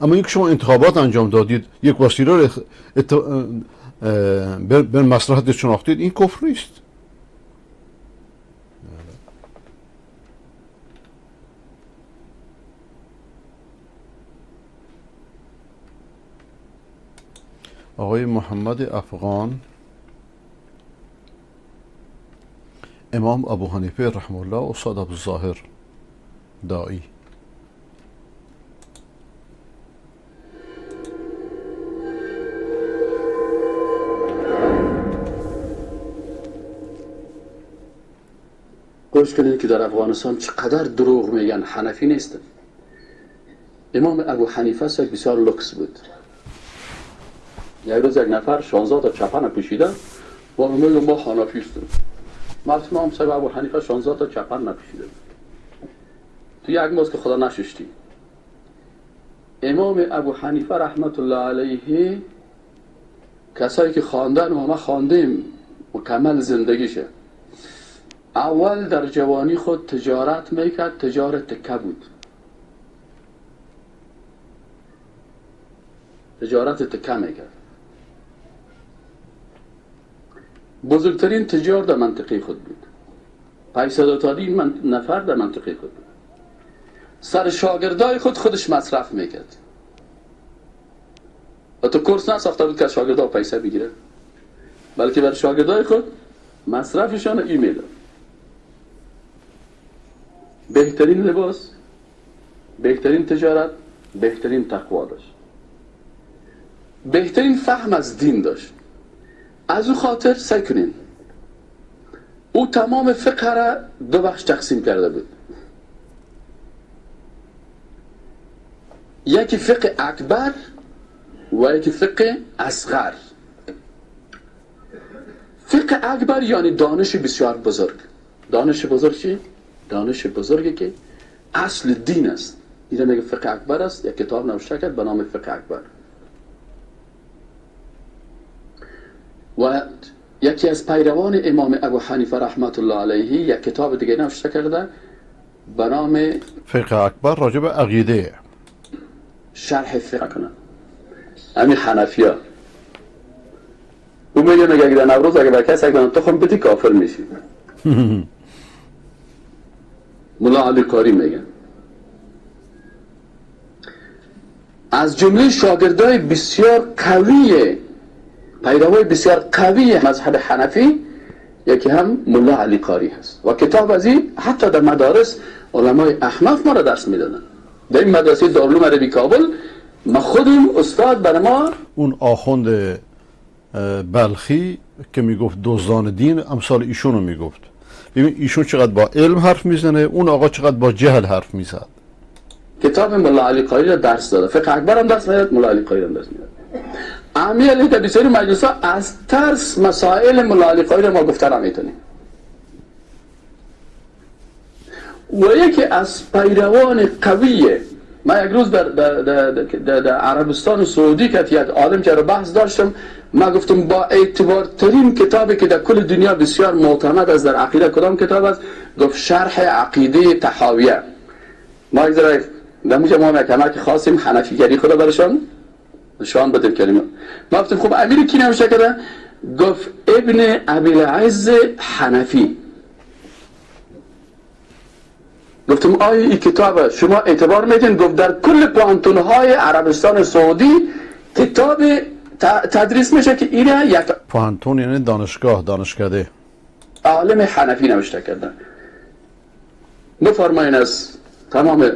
اما اینکه شما انتخابات انجام دادید، یک وسیله رو به مصلحت شناختید، این کفر نیست. آقای محمد افغان، امام ابو حنیفه رحمه الله، استاد ابوالظاهر داعی. قل گوش کنید که در افغانستان چقدر دروغ میگن. حنفی نیستن. امام ابو حنیفه یک بسیار لوکس بود. یک روز یک نفر 16 تا چپن پوشیده و میگه ما حنفی هستیم. مرد امام صاحب ابو حنیفه 16 تا چپن نپوشیده. تو یک ماست که خدا نششتی. امام ابو حنیفه رحمت الله علیه کسایی که خواندن و ما خواندیم مکمل زندگیشه. اول در جوانی خود تجارت میکرد، تجارت تکه بود. تجارت تکه میکرد. بزرگترین تجار در منطقه خود بود. 500 نفر در منطقه خود بود. سر شاگردای خودش مصرف میکرد. و تو کورس نساخته بود که شاگردا پیسه بگیره، بلکه بر شاگردای خود مصرفشان ایمیل. بهترین لباس، بهترین تجارت، بهترین تقوا داشت. بهترین فهم از دین داشت. از او خاطر سعی کنین او تمام فقه را دو بخش تقسیم کرده بود. یکی فقه اکبر و یکی فقه اصغر. فقه اکبر یعنی دانش بسیار بزرگ. دانش بزرگ چی؟ دانش بزرگی که اصل دین است. این میگه فقه اکبر است. یک کتاب نوشته کرد به نام فقه اکبر. و یکی از پیروان امام ابو حنیفه رحمت الله علیه یک کتاب دیگه نوشته کرده به نام فقه اکبر راجع به عقیده، شرح فقه کنه. همین حنفی‌ها او میگه اگر نوروز اگه به کسی اگه تخم بدی کافر میشی. مولا علی کاری میگه از جمله شاگردای بسیار قوی، پیروای بسیار قوی مذهب حنفی یکی هم مولا علی کاری هست. و کتاب از این حتی در مدارس علمای احناف ما را درس میدادن. در این مدرسه دارالعلوم عربی کابل ما خودم استاد بر ما اون آخوند بلخی که میگفت دزدان دین امثال ایشونو میگفت. ببین ایشون چقدر با علم حرف میزنه، اون آقا چقدر با جهل حرف میزد. کتاب مولا علی کاری را درس داده. فقه اکبر هم درس میداد، مولا علی کاری هم درس میداد. امیل در بسیاری مجلس ها از ترس مسائل مولا علی کاری را ما گفته نمیتونیم. و یکی از پیروان قویه، من یک روز در عربستان سعودی که یک عالم که رو بحث داشتم، من گفتم با اعتبار ترین کتابی که در کل دنیا بسیار معتمد است در عقیده کدام کتاب است؟ گفت شرح عقیده طحاویه. ما یک ذره در موجه ما کمک خواستیم حنفی گری خدا برشان نشان بدیم کلمه. ما گفتم خب امیر کی نوشته کرده؟ گفت ابن ابی العز حنفی. گفتم آیا این کتاب شما اعتبار میدین؟ گفت در کل پانتونهای عربستان سعودی کتاب تدریس میشه که اینه یک پانتون یعنی دانشگاه، دانشکده، عالم حنفی نوشته کردن. بفرمایین از تمام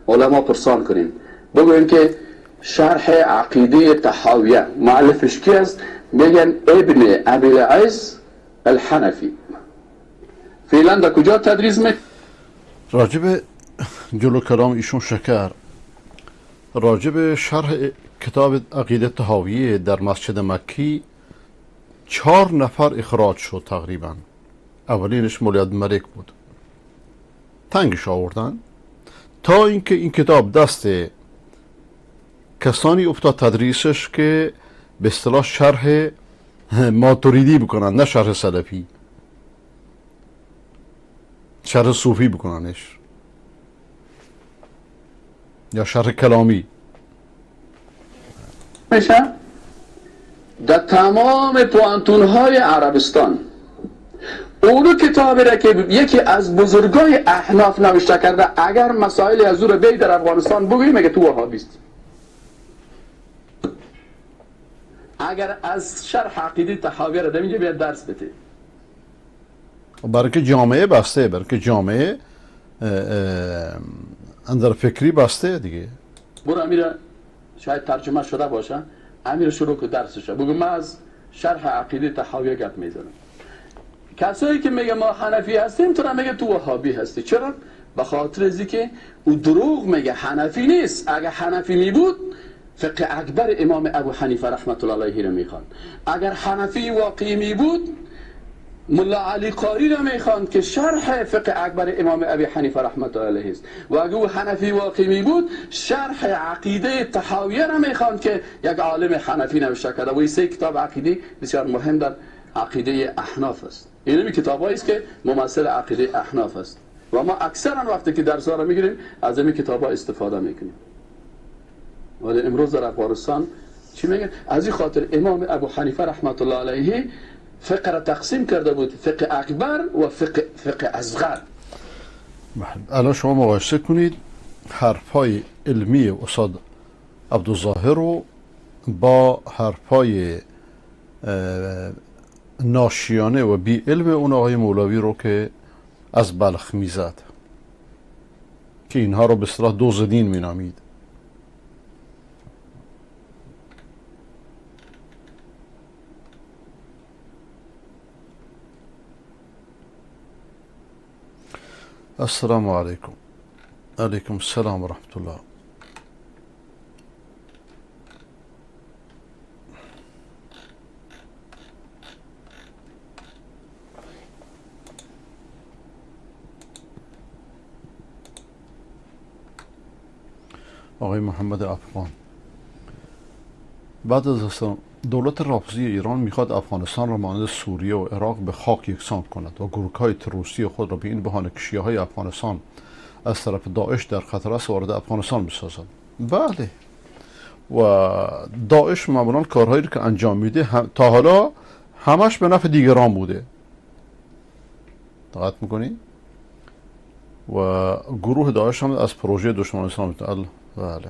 علما پرسان کنین بگوین که شرح عقیده طحاویه مؤلفش کی است؟ میگن ابن ابی العز الحنفی. فعلا در کجا تدریس میکنه؟ راجب جلو کلام ایشون شکر، راجب شرح کتاب عقیده طحاویه در مسجد مکی 4 نفر اخراج شد تقریبا. اولینش مولی عبدالملک بود، تنگش آوردن تا اینکه این کتاب دست کسانی افتاد تدریسش که به اصطلاح شرح ماتوریدی بکنن، نه شرح سلفی، شرح صوفی بکننش یا شرح کلامی. میشه در تمام پوانتونهای عربستان اونو کتابی را که یکی از بزرگای احناف نوشته کرده اگر مسائل از او را بی در افغانستان بگویی میگه تو وهابیست. اگر از شرح عقیده طحاویه را در اینجا بیاد درس بده، برای که جامعه بسته، برای که جامعه اندر فکری بسته دیگه. برو امیر شاید ترجمه شده باشه، امیر شروع که درسشه بگو من از شرح عقیده طحاویه گپ میزنم. کسایی که میگه ما حنفی هستیم تو را میگه تو وهابی هستی. چرا؟ به خاطر از که او دروغ میگه، حنفی نیست. اگه حنفی می بود فقه اکبر امام ابو حنیفه رحمت الله علیه را میخوان. اگر حنفی واقعی می بود ملا علی قاری را میخواند که شرح فقه اکبر امام ابی حنیفه رحمت الله علیه است. و اگر او حنفی واقعی می بود شرح عقیده طحاویه را میخواند که یک عالم حنفی نوشته کرده. و این سه کتاب عقیده بسیار مهم در عقیده احناف است. این کتابایی است که ممثل عقیده احناف است و ما اکثرا وقتی که درس ها را میگیریم از این کتاب ها استفاده میکنیم. ولی امروز در افغانستان چی میگن؟ از این خاطر امام ابو حنیفه رحمت الله علیه فقه را تقسیم کرده بود، فقه اکبر و فقه اصغر. الان شما مقایسه کنید حرفای علمی استاد عبدالظاهر رو با حرفای ناشیانه و بی علم اون آقای مولوی رو که از بلخ میزد که اینها رو به اصطلاح دوز دین مینامید. السلام علیکم. علیکم السلام و رحمت الله. آقای محمد افغان: بعد از دولت رافضی ایران میخواد افغانستان را مانند سوریه و عراق به خاک یکسان کند و گروه‌های تروریستی خود را به این بهانه که شیعه‌های افغانستان از طرف داعش در خطر است وارد افغانستان میسازد. بله، و داعش معمولا کارهایی که انجام میده تا حالا همش به نفع دیگران بوده. دقت میکنی؟ و گروه داعش هم از پروژه دشمن اسلام بله.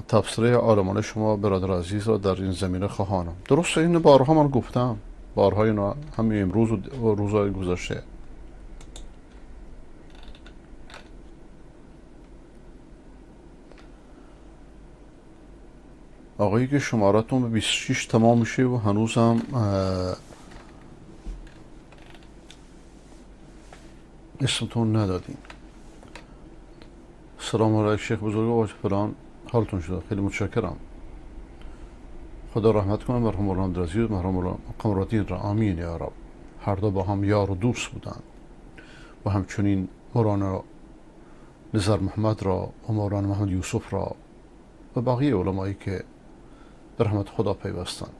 تبصره عالمانه شما برادر عزیز را در این زمینه خواهانم. درسته، این بارها من گفتم، بارها اینا همین امروز و روزهای گذشته. آقایی که شمارتون به 26 تمام میشه و هنوزم اسمتون ندادین. سلام علیکم شیخ بزرگ و فلان، حالتون شده؟ خیلی متشکرم. خدا رحمت کنه مرحوم مولانا عبدالعزیز و مرحوم مولانا قمرالدین را، آمین یا رب. هر دو با هم یار و دوست بودند و همچنین مولانا نظر محمد را و مولانا محمد یوسف را و بقیه علمایی که به رحمت خدا پیوستند.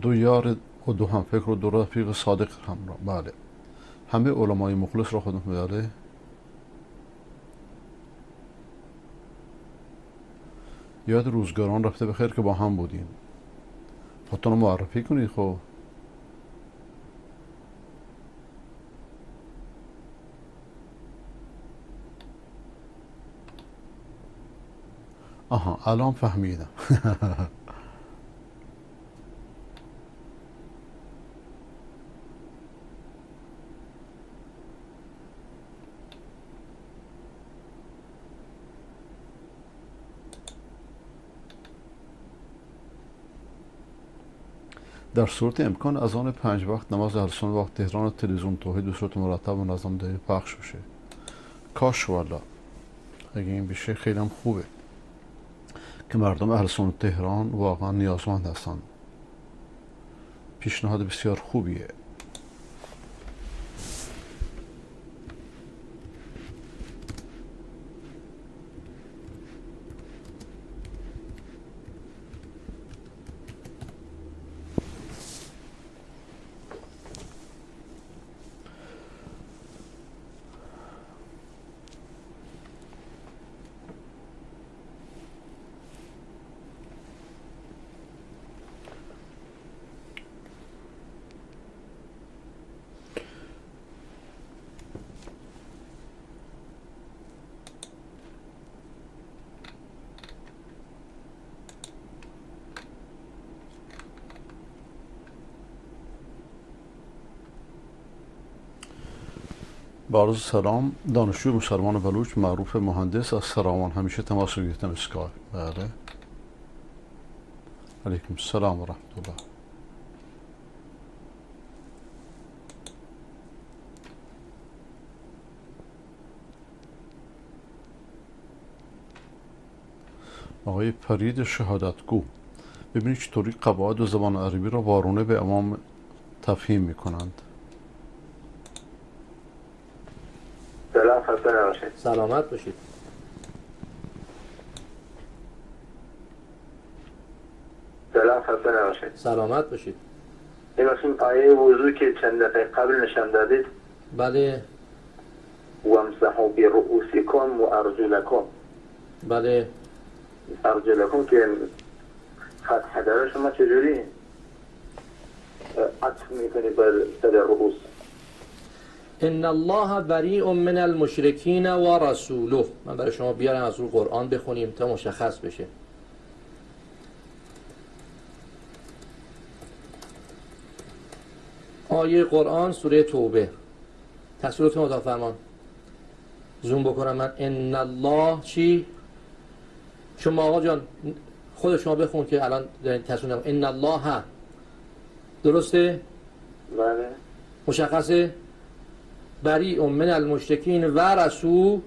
دو یار و دو هم فکر و دو رفیق صادق هم را، بله، همه علمای مخلص را خودم بله. یاد روزگاران رفته به خیر که با هم بودیم. خودتون رو معرفی کنید. خب آها، الان فهمیدم. در صورت امکان از آن 5 وقت نماز اهل سنت وقت تهران و تلویزیون توحید به صورت مرتب و نظم داری پخش بشه. کاش والا اگه این بشه خیلی هم خوبه که مردم اهل سنت تهران واقعا نیازمند هستن. پیشنهاد بسیار خوبیه. با عرض سلام، دانشجو مسلمان بلوچ معروف مهندس از سراوان همیشه تماس گرفتم اسکای. بله. علیکم السلام و رحمت الله. آقای فرید شهادتگو، ببینید چطوری قواعد و زبان عربی را وارونه به امام تفهیم میکنند. سلام، خسته نباشید. سلامت باشید. سلام، خسته نباشید. سلامت باشید. این مثل آیه وضو که چند دقیقه قبل نشان دادید. بله. وامسحوا برؤوسکم و ارجلکم. بله. ارجلکم که فتح داره، شما چجوری عطف میکنی بر سر رؤوس؟ ان الله بریء من المشرکین و رسوله. من برای شما بیارم از رو قرآن بخونیم تا مشخص بشه. آیه قرآن سوره توبه. تصویرتون اتاق فرمان زوم بکنم من. ان الله چی؟ شما آقا جان خود شما بخون که الان دارین تصویر نمون. ان الله درسته؟ بله. مشخصه؟ بریء من المشرکین و رسول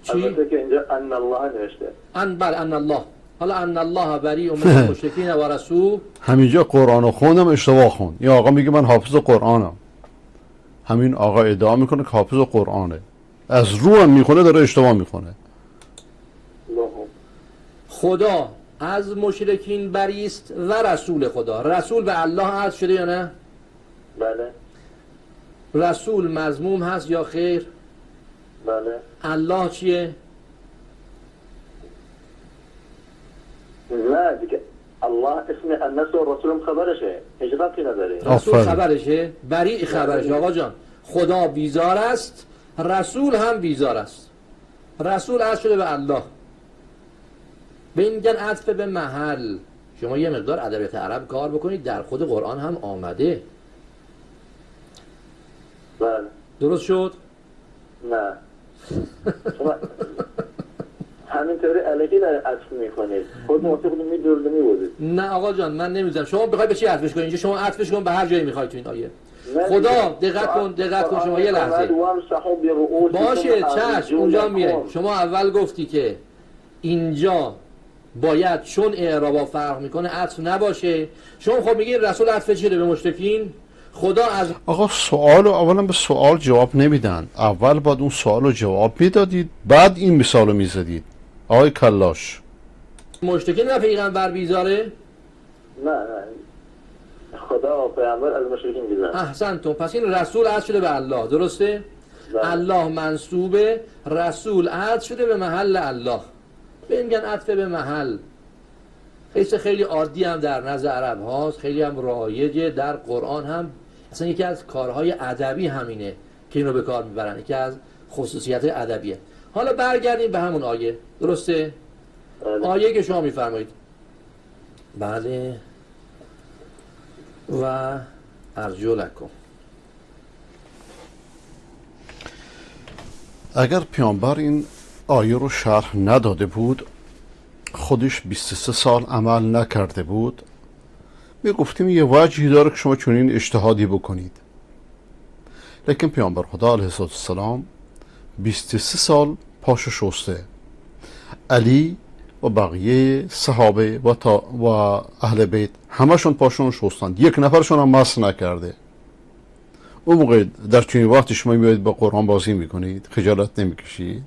چی؟ البته که اینجا ان الله نوشته. ان الله. حالا ان الله بریء من المشرکین و رسول. همینجا قرآن رو خوندم اشتباه خوند. یا آقا میگه من حافظ قرآنم. همین آقا ادعا میکنه که حافظ قرآنه. از رو هم میخونه داره اشتباه میکنه. خدا از مشرکین بریست و رسول خدا. رسول به الله عرض شده یا نه؟ بله. رسول مضموم هست یا خیر؟ بله. الله چیه؟ نه دیگه الله اسم الناس و رسولم خبرشه، اجرابی نداره. رسول خبرشه، بریء خبرشه. آقا جان خدا بیزار است، رسول هم بیزار است. رسول عرض شده به الله. به این میگن عطف به محل. شما یه مقدار ادبیات عرب کار بکنید، در خود قرآن هم آمده. بله. درست شد؟ نه. شما همینطوری الکی در عطف میکنید. خود موافق میبودید. نه آقا جان من نمیذارم. شما بخواید به چی عطفش کنید؟ اینجا شما عطفش کن به هر جایی میخواید تو این آیه. خدا دقت کن شما یه لحظه. باشه چشم اونجا میره. شما اول گفتی که اینجا باید چون اعرابا فرق میکنه عطف نباشه. شما خب میگین رسول عطف شده به مشرکین. خدا از آقا سوال رو اولا به سوال جواب نمیدن. اول باید اون سوال رو جواب میدادید بعد این مثال رو میزدید. آقای کلاش مشرکین نه پیغمبر بیزاره؟ نه خدا و پیغمبر از مشرکین بیزاره. احسنتون. پس این رسول عطف شده به الله، درسته؟ الله منصوبه، رسول عطف شده به محل الله. به این میگن عطف به محل. خیلی عادی هم در نزد عرب هاست، خیلی هم رایجه در قرآن هم. اصلا یکی از کارهای ادبی همینه که اینو به کار میبرن، یکی از خصوصیت ادبیه. حالا برگردیم به همون آیه، درسته؟ آیه که شما میفرمایید. بله. و ارجلکم. اگر پیامبر این آیه رو شرح نداده بود، خودش 23 سال عمل نکرده بود، می گفتیم یه وجهی داره که شما چنین اجتهادی بکنید. لیکن پیامبر خدا علیه السلام 23 سال پاشو شسته. علی و بقیه صحابه و اهل بیت همشون پاشون شستند، یک نفرشون هم مس نکرده. اون موقع در چنین وقتی شما میایید با قرآن بازی میکنید، خجالت نمیکشید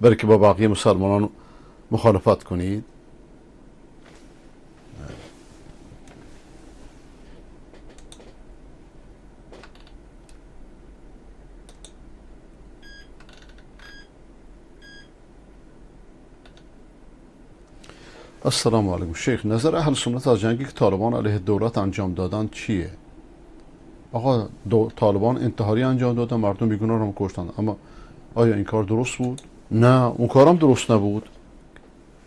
برای که با بقیه مسلمانان مخالفت کنید؟ السلام علیکم شیخ، نظر اهل سنت از جنگی که طالبان علیه دولت انجام دادن چیه؟ آقا طالبان انتحاری انجام دادن، مردم بیگناه رو کشتن، اما آیا این کار درست بود؟ نه اون کارم درست نبود.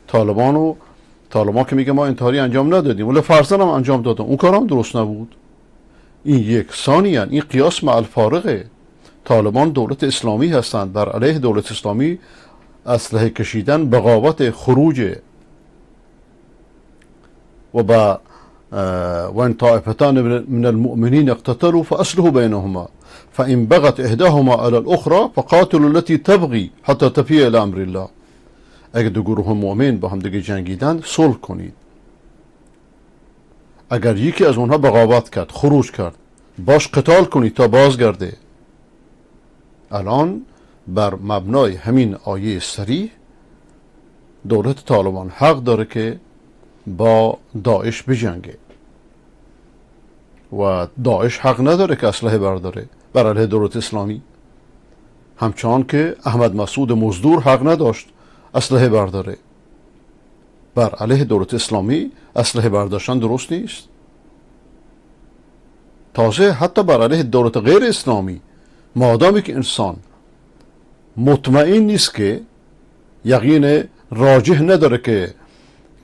طالبان که میگه ما انتحاری انجام ندادیم ولی فرضاً هم انجام دادن، اون کارم درست نبود. این یک. ثانیاً این قیاس مع الفارقه. طالبان دولت اسلامی هستند، بر علیه دولت اسلامی اسلحه کشیدن بغاوت خروج وإن طائفتان من المؤمنين اقتتلوا فأصلحوا بينهما فإن بغت إحداهما على الأخرى فقاتلوا التي تبغي حتى تفيء إلى أمر الله. اگر دو گروه مؤمن با هم دیگه جنگیدن صلح کنید. اگر یکی از اونها بغاوت کرد، خروج کرد، باش قتال کنید تا بازگرده. الان بر مبنای همین آیه صریح دولت طالبان حق داره که با داعش بجنگه و داعش حق نداره که اسلحه برداره بر علیه دولت اسلامی، همچنان که احمد مسعود مزدور حق نداشت اسلحه برداره. بر علیه دولت اسلامی اسلحه برداشتن درست نیست. تازه حتی بر علیه دولت غیر اسلامی، مادامی که انسان مطمئن نیست که یقین راجح نداره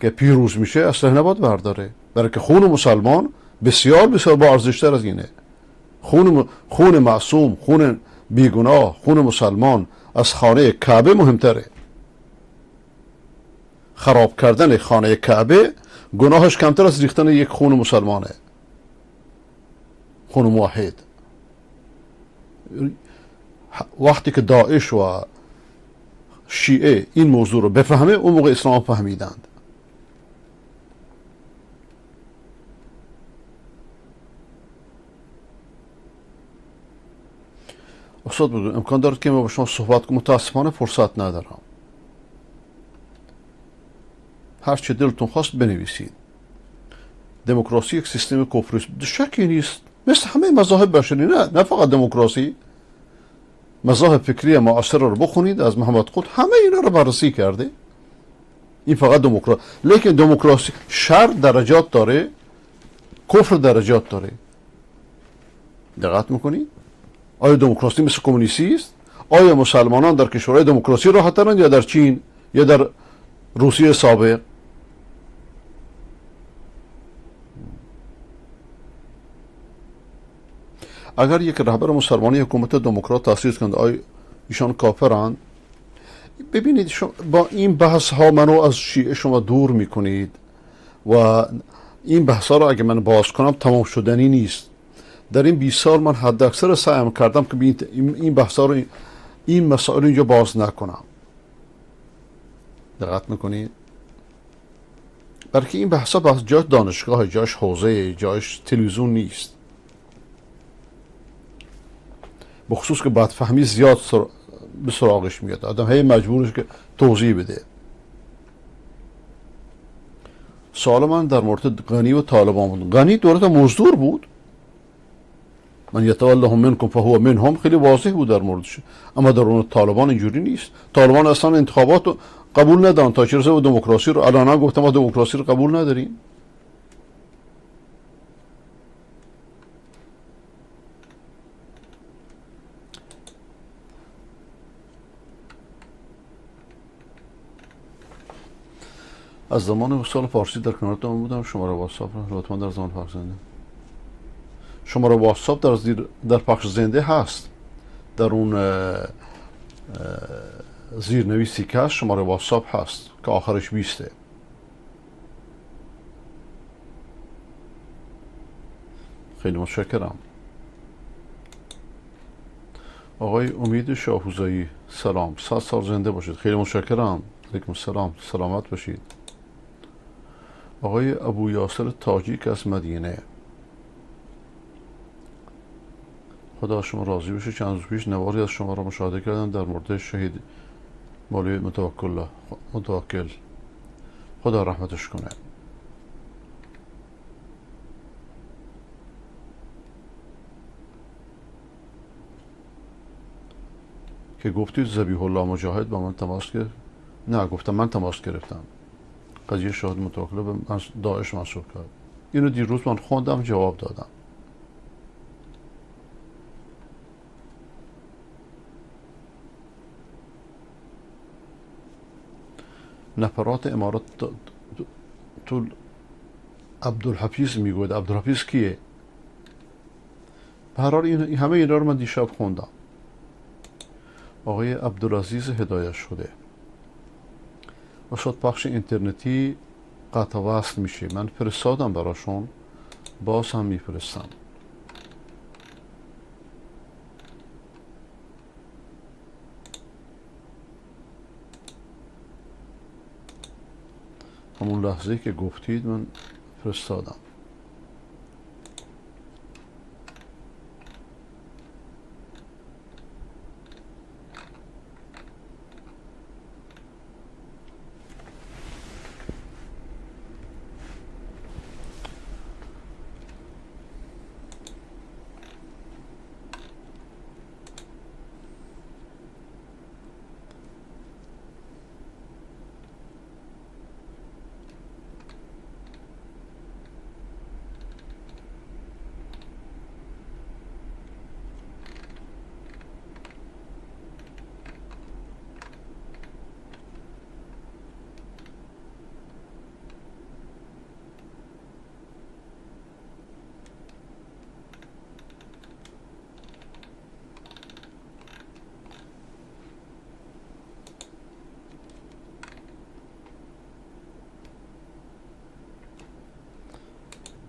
که پیروز میشه، اسلحه نباید برداره، برای که خون مسلمان بسیار بسیار با ارزشتر از اینه. خون معصوم، خون بیگناه، خون مسلمان از خانه کعبه مهمتره. خراب کردن خانه کعبه گناهش کمتر از ریختن یک خون مسلمانه، خون موحد. وقتی که داعش و شیعه این موضوع رو بفهمه، اون موقع اسلام فهمیدند. استاد بود امکان دارد که ما با شما صحبت کنم، متاسفانه فرصت ندارم. هر چه دلتون خواست بنویسید. دموکراسی یک سیستم کفری است، شکی نیست، مثل همه مذاهب بشری. نه فقط دموکراسی، مذاهب فکری معاصر رو بخونید، از محمد قطب همه اینا رو بررسی کرده. این فقط دموکراسی، لیکن دموکراسی شر درجات داره، کفر درجات داره. دقت میکنید؟ آیا دموکراسی مثل کمونیستی است؟ آیا مسلمانان در کشورهای دموکراسی راحت ترند یا در چین یا در روسیه سابق؟ اگر یک رهبر مسلمانی حکومت دموکرات تأسیس کنند، آیا ایشان کافرند؟ ببینید، شما با این بحث ها منو از شیعه شما دور میکنید و این بحث ها رو اگه من باز کنم تمام شدنی نیست. در این 20 سال من حد اکثر سعیم کردم که این بحث ها رو، این مسائل اینجا باز نکنم. دقت میکنید؟ بلکه این بحث ها بحث جاش دانشگاه، جاش حوزه، جاش تلویزیون نیست. بخصوص که بدفهمی زیاد به سراغش میاد، آدم هی مجبورش که توضیح بده. سوال من در مورد غنی و طالبان بود. غنی دولت مزدور بود، من یتولهم منکم فهو منهم، خیلی واضح بود در موردش. اما در مورد طالبان اینجوری نیست. طالبان اصلا انتخابات رو قبول ندارن تا چه رسه به دموکراسی رو. الان هم گفتم ما دموکراسی رو قبول نداریم. از زمان وصال فارسی در کنارتون بودم. شماره واتساپ رو لطفا در زمان پخش زنده، شماره واتساپ در پخش زنده هست، در اون زیرنویسی که هست شماره واتساپ هست که آخرش 20. خیلی متشکرم. آقای امید شاهوزایی سلام، 100 سال زنده باشید. خیلی متشکرم. علیکم السلام، سلامت باشید. آقای ابو یاسر تاجیک از مدینه، خدا شما راضی بشه. چند روز پیش نواری از شما را مشاهده کردم در مورد شهید مولوی متوکل، خدا رحمتش کنه. که گفتید ذبیح الله مجاهد با من تماس گرفت. نه، گفتم من تماس گرفتم. قضیه شهید متوکل به داعش منسوب کرد. اینو دیروز من خوندم، جواب دادم. نفرات امارات تو عبدالحفیظ میگوید. عبدالحفیظ کیه؟ به هر حال همه اینا رو من دیشب خوندم. آقای عبدالعزیز هدایت شده. وسط پخش اینترنتی قطع وصل میشه. من فرستادم براشون، باز هم میفرستم. همون لحظه که گفتید من فرستادم.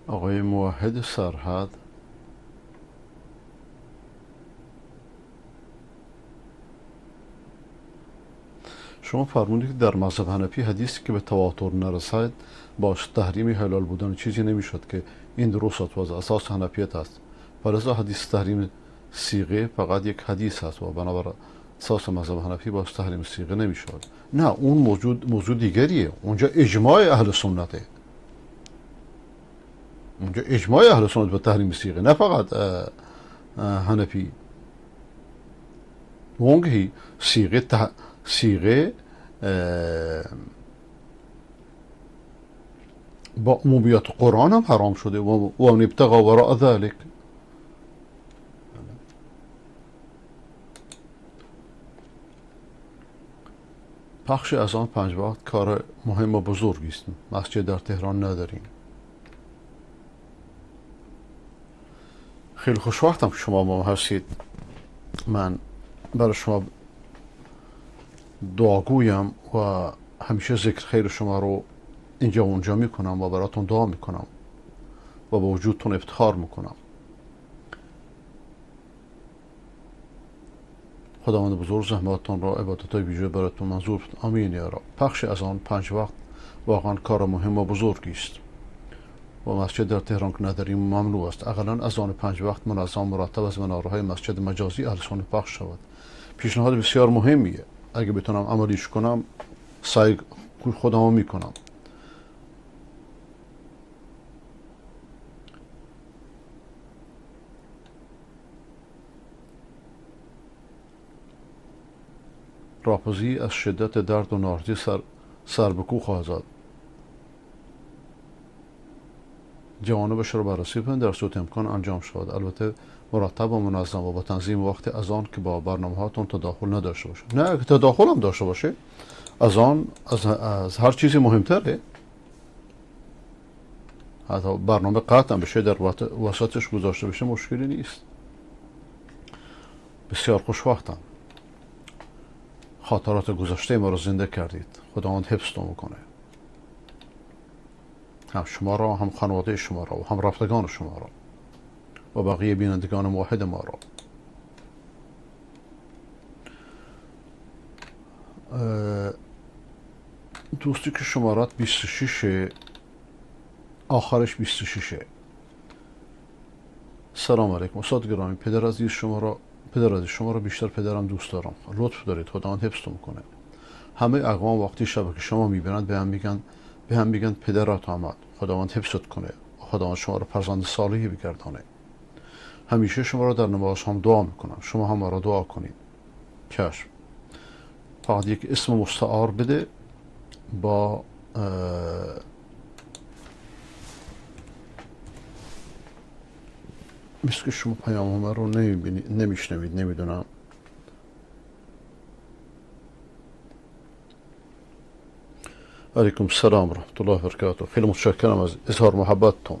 آقای موحد سرحد شما فرمودید که در مذهب حنفی حدیثی که به تواتر نرسد باش تحریم حلال بودن چیزی نمیشد که این درست و اساس حنفیت است. فلذا حدیث تحریم صیغه فقط یک حدیث است و بنابراین اساس مذهب حنفی باش تحریم صیغه نمیشد. نه، اون موضوع دیگریه. اونجا اجماع اهل سنته. اونجا اجماع اهل سنت به تحریم صیغه، نه فقط حنفی. اونگهی صیغه با عمومیت قرآن هم حرام شده و ابتغا وراء ذلك. پخش اذان 5 وقت کار مهم و بزرگی است. مسجد در تهران نداریم. خیلی خوشوقتم که شما با ما هستید. من برای شما دعاگویم و همیشه ذکر خیر شما رو اینجا و اونجا میکنم و براتون دعا میکنم و به وجودتون افتخار میکنم. خداوند بزرگ زحماتتون را، عبادتهای ویژه براتون منظور. آمین یا رب. پخش اذان 5 وقت واقعا کار مهم و بزرگی است و مسجد در تهران که نداریم ممنوع است. اقلا اذان 5 وقت منظم مرتب از مناره‌های مسجد مجازی اهل سنت پخش شود. پیشنهاد بسیار مهمیه. اگه بتونم عملیش کنم سعی خودمو میکنم. راپزی از شدت درد و نارزی سر به کوه خواهد زد. جوانبش را بررسی کنید در صورت امکان انجام شود. البته مرتب و منظم و با تنظیم وقت اذان که با برنامه هاتون تداخل نداشته باشه. نه، اگه تداخل هم داشته باشه اذان از هر چیزی مهمتره. حتی برنامه قطع هم بشه در وسطش گذاشته بشه مشکلی نیست. بسیار خوشوقتم. خاطرات گذشته ما رو زنده کردید. خداوند حفظتون میکنه. هم شما را، هم خانواده شما را و هم رفتگان شما را و بقیه بینندگان موحد ما را. دوستی که شمارات 26 آخرش 26. سلام علیکم استاد گرامی. پدر عزیز شما را بیشتر پدرم دوست دارم. لطف دارید. خداوند حفظتون میکنه. همه اقوام وقتی شب که شما میبینند به هم میگن پدرت آمد. خداوند حفظت کنه. خداوند شما را فرزند صالحی بگردانه. همیشه شما را در نماز هم دعا میکنم. شما هم ما را دعا کنید. چشم. فقط یک اسم مستعار بده با مثل که شما پیام رو نمیشنوید. نمیدونم. علیکم السلام رحمت الله و برکاته. خیلی متشکرم از اظهار محبتتون.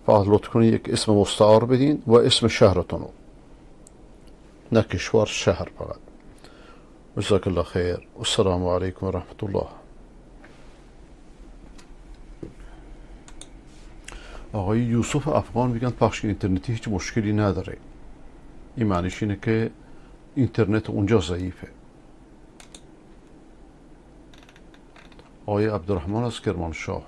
فقط لطف کنید یک اسم مستعار بدین و اسم شهرتون رو. نه کشور، شهر فقط. جزاک الله خیر. السلام علیکم و رحمت الله. آقای یوسف افغان میگن پخش اینترنتی هیچ مشکلی نداره. این معنیش اینه که اینترنت اونجا ضعیفه. آقای عبدالرحمن از کرمانشاه.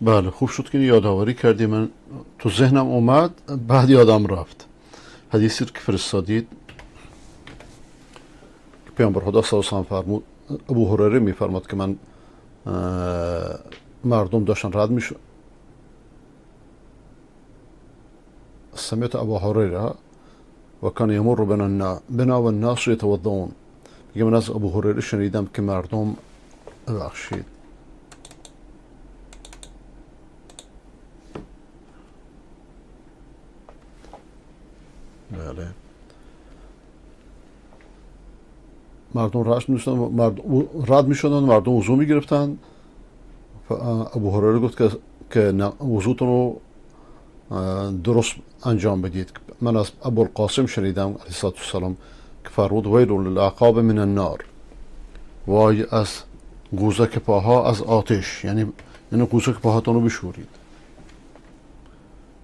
بله خوب شد که یادآوری کردی، من تو ذهنم اومد بعد یادم رفت. حدیثی که فرستادید پیامبر خدا صلی الله علیه و سلم فرمود، ابو هریره میفرماد که من مردم داشتن رد میشد. سمعت ابو هریره و کان یمر بنا و الناس یتوضؤون. میگه من از ابو هریره شنیدم که مردم ببخشید بله مردم رد میشدن، مردم وضو میگرفتن. ابو هریره گفت که وضوتون رو درست انجام بدید. من از ابو القاسم شنیدم علیه السلام که فرمود ویل للعقاب من النار، وای از قوزک پاها از آتش، یعنی قوزک پاهاتون رو بشورید.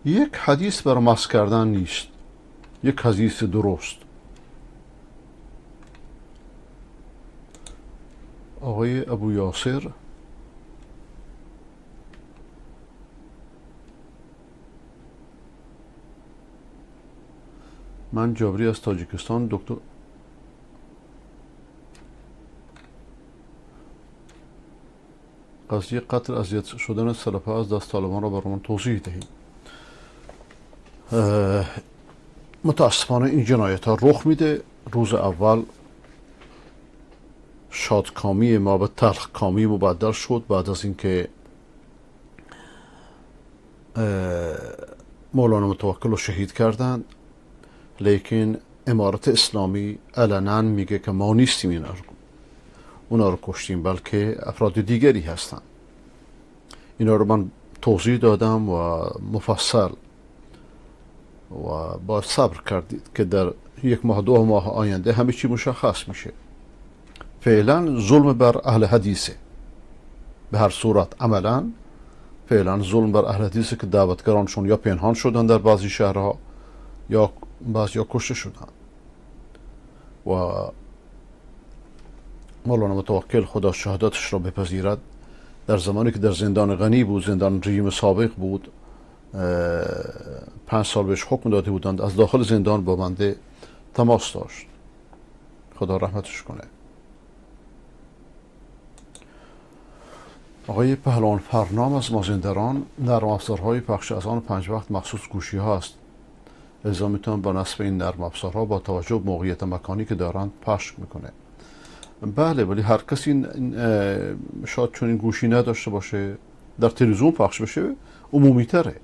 یک حدیث برای مس کردن نیست، یک حدیث درست. آقای ابو یاسر من جابری از تاجیکستان. دکتر قضیه قتل اذیت شدن سلفه از دست طالبان را برای من توضیح دهید. متاسفانه این جنایت ها رخ میده. روز اول شادکامی ما به تلخکامی مبدل شد بعد از اینکه مولانا متوکل رو شهید کردند، لیکن امارت اسلامی علنا میگه که ما نیستیم اونا رو کشتیم، بلکه افراد دیگری هستن. اینا رو من توضیح دادم و مفصل و با صبر کردید که در 1 ماه 2 ماه آینده همه چی مشخص میشه. فعلا ظلم بر اهل حدیثه، به هر صورت عملا فعلا ظلم بر اهل حدیثه که دعوتگرانشون یا پنهان شدن در بعضی شهرها یا بعضیا کشته شدن. و مولانا متوکل خدا شهادتش را بپذیرد، در زمانی که در زندان غنی بود، زندان رژیم سابق بود، 5 سال بهش حکم داده بودند، از داخل زندان با بنده تماس داشت. خدا رحمتش کنه. آقای پهلوان فرنام از مازندران، نرم افزارهای پخش از آن 5 وقت مخصوص گوشی هاست. لذا میتونم با نصب این نرم افزارها با توجه به موقعیت مکانی که دارند پخش میکنه. بله، ولی هر کسی شاید چون این گوشی نداشته باشه در تلویزیون پخش بشه عمومی تره.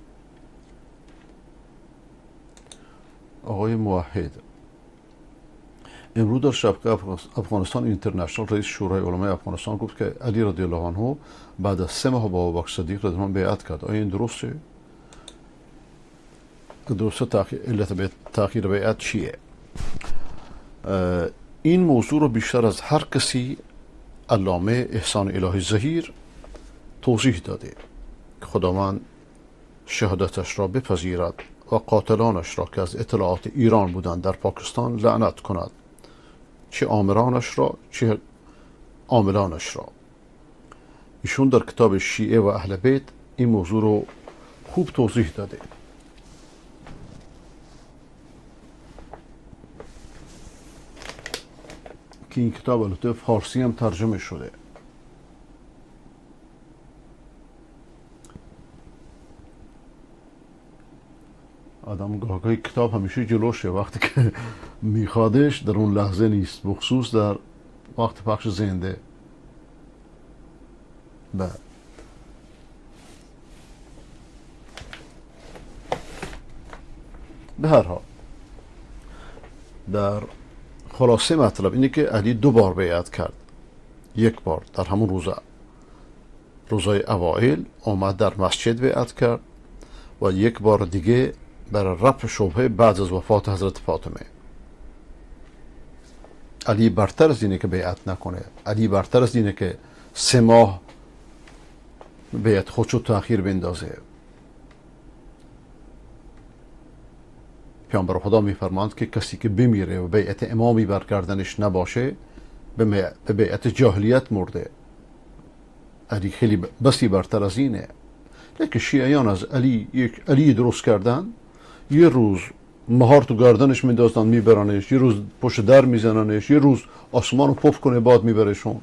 آقای موحد، امروز در شبکه افغانستان اینترنشنال رئیس شورای علمای افغانستان گفت که علی رضی الله عنه بعد از 3 ماه با ابوبکر صدیق رضی الله عنه بیعت کرد. آیا این درسته؟ علت تأخیر بیعت چیه؟ این موضوع رو بیشتر از هر کسی علامه احسان الهی ظهیر توضیح داده که خداوند شهادتش را بپذیرد و قاتلانش را که از اطلاعات ایران بودند در پاکستان لعنت کند، چه آمرانش را چه عاملانش را. ایشون در کتاب شیعه و اهل بیت این موضوع رو خوب توضیح داده. که این کتاب البته فارسی هم ترجمه شده. آدم گاهی کتاب همیشه جلوشه، وقتی که میخوادش در اون لحظه نیست، بخصوص در وقت پخش زنده. به هر حال در خلاصه مطلب اینه که علی 2 بار بیعت کرد. یک بار در همون روزای اوائل آمد در مسجد بیعت کرد و یک بار دیگه برای رفع شبهه بعد از وفات حضرت فاطمه. علی برتر از اینه که بیعت نکنه. علی برتر از اینه که 3 ماه بیعت خودشو تأخیر بندازه. پیامبر خدا میفرماند که کسی که بمیره و بیعت امامی بر گردنش نباشه به بیعت جاهلیت مرده. علی خیلی بسی برتر از اینه. لیکن شیعیان از علی یک علی درست کردن، یه روز مهار تو گردنش میندازن میبرنش، یه روز پشت در میزننش، یه روز آسمان رو پف کنه بعد میبرشون.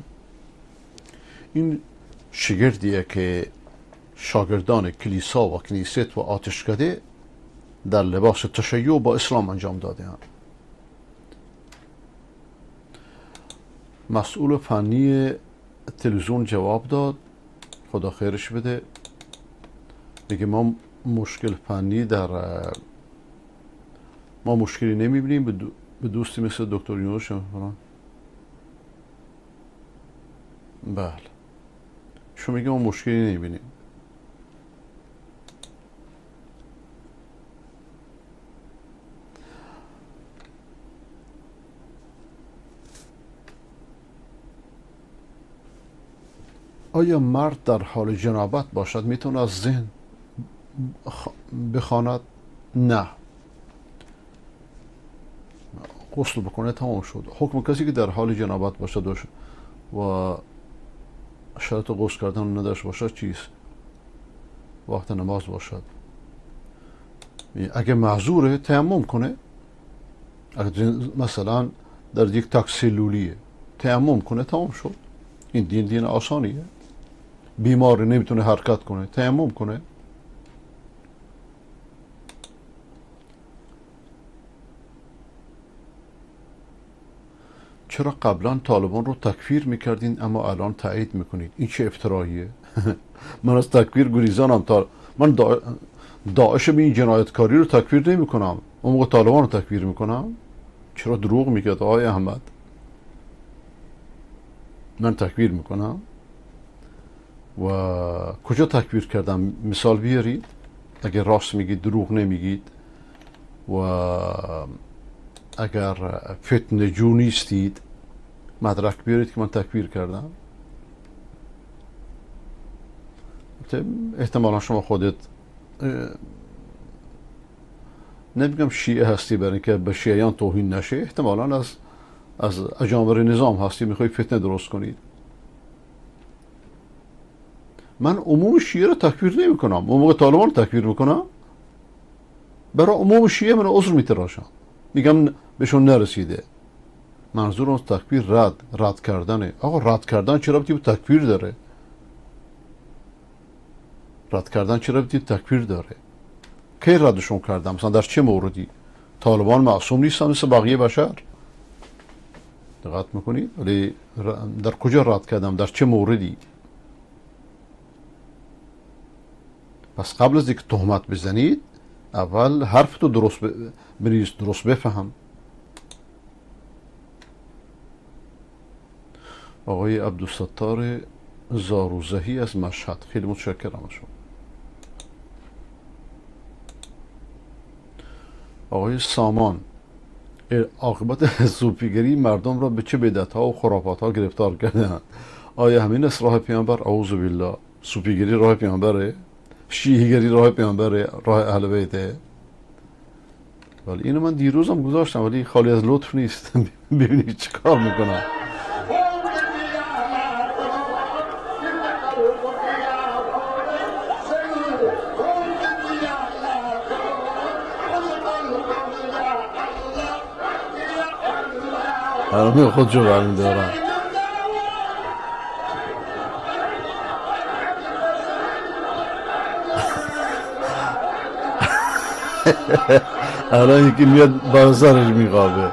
این شگردیه که شاگردان کلیسا و کنیست و آتشکده در لباس تشیع با اسلام انجام داده هم. مسئول فنی تلویزیون جواب داد، خدا خیرش بده، میگه ما مشکل فنی ما مشکلی نمیبینیم. به دوستی مثل دکتر یونوش بله شما میگه ما مشکلی نمیبینیم. آیا مرد در حال جنابت باشد میتونه از ذهن بخواند؟ نه، غسل بکنه تمام شد. حکم کسی که در حال جنابت باشد و شرط غسل کردن نداشت باشد چیست؟ وقت نماز باشد. اگه معذوره تیمم کنه. اگه مثلا در یک تاکسیلولیه تیمم کنه تمام شد. این دین آسانیه. بیمار نمیتونه حرکت کنه تیمم کنه. چرا قبلا طالبان رو تکفیر میکردین اما الان تایید میکنید؟ این چه افتراییه؟ من از تکفیر گریزانم. من داعش به این جنایتکاری رو تکفیر نمیکنم، اون موقع طالبان رو تکفیر میکنم. چرا دروغ میگید آقای احمد؟ من تکفیر میکنم و کجا تکفیر کردم؟ مثال بیارید اگر راست میگید، دروغ نمیگید و اگر فتنه جو نیستید مدرک بیارید که من تکفیر کردم. احتمالا شما خودت نمیگم شیعه هستی برای اینکه به شیعیان توهین نشه، احتمالا از اجامر نظام هستی میخوای فتنه درست کنید. من عموم شیعه رو تکفیر نمی کنم، اون موقع طالبان رو تکفیر میکنم. برای عموم شیعه من عذر میتراشم، میگم بهشون نرسیده. منظور از تکفیر رد کردنه. آقا رد کردن چرا ربطی به تکفیر داره؟ رد کردن چرا ربطی به تکفیر داره؟ کی ردشون کردم؟ مثلا در چه موردی؟ طالبان معصوم نیستن مثل بقیه بشر؟ دقت میکنید؟ ولی در کجا رد کردم؟ در چه موردی؟ پس قبل از اینکه تهمت بزنید اول حرف تو درست بفهم. آقای عبدالستار زاروزهی از مشهد، خیلی متشکرم از شما. آقای سامان، عاقبت صوفیگری مردم را به چه بدعت‌ها و خرافات‌ها گرفتار کردند؟ آیا همین است راه پیامبر؟ اعوذ بالله. صوفیگری راه پیامبره؟ شیعه‌گری راه پیامبره؟ راه اهل بیته؟ ولی اینو من دیروزم گذاشتم ولی خالی از لطف نیست. ببینید چه کار میکنم. الان خودشو برمیدارم. الان یکی میاد بازارش میقابه.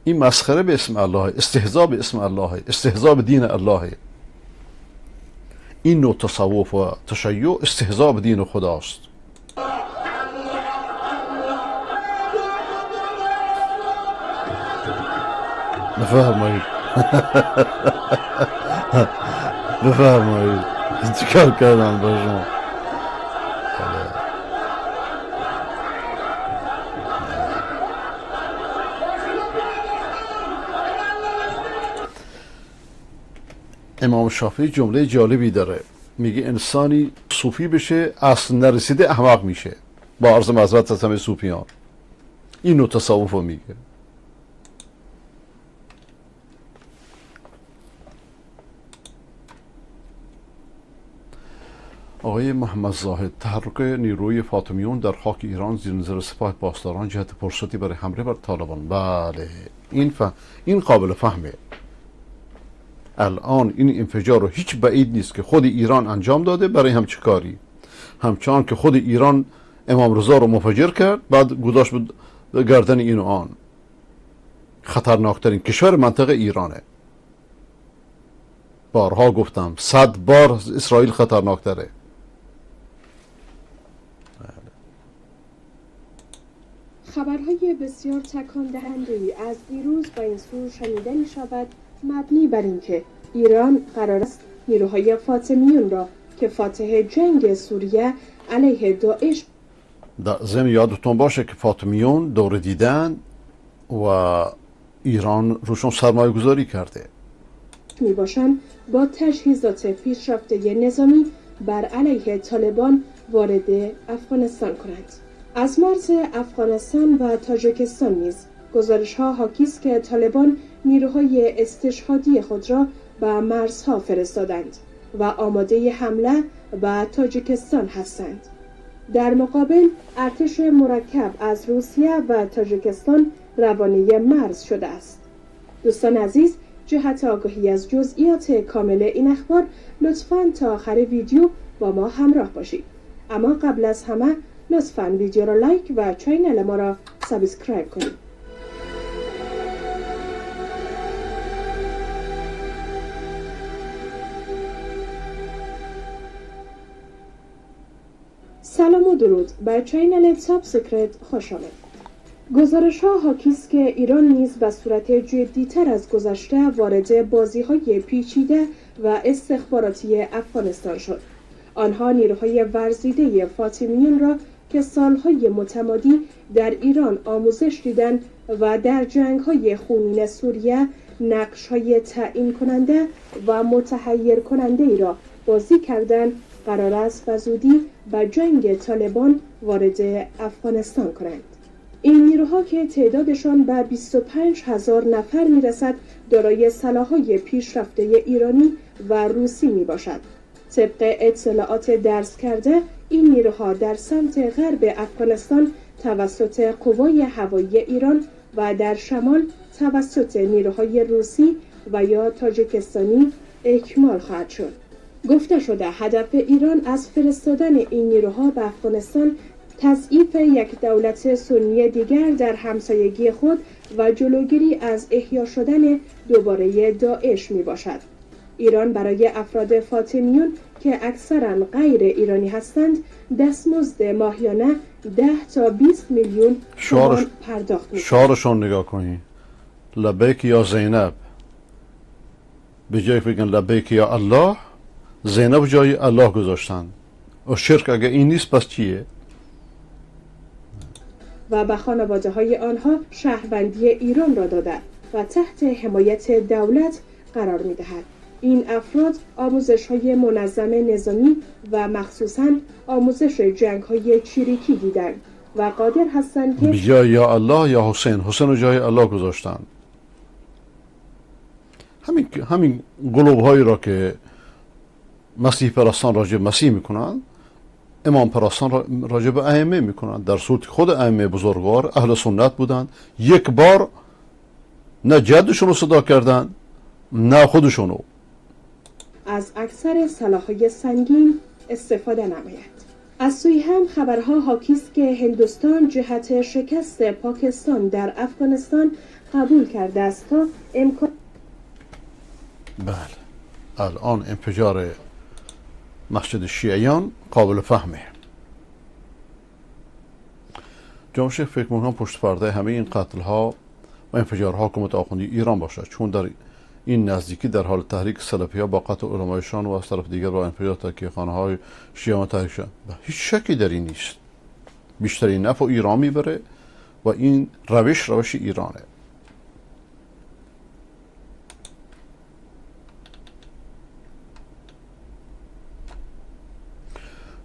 این مسخره به اسم الله، استهزاء به اسم الله، استهزاء به دین الله. این نوع تصوف و تشیع استهزاء به دین خداست. بفرمایید. بفرمایید چیکار کردم با شما؟ امام شافعی جمله جالبی داره، میگه انسانی صوفی بشه اصل نرسیده احمق میشه، با عرض معذرت از همه صوفیان. این نوع تصوف رو میگه. آقای محمد زاهد، تحرک نیروی فاطمیون در خاک ایران زیر نظر سپاه پاسداران جهت فرصتی برای حمله بر طالبان. بله این قابل فهمه. الان این انفجار رو هیچ بعید نیست که خود ایران انجام داده برای همچه کاری، همچنان که خود ایران امام رضا رو منفجر کرد، بعد گذاشت به گردن این و آن. خطرناکترین کشور منطقه ایرانه. بارها گفتم 100 بار اسرائیل خطرناکتره. خبرهای بسیار تکان دهنده‌ای از دیروز و این سو شنیده می شود، مبنی بر اینکه ایران قرار است نیروهای فاطمیون را که فاتح جنگ سوریه علیه داعش در ضمن یادتون باشه که فاطمیون دور دیدن و ایران روشون سرمایه گذاری کرده می باشند با تجهیزات پیشرفته نظامی بر علیه طالبان وارد افغانستان کنند. از مرز افغانستان و تاجیکستان نیز گزارش‌ها حاکی است که طالبان نیروهای استشهادی خود را به مرزها فرستادند و آماده حمله به تاجیکستان هستند. در مقابل ارتش مرکب از روسیه و تاجیکستان روانه مرز شده است. دوستان عزیز، جهت آگاهی از جزئیات کامل این اخبار لطفاً تا آخر ویدیو با ما همراه باشید. اما قبل از همه لطفاً ویدیو را لایک و چینل ما را سابسکرایب کنید. سلام و درود بر چینل تاپ سیکرت خوش آمد. گزارش ها حاکی است که ایران نیز به صورت جدی‌تر از گذشته وارد بازی‌های پیچیده و استخباراتی افغانستان شد. آنها نیروهای ورزیده فاطمیون را که سالهای متمادی در ایران آموزش دیدند و در جنگ‌های خونین سوریه نقش‌های تعیین کننده و متحیر کننده ای را بازی کردند، قرار است به زودی به جنگ طالبان وارد افغانستان کنند. این نیروها که تعدادشان به 25,000 نفر میرسد، دارای سلاح‌های پیشرفته ایرانی و روسی می باشد. طبق اطلاعات درز کرده، این نیروها در سمت غرب افغانستان توسط قوای هوایی ایران و در شمال توسط نیروهای روسی و یا تاجیکستانی اکمال خواهد شد. گفته شده هدف ایران از فرستادن این نیروها به افغانستان تضعیف یک دولت سنی دیگر در همسایگی خود و جلوگیری از احیا شدن دوباره داعش می باشد. ایران برای افراد فاطمیون که اکثرا غیر ایرانی هستند دستمزد ماهیانه 10 تا 20 میلیون تومان پرداخت می کند. شعارشون نگاه کنید. لبیک یا زینب، به جای بگن لبیک یا الله، زینب جای الله گذاشتن. و شرک اگه این نیست پس چیه؟ و به خانواده های آنها شهروندی ایران را داده و تحت حمایت دولت قرار می دهد. این افراد آموزش های منظم نظامی و مخصوصاً آموزش جنگ های چریکی دیدن و قادر هستند که بجای یا الله یا حسین رو جای الله گذاشتن. همین قلوب هایی را که مسیح پرستان راجع مسیح میکنن، امام پرستان راجع به ائمه میکنن، در صورت خود ائمه بزرگوار اهل سنت بودن. یک بار نه جدشون رو صدا کردن نه خودشونو. از اکثر سلاح‌های سنگین استفاده نماید. از سوی هم خبرها حاکی است که هندوستان جهت شکست پاکستان در افغانستان قبول کرده است تا امکان بله الان انفجار مسجد شیعیان قابل فهمه. جناب شیخ فکر می‌کنم پشت پرده همه این قتل ها و انفجارها حکومت آخوندی ایران باشد، چون در این نزدیکی در حال تحریک سلفی ها با قتل علمایشان و از طرف دیگر با انفجار تکیه‌خانه های شیعیان تحریک شد. هیچ شکی در این نیست. بیشترین نفع ایران میبره و این روش ایرانه.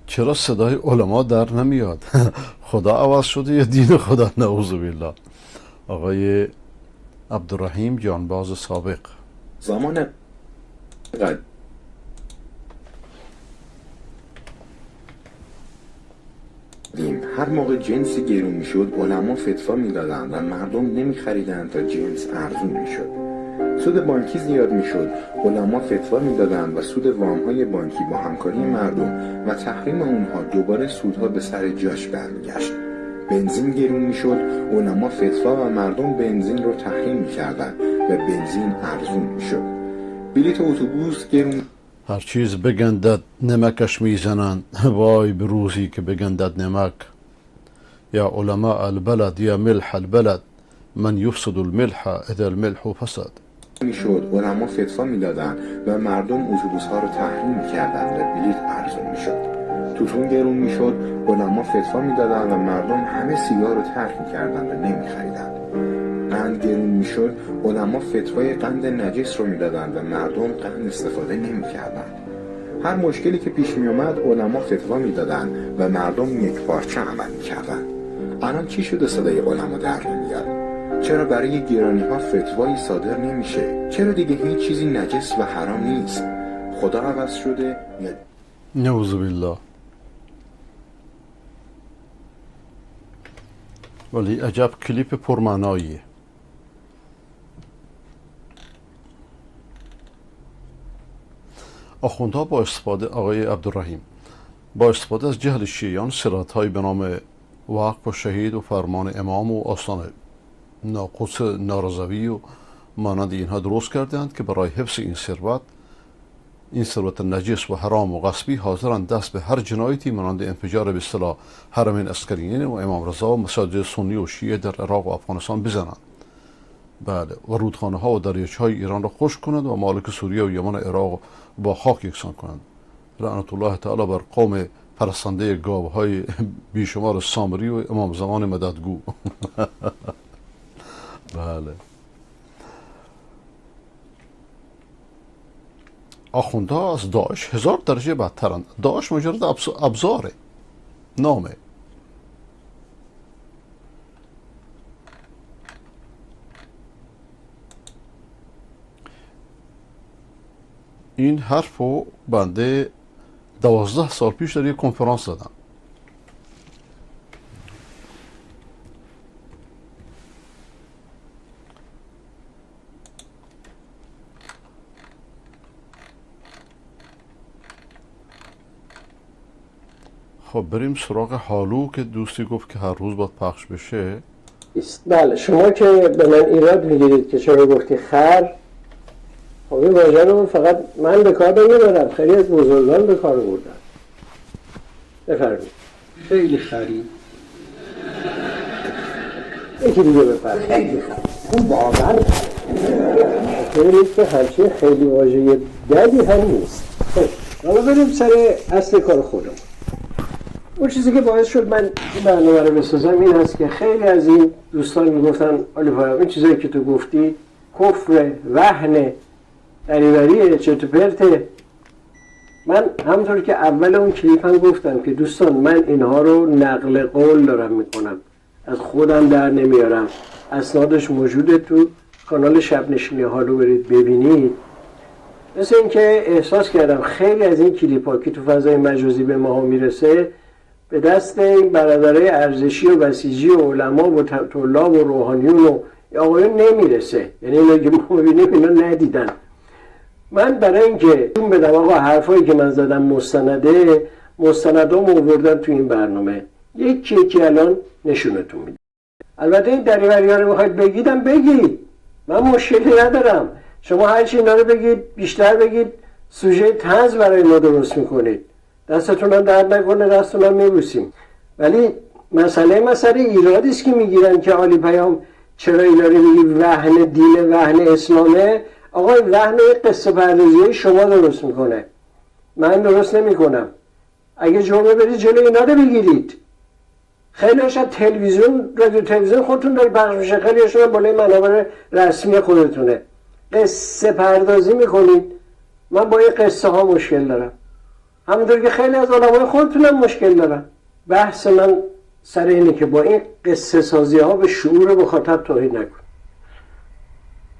چرا صدای علما در نمیاد؟ خدا عوض شده یا دین خدا؟ نعوذ بالله. آقای عبدالرحیم جانباز سابق زمان هر موقع جنسی گرون میشد علما فتوا میدادند و مردم نمیخریدند تا جنس ارزون میشد. سود بانکی زیاد میشد، علما فتوا میدادند و سود وامهای بانکی با همکاری مردم و تحریم اونها دوباره سودها به سر جاش برمیگشت. بنزین گرون میشد، علما فتوا و مردم بنزین رو تحریم میکردند و بنزین ارزون میشد. بلیط اتوبوس گرون، هر چیز بگندد نمکش میزنند، وای به روزی که بگندد نمک. یا علماء البلد یا ملح البلد، من یفسد الملح اذا الملح فسد. میشد، علما فتوا میدادند و مردم اتوبوس ها رو تحریم میکردند و بلیط ارزون میشد. توتون گرون میشد، علما فتوا میدادند و مردم همه سیگار رو ترک میکردند و نمیخریدند. قند گرون میشد، علما فتوای قند نجس رو میدادند و مردم قند استفاده نمیکردند. هر مشکلی که پیش میومد علما فتوا میدادند و مردم یک پارچه عمل میکردند. الان چی شده صدای علما در نمیاد؟ چرا برای گرانی ها فتوایی صادر نمیشه؟ چرا دیگه هیچ چیزی نجس و حرام نیست؟ خدا عوض شده یا نعوذ بالله. ولی عجب کلیپ پرمعناییه. آخوندها با استفاده، آقای عبدالرحیم، با استفاده از جهل شیعیان صراط‌هایی به نام وقف و شهید و فرمان امام و آستان ناقص نارضوی و مانند اینها درست کردند که برای حفظ این ثروت نجس و حرام و غصبی حاضرند دست به هر جنایتی مانند انفجار به اصطلاح حرمین عسکریین و امام رضا و مساجد سنی و شیعه در عراق و افغانستان بزنند. بله، و رودخانه ها و دریاچه‌های ایران را خشک کنند و مالک سوریه و یمن و عراق با خاک یکسان کنند. لعنت الله تعالی بر قوم پرستنده گاوهای بیشمار سامری و امام زمان مددگو. بله. آخوندها از داعش 1000 درجه بدترند. داعش مجرد ابزاره، نامه. این حرف رو بنده 12 سال پیش در یک کنفرانس زدم. خب بریم سراغ حالو که دوستی گفت که هر روز باید پخش بشه. بله، شما که به من ایراد میگیرید که چرا گفتی خر، خب این واژه رو فقط من به کار نمیبرم، خیلی از بزرگان به کار بردن. بفرمایید. خیلی خری. یکی دیگه بفرمایید. خیلی خری. اون واقعا خیلی که همچین خیلی واژه بدی هم نیست. خب حالا بریم سر اصل کار خودم. اون چیزی که باعث شد من این برنامه رو بسازم این هست که خیلی از این دوستان میگفتن آلیفا این چیزایی که تو گفتی کفر، وهن، دریوریه، چرت و پرته. من همونطور که اول اون کلیپ هم گفتم که دوستان من اینها رو نقل قول دارم میکنم، از خودم در نمیارم. اسنادش موجوده تو کانال شب نشینی هالو، برید ببینید. مثل اینکه احساس کردم خیلی از این کلیپ ها که تو فضای مجازی به ما میرسه به دست این برادرای ارزشی و بسیجی و علما و طلاب و روحانیون و آقایون نمیرسه. یعنی اینا که ما ببینیم اینا ندیدن. من برای اینکه اون بدم آقا حرفایی که من زدم مستندام آوردم تو این برنامه، یکی الان نشونتون میده. البته این دریوری‌ها رو میخواید بگیدم بگید، من مشکلی ندارم. شما هر چی اینا رو بگید، بیشتر بگید، سوژه طنز برای ما درست میکنید. دستتون هم درد نکنه، دستتون هم میبوسیم. ولی مسئله ایرادی است که میگیرن که عالی پیام چرا اینا رو میگی وهن دین، وهن اسلامه. آقا وهن قصه پردازی شما درست میکنه، من درست نمیکنم. اگه جرمه برید جلو اینا رو بگیرید. خیلی هاشون تلویزیون، رادیو تلویزیون خودتون داری پخش میشه، خیلی هاشون بالای منابع رسمی خودتونه قصه پردازی میکنید. من با این قصه ها مشکل دارم، همونطور که خیلی از علمای خودتونم مشکل دارم. بحث من سر اینه که با این قصه سازی ها به شعور مخاطب توهین نکن.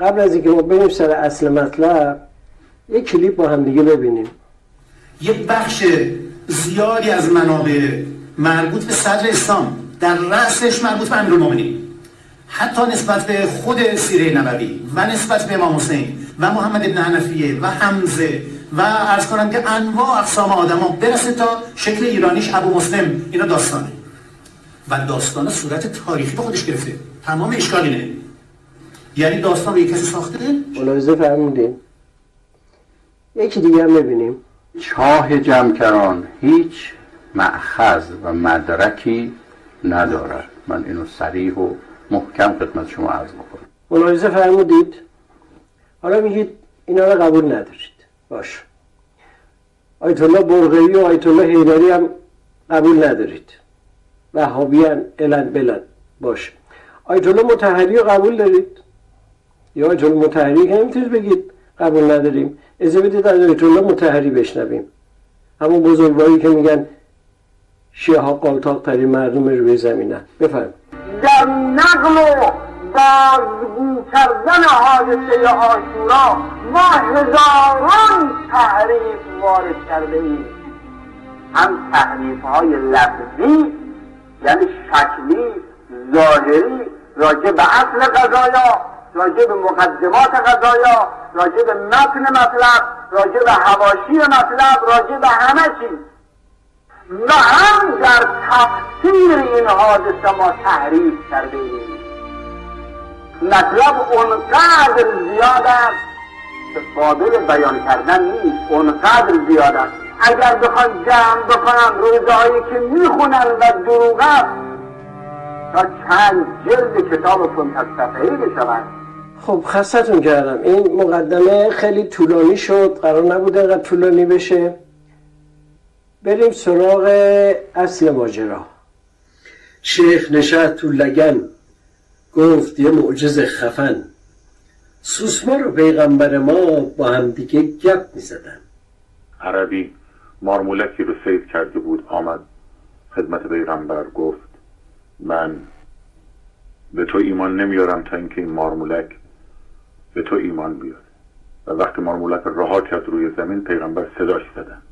قبل از اینکه ما بریم سر اصل مطلب، یک کلیپ با هم دیگه ببینیم. یه بخش زیادی از منابع مربوط به صدر اسلام، در رأسش مربوط به امیرالمومنین، حتی نسبت به خود سیره نبوی و نسبت به امام حسین و محمد ابن حنفیه و حمزه و عرض کنم که انواع اقسام آدما برسه تا شکل ایرانیش ابو مسلم، اینا داستانه و داستان صورت تاریخی به خودش گرفته. تمام اشکال اینه، یعنی داستان رو یک کسی ساخته. ملاحظه فرمودین؟ یکی دیگه هم ببینیم. چاه جمکران هیچ مأخذ و مدرکی ندارد. من اینو صریح و محکم خدمت شما عرض بکنم. ملاحظه فرمودید؟ حالا میگید اینا رو قبول ندارید. باش. آیت الله برقعی و آیت الله حیدری هم قبول ندارید. وهابیان علن بلن. باش. آیت الله مطهری رو قبول دارید؟ یا آیت الله مطهری که نمیتونید بگید قبول نداریم. اجازه بدید از آیت الله مطهری بشنویم. همون بزرگواری که میگن شیعه ها قالتاق ترین مردم روی زمینن. بفرمایید. در نقل و بازگو کردن حادثه عاشورا ما هزاران تحریف وارد کرده ایم. هم تحریف های لفظی یعنی شکلی ظاهری راجع به اصل قضایا، راجع به مقدمات قضایا، راجع به متن مطلب، راجع به حواشی مطلب، راجع به همه چیز، و هم در تفسیر این حادثه ما تحریف کرده ایم. مطلب اونقدر زیاد است که قابل بیان کردن نیست، اونقدر زیاد است. اگر بخوان جمع بکنن روزهایی که میخونن و دروغ است تا چند جلد کتابتون تصفحه‌ای بشوند. خب خستتون کردم. این مقدمه خیلی طولانی شد، قرار نبوده اینقدر طولانی بشه. بریم سراغ اصل ماجرا. شیخ نشست تو لگن، گفت یه معجزه خفن. سوسمار و پیغمبر ما با هم دیگه گپ میزدن. عربی مارمولکی رو صید کرده بود، آمد خدمت پیغمبر گفت من به تو ایمان نمیارم تا اینکه این مارمولک به تو ایمان بیاد. و وقتی مارمولک رها کرد روی زمین، پیغمبر صداش زدن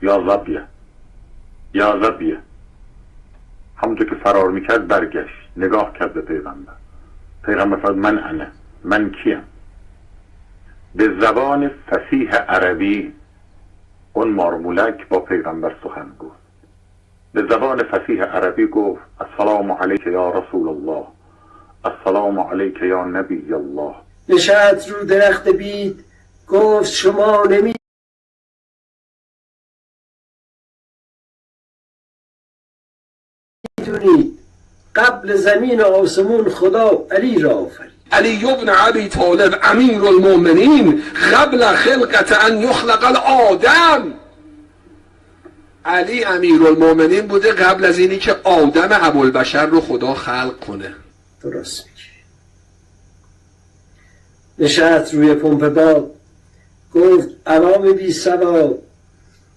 یا زبیه یا زبیه. همونطور که فرار میکرد برگشت، نگاه کرد به پیغمبر. پیغمبر فرمود من کیم؟ به زبان فصیح عربی اون مارمولک با پیغمبر سخن گفت. به زبان فصیح عربی گفت السلام علیک یا رسول الله، السلام علیک یا نبی الله. نشست رو درخت بید، گفت شما نمیدونید قبل زمین و آسمون خدا علی را آفرید. علی ابن ابی طالب امیر المؤمنین قبل خلقت ان یخلق الآدم. علی امیر المؤمنین بوده قبل از اینی که آدم ابوالبشر رو خدا خلق کنه. درست میگه. نشست روی پمپ باد، گفت عوام بی سواد.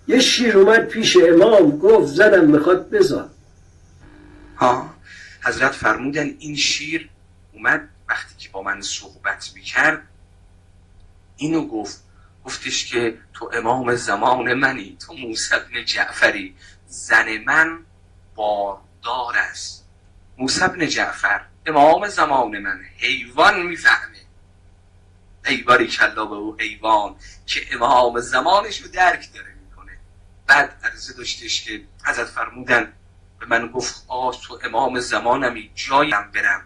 یه شیر اومد پیش امام، گفت زدم میخواد بزاد. حضرت فرمودن این شیر اومد وقتی که با من صحبت میکرد اینو گفتش که تو امام زمان منی، تو موسی بن جعفری، زن من باردار است. موسی بن جعفر امام زمان من، حیوان میفهمه، ای باریکلا به او حیوان که امام زمانش رو درک داره میکنه. بعد عرضه داشتش که حضرت فرمودن به من گفت تو امام زمانمی، جایم برم؟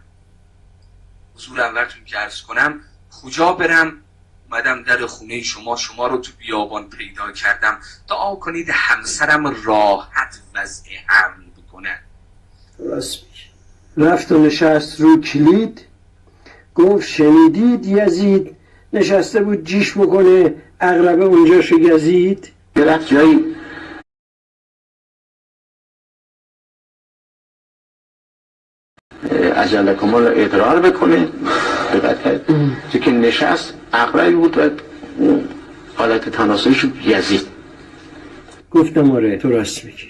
حضور انورتون که عرض کنم کجا برم؟ اومدم در خونه شما رو تو بیابان پیدا کردم، دعا کنید همسرم راحت وضع حمل بکنه. راست میگه. رفت و نشست رو کلید، گفت شنیدید یزید نشسته بود جیش بکنه عقربه اونجاشو گزید. رفت جایی عجله کمال ادرار بکنه، که نشست عقربی بود و حالت تناسلیش یزید. گفتم آره تو راست میگی.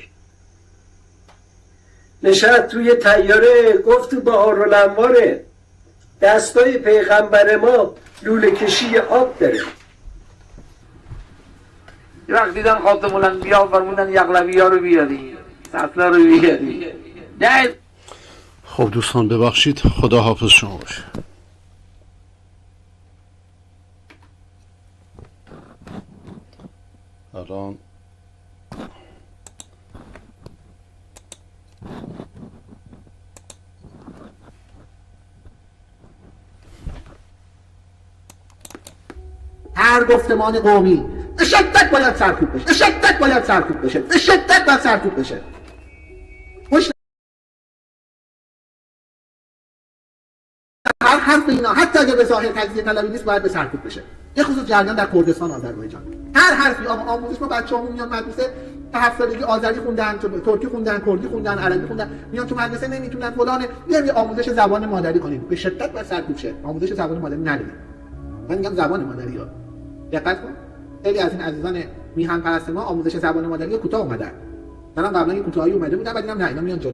نشست توی طیاره، گفت تو بهار الانواره دستای پیغمبر ما لوله کشی آب داره. یه وقت دیدن خاتم الانبیا فرمودن یغلبی ها رو بیاری، سطلا رو بیاری. خب دوستان ببخشید، خدا حافظ شما باشه. الان هر گفتمان قومی به شدت باید سرکوب بشه، به شدت باید سرکوب بشه، به شدت باید سرکوب بشه. هر حرف اینا حتی اگه به ظاهر تجزیه طلبی نیست باید به سرکوب بشه. به خصوص جریان در کردستان آذربایجان. هر حرفی آموزش ما بچه‌هامون میان مدرسه تا 7 سالگی آذری خوندن، ترکی خوندن، کردی خوندن، عربی خوندن، میان تو مدرسه نمیتونن فلان، میام یه آموزش زبان مادری کنیم. به شدت باید سرکوب شه. آموزش زبان مادری نداریم. من میگم زبان مادری ها. دقت کن. خیلی از این عزیزان میهن پرست ما آموزش زبان مادری کوتاه اومدن. منم قبلا این کوتاهی اومده بودم، بعد دیدم نه اینا میان جلو.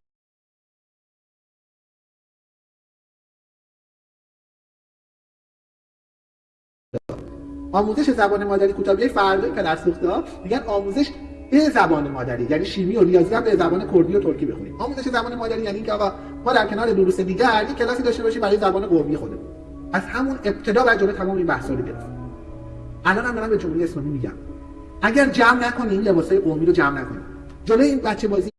آموزش زبان مادری کوتاه بیای فردا که در سوخته‌ها میگن آموزش به زبان مادری، یعنی شیمی و ریاضی هم به زبان کردی و ترکی بخونیم. آموزش زبان مادری یعنی اینکه آقا ما در کنار دروس دیگر یک کلاسی داشته باشیم برای زبان قومی خودمون. از همون ابتدا باید جلوی تمام این بحثا رو گرفت. الان هم دارم به جمهوری اسلامی میگم اگر جمع نکنیم لباسای قومی رو جمع نکنیم جلوی این بچه بازی